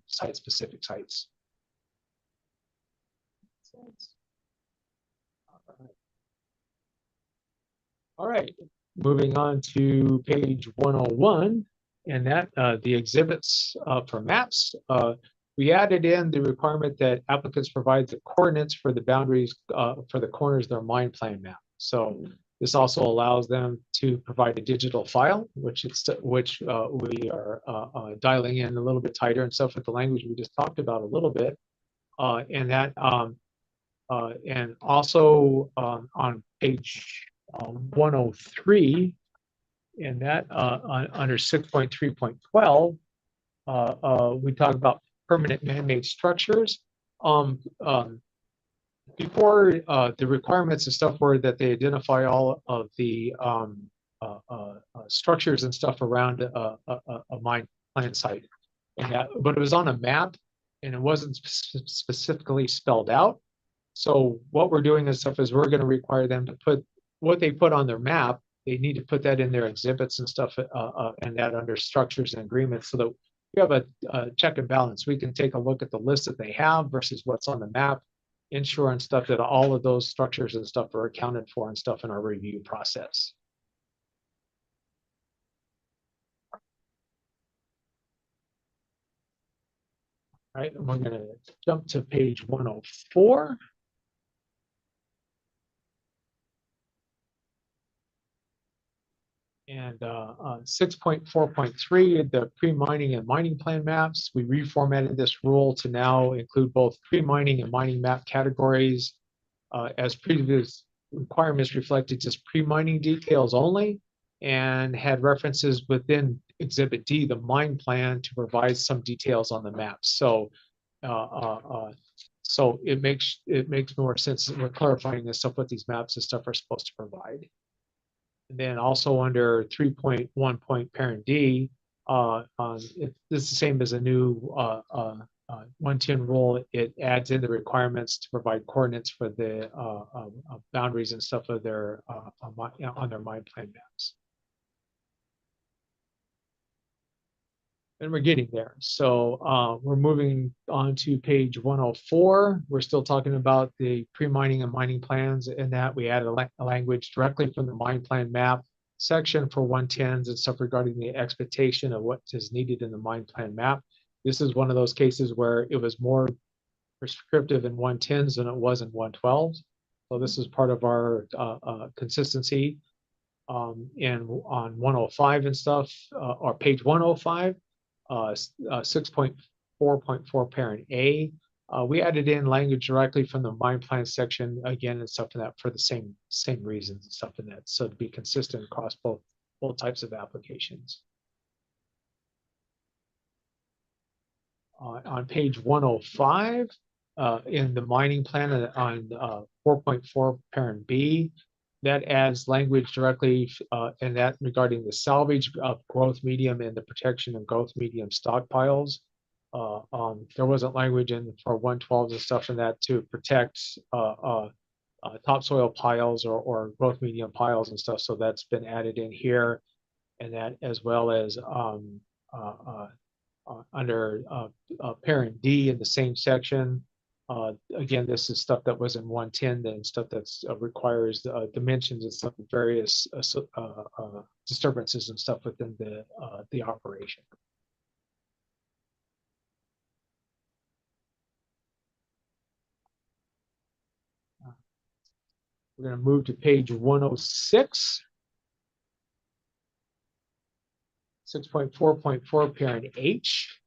site-specific sites. All right, moving on to page 101, and that the exhibits for maps. We added in the requirement that applicants provide the coordinates for the boundaries for the corners of their mine plan map. So this also allows them to provide a digital file, which we are dialing in a little bit tighter and stuff with the language we just talked about a little bit, and that and also on page 103, and that under 6.3.12, we talk about permanent man-made structures. Before the requirements and stuff were that they identify all of the structures and stuff around a mine plan site, and that, but it was on a map and it wasn't specifically spelled out. So what we're doing and stuff is we're going to require them to put what they put on their map. They need to put that in their exhibits and stuff, and that under structures and agreements, so that we have a check and balance. We can take a look at the list that they have versus what's on the map, ensure and stuff that all of those structures and stuff are accounted for and stuff in our review process. All right, and we're going to jump to page 104. And 6.4.3, the pre-mining and mining plan maps. We reformatted this rule to now include both pre-mining and mining map categories. As previous requirements reflected just pre-mining details only, and had references within Exhibit D, the mine plan, to provide some details on the maps. So so it makes more sense that we're clarifying this stuff, what these maps and stuff are supposed to provide. And then also under 3.1 point parent D, this is the same as a new 110 rule. It adds in the requirements to provide coordinates for the boundaries and stuff of their on their mine plan maps. And we're getting there. So we're moving on to page 104. We're still talking about the pre-mining and mining plans, and that we added a language directly from the mine plan map section for 110s and stuff regarding the expectation of what is needed in the mine plan map. This is one of those cases where it was more prescriptive in 110s than it was in 112s. So this is part of our consistency. And on 105 and stuff, or page 105, 6.4.4 parent A, we added in language directly from the mine plan section again and stuff in that for the same reasons and stuff in that, so to be consistent across both types of applications. On page 105, in the mining plan on 4.4 parent B, that adds language directly and that regarding the salvage of growth medium and the protection of growth medium stockpiles. There wasn't language in for 112s and stuff in that to protect topsoil piles or growth medium piles and stuff. So that's been added in here, and that as well as under parent D in the same section. Again, this is stuff that was in 110 and stuff that's requires dimensions and stuff, various disturbances and stuff within the operation. We're gonna move to page 106. 6.4.4 parent H.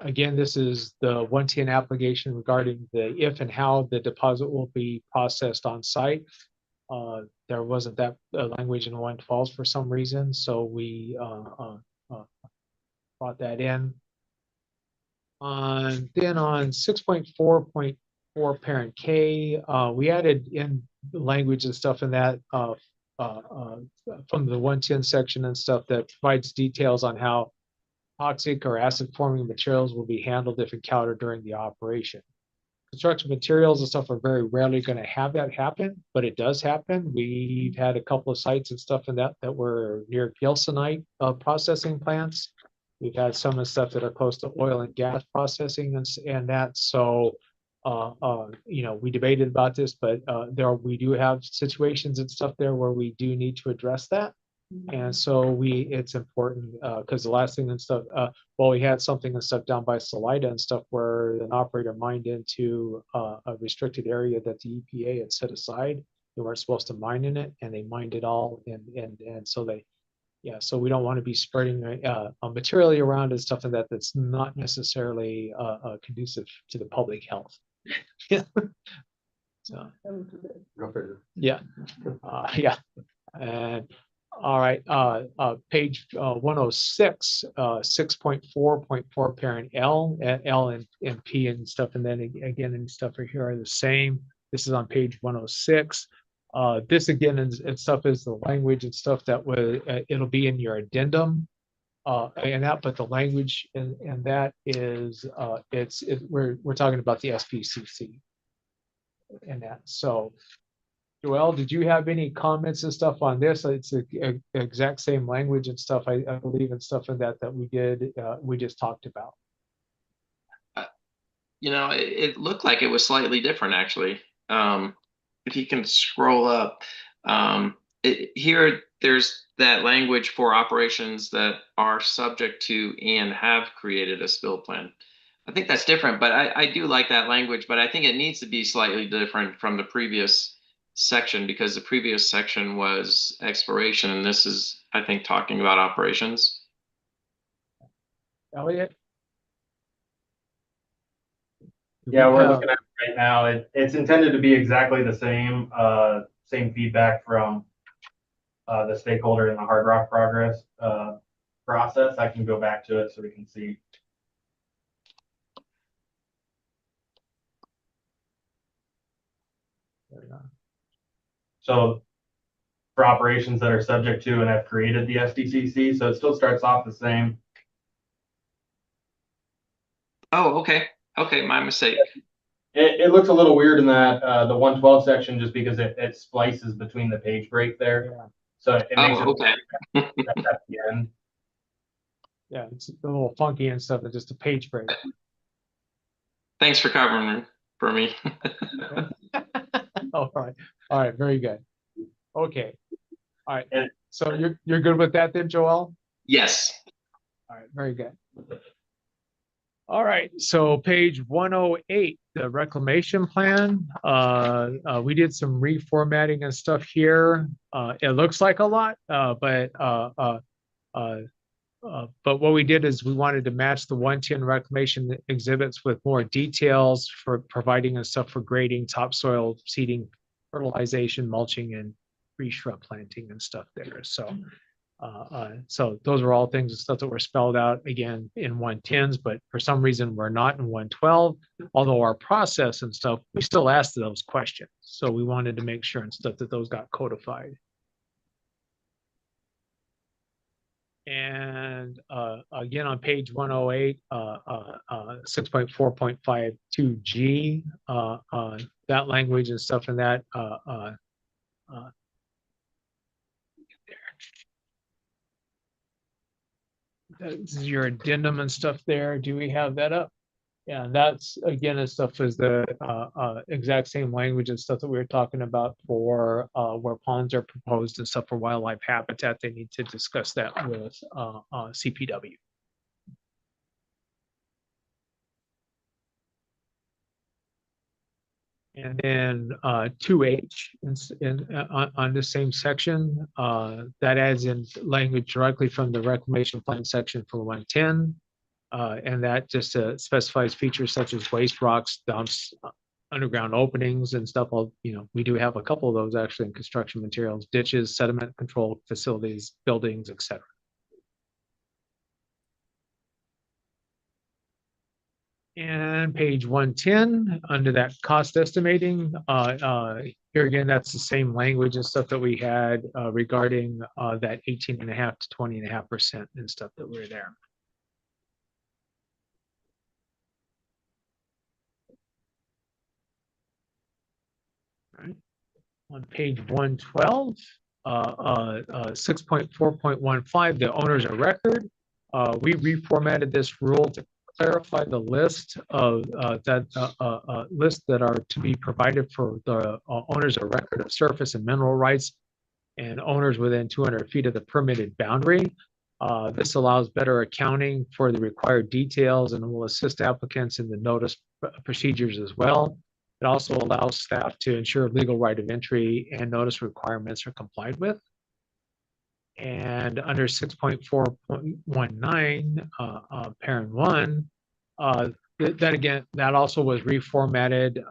Again, this is the 110 application regarding the if and how the deposit will be processed on site. There wasn't that language in 112 for some reason, so we brought that in. Then on 6.4.4 parent K, we added in the language and stuff in that from the 110 section and stuff that provides details on how toxic or acid forming materials will be handled if encountered during the operation. Construction materials and stuff are very rarely going to have that happen, but it does happen. We've had a couple of sites and stuff in that were near gilsonite processing plants. We've had some of the stuff that are close to oil and gas processing and that. So, you know, we debated about this, but we do have situations and stuff there where we do need to address that. And so it's important because the last thing and stuff, well, we had something and stuff down by Salida and stuff where an operator mined into a restricted area that the EPA had set aside. They weren't supposed to mine in it, and they mined it all, and so they, yeah. So we don't want to be spreading material around and stuff like that that's not necessarily conducive to the public health. Yeah. So. Yeah. Yeah. And. All right, page 106, 6.4.4 parent L and P and stuff, and then again and stuff here are the same. This is on page 106. This again and stuff is the language and stuff that was it'll be in your addendum, and that, but the language and that is we're talking about the SPCC and that. So. Joelle, did you have any comments and stuff on this? It's the exact same language and stuff, I believe, and stuff in that we did, we just talked about. You know, it looked like it was slightly different, actually. If you can scroll up, here, there's that language for operations that are subject to and have created a spill plan. I think that's different, but I do like that language, but I think it needs to be slightly different from the previous section because the previous section was exploration and this is, I think, talking about operations. Elliot? Yeah, we're looking at it right now. It's intended to be exactly the same, same feedback from the stakeholder in the hard rock progress process. I can go back to it so we can see. So for operations that are subject to and have created the SDCC, so it still starts off the same. Oh, okay. Okay, my mistake. It looks a little weird in that the 112 section just because it splices between the page break there. Yeah. So it makes okay. at the end. Yeah, it's a little funky and stuff, it's just a page break. Thanks for covering for me. All right, very good. Okay, all right. So you're good with that then, Joel? Yes. All right, very good. All right, so page 108, the reclamation plan. We did some reformatting and stuff here. It looks like a lot, but what we did is we wanted to match the 110 reclamation exhibits with more details for providing and stuff for grading, topsoil, seeding, fertilization, mulching, and tree shrub planting and stuff there. So, so those are all things and stuff that were spelled out again in 110s, but for some reason we're not in 112. Although our process and stuff, we still asked those questions. So we wanted to make sure and stuff that those got codified. And again, on page 108, 6.4.52G, that language and stuff in that. This is your addendum and stuff there. Do we have that up? Yeah, that's again, and stuff is the exact same language and stuff that we were talking about for where ponds are proposed and stuff for wildlife habitat. They need to discuss that with CPW. And then 2H on the same section, that adds in language directly from the reclamation plan section for 110. And that just specifies features such as waste rocks, dumps, underground openings and stuff. We do have a couple of those actually in construction materials, ditches, sediment control facilities, buildings, etc. And page 110, under that cost estimating, here again, that's the same language and stuff that we had regarding that 18.5 to 20.5% and stuff that were there. All right. On page 112, 6.4.15, the owners of record. We reformatted this rule to clarify the list of lists that are to be provided for the owners of record of surface and mineral rights and owners within 200 feet of the permitted boundary. This allows better accounting for the required details and will assist applicants in the notice procedures as well. It also allows staff to ensure legal right of entry and notice requirements are complied with. And under 6.4.19, parent 1, that again, that also was reformatted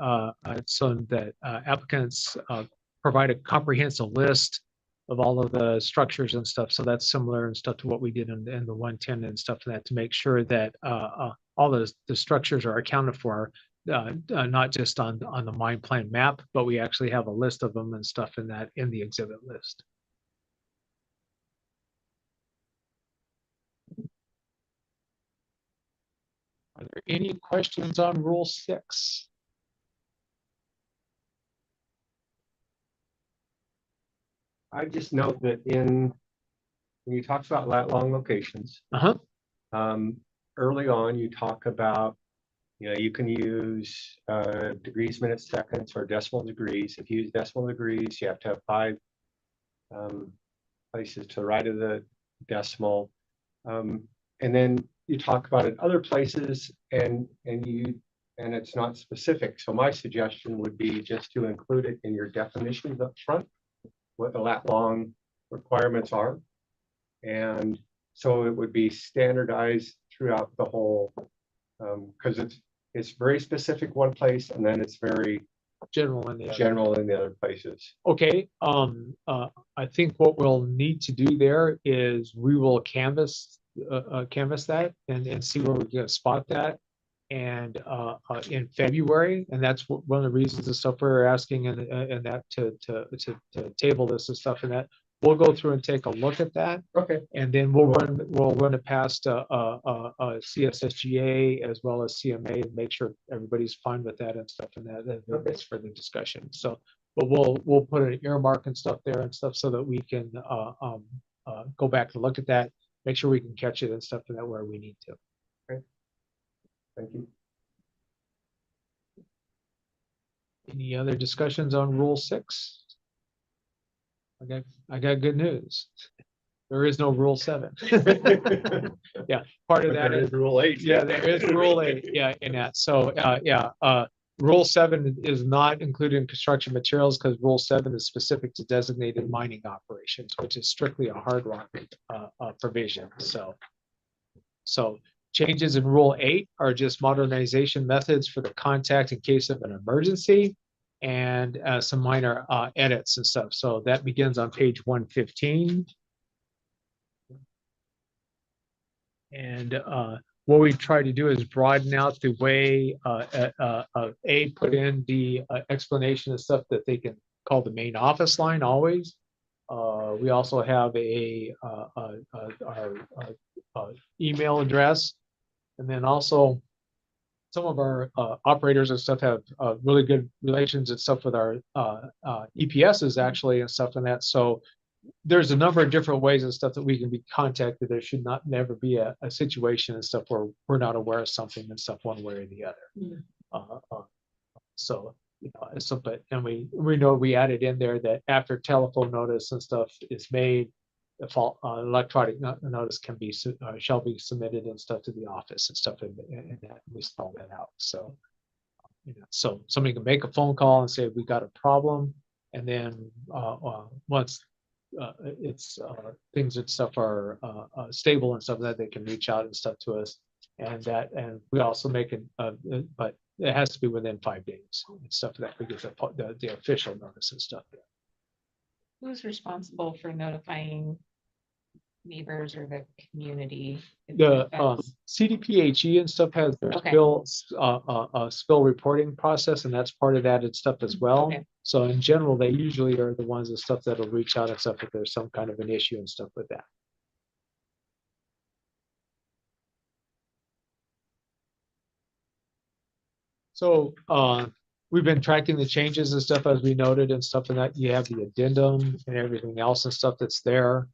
so that applicants provide a comprehensive list of all of the structures and stuff. So that's similar and stuff to what we did in the 110 and stuff for that, to make sure that all the structures are accounted for, not just on the mine plan map, but we actually have a list of them and stuff in the exhibit list. Are there any questions on Rule 6? I just note that when you talk about lat long locations, early on you talk about, you can use degrees, minutes, seconds, or decimal degrees. If you use decimal degrees, you have to have 5 places to the right of the decimal. And then you talk about it other places and it's not specific. So my suggestion would be just to include it in your definitions up front, what the lat long requirements are. And so it would be standardized throughout the whole, because it's very specific one place and then it's very general in the other places. Okay. I think what we'll need to do there is we will canvas that and see where we can spot that. And in February, and that's one of the reasons the stuff we're asking and that to table this and stuff, and that we'll go through and take a look at that. Okay. And then we'll run it past CSSGA as well as CMA and make sure everybody's fine with that and stuff, and that's for the discussion. So, but we'll put an earmark and stuff there and stuff so that we can go back and look at that, make sure we can catch it and stuff and that where we need to. Okay. Thank you. Any other discussions on Rule 6? I got good news. There is no Rule 7. Yeah, part of that is Rule 8. Yeah, there is Rule 8. Yeah, in that. So Rule 7 is not included in construction materials because Rule 7 is specific to designated mining operations, which is strictly a hard rock provision. So changes in Rule 8 are just modernization methods for the contact in case of an emergency and some minor edits and stuff. So that begins on page 115. And what we try to do is broaden out the way put in the explanation of stuff that they can call the main office line always. We also have our email address, and then also some of our operators and stuff have really good relations and stuff with our EPSs actually and stuff and that. So there's a number of different ways and stuff that we can be contacted. There should never be a situation and stuff where we're not aware of something and stuff one way or the other. But we know we added in there that after telephone notice and stuff is made, the electronic notice shall be submitted and stuff to the office and stuff, and that we spell that out. So So somebody can make a phone call and say, we got a problem. And then once things and stuff are stable and stuff, that they can reach out and stuff to us. And we also make it, but it has to be within 5 days and stuff that we get the official notice and stuff. Who's responsible for notifying neighbors or the community? The CDPHE and stuff has their Okay. spill reporting process, and that's part of that and stuff as well. Okay. So in general, they usually are the ones and stuff that'll reach out and stuff if there's some kind of an issue and stuff with that. So we've been tracking the changes and stuff as we noted and stuff, and that you have the addendum and everything else and stuff that's there.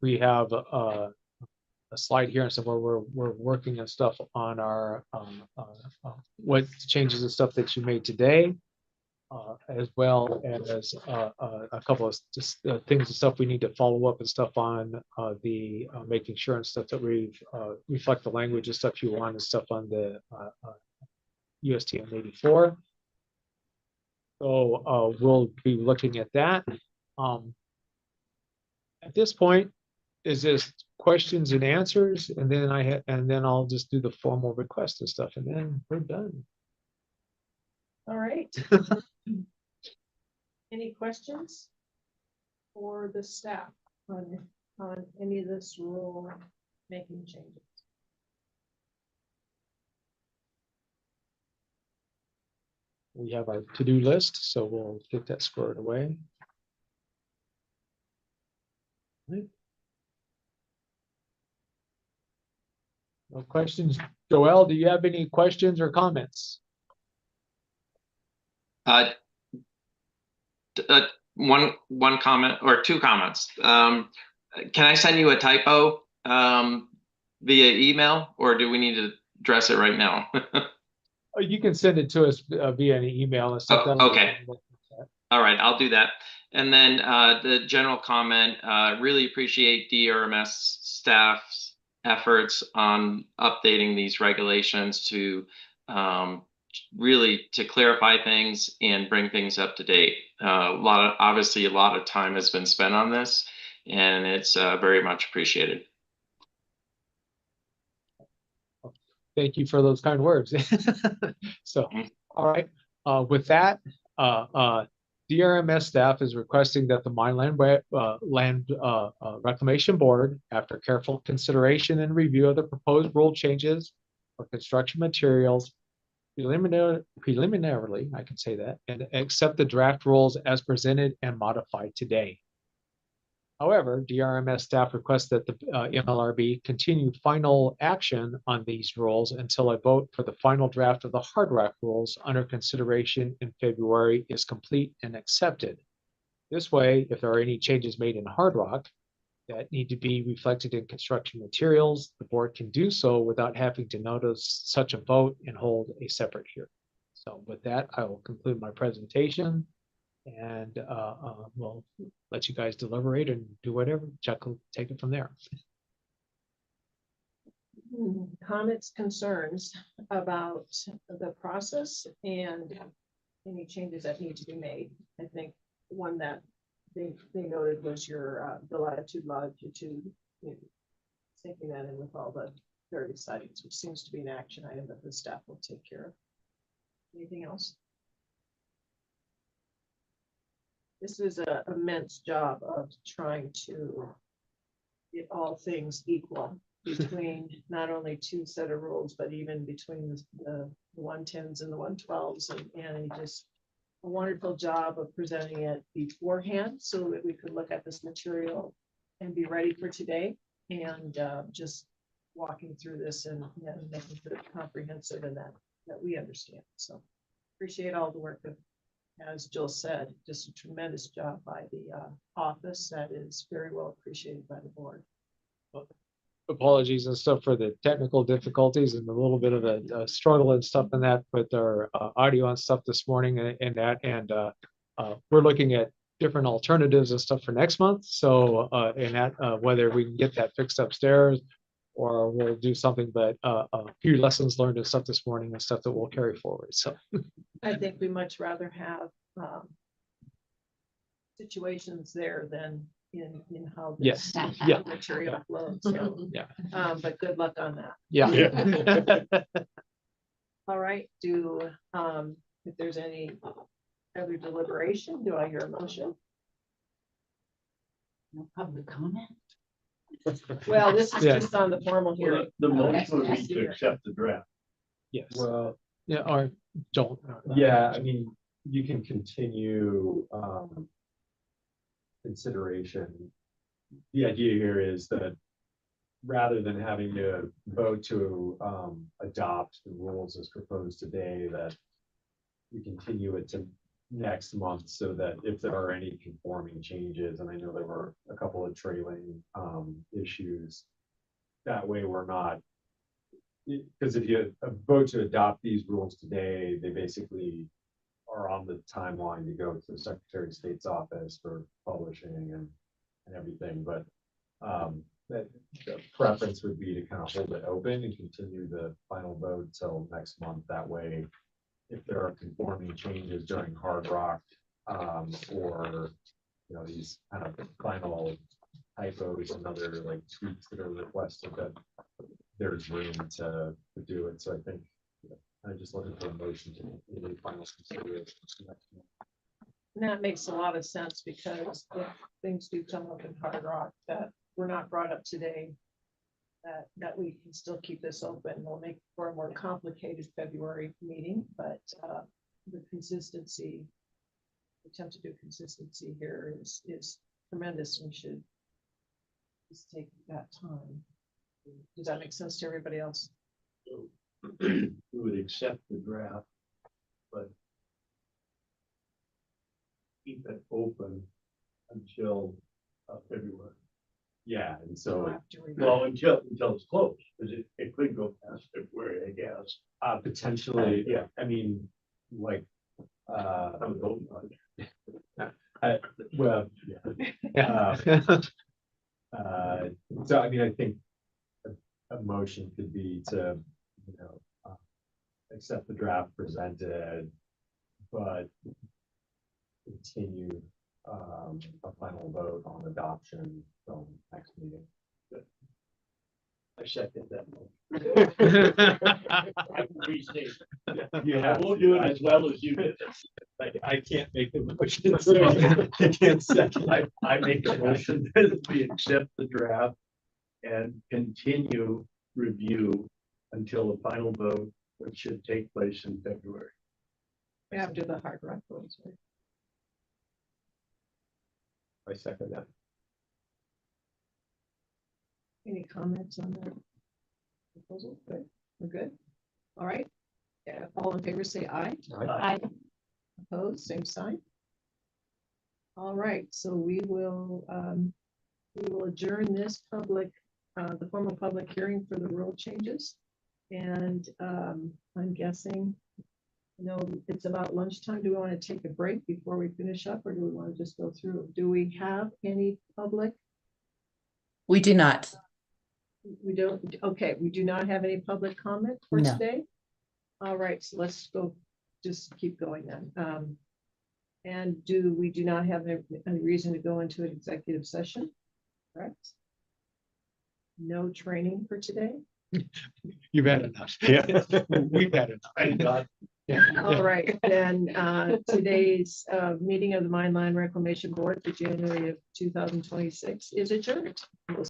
We have a slide here and stuff where we're working and stuff on our what changes and stuff that you made today, as well as a couple of just things and stuff we need to follow up and stuff on the making sure and stuff that we reflect the language and stuff you want and stuff on the USTM 84. So we'll be looking at that. At this point, is just questions and answers, and then I'll just do the formal request and stuff, and then we're done. All right. Any questions for the staff on any of this rule making changes? We have our to-do list, so we'll get that squared away. Right. No questions. Joelle, do you have any questions or comments? One comment or two comments. Can I send you a typo via email, or do we need to address it right now? You can send it to us via an email and stuff. Okay. All right, I'll do that. And then the general comment, really appreciate DRMS staff's efforts on updating these regulations to really to clarify things and bring things up to date. Obviously a lot of time has been spent on this, and it's very much appreciated. Thank you for those kind words. So, all right. With that, DRMS staff is requesting that the Land Reclamation Board, after careful consideration and review of the proposed rule changes for construction materials, preliminarily, I can say that, and accept the draft rules as presented and modified today. However, DRMS staff requests that the MLRB continue final action on these rules until a vote for the final draft of the Hard Rock rules under consideration in February is complete and accepted. This way, if there are any changes made in Hard Rock that need to be reflected in construction materials, the board can do so without having to notice such a vote and hold a separate hearing. So with that, I will conclude my presentation, and we'll let you guys deliberate and do whatever. Chuck will take it from there. Comments, concerns about the process and any changes that need to be made. I think one that they noted was your the latitude, longitude, taking that in with all the various sightings, which seems to be an action item that the staff will take care of. Anything else? This is an immense job of trying to get all things equal between not only two set of rules, but even between the 110s and the 112s, and just a wonderful job of presenting it beforehand so that we could look at this material and be ready for today, and just walking through this and making sure it's comprehensive and that we understand. So appreciate all the work of, as Jill said, just a tremendous job by the office that is very well appreciated by the board. Apologies and stuff for the technical difficulties and a little bit of a struggle and stuff in that with our audio and stuff this morning and we're looking at different alternatives and stuff for next month. So whether we can get that fixed upstairs or we'll do something, but a few lessons learned and stuff this morning and stuff that we'll carry forward. So I think we much rather have situations there than in how this yeah, material flows. So, yeah, but good luck on that. yeah. All right, if there's any other deliberation, do I hear a motion? No public comment? Well, this is Yeah. just on the formal hearing. The motion would be to accept the draft. Yes. Well, Yeah, or don't. yeah, I mean, you can continue consideration. The idea here is that rather than having to vote to adopt the rules as proposed today, that we continue it to next month so that if there are any conforming changes, and I know there were a couple of trailing issues, that way we're not, because if you vote to adopt these rules today, they basically are on the timeline to go to the Secretary of State's office for publishing and everything, but that the preference would be to kind of hold it open and continue the final vote till next month. That way, if there are conforming changes during Hard Rock, or these kind of final typos and other like tweaks that are requested, that there's room to do it. So I think I'm just looking for a motion to the final consideration. And that makes a lot of sense because if things do come up in Hard Rock that were not brought up today, that we can still keep this open. We'll make for a more complicated February meeting, but the consistency, attempt to do consistency here is tremendous. We should just take that time. Does that make sense to everybody else? We would accept the draft, but keep it open until February. Yeah, and so Well, until it's closed, because it could go past February, I guess. potentially, Yeah. I mean, like, I would hope not. well, Yeah. so I mean, I think a motion could be to, accept the draft presented, but continue a final vote on adoption from next meeting. I second that motion. I appreciate it. I won't do it as well as you did. I can't make the motion, so I can't second. I make a motion that we accept the draft and continue review until the final vote, which should take place in February. After the Hard Rock votes, right? I second that. Any comments on that proposal? Good, we're good. All right. Yeah, all in favor, say aye. Aye. Opposed, same sign. All right, so we will adjourn this the formal public hearing for the rule changes. And I'm guessing, it's about lunchtime. Do we want to take a break before we finish up, or do we want to just go through? Do we have any public? We do not. We don't, okay, we do not have any public comment for No. today. All right, so let's go, just keep going then. And we do not have any reason to go into an executive session, correct? No training for today? You've had enough. Yeah. We've had enough. Thank God. Yeah. All right, then today's meeting of the Mine Land Reclamation Board for January of 2026 is adjourned. We'll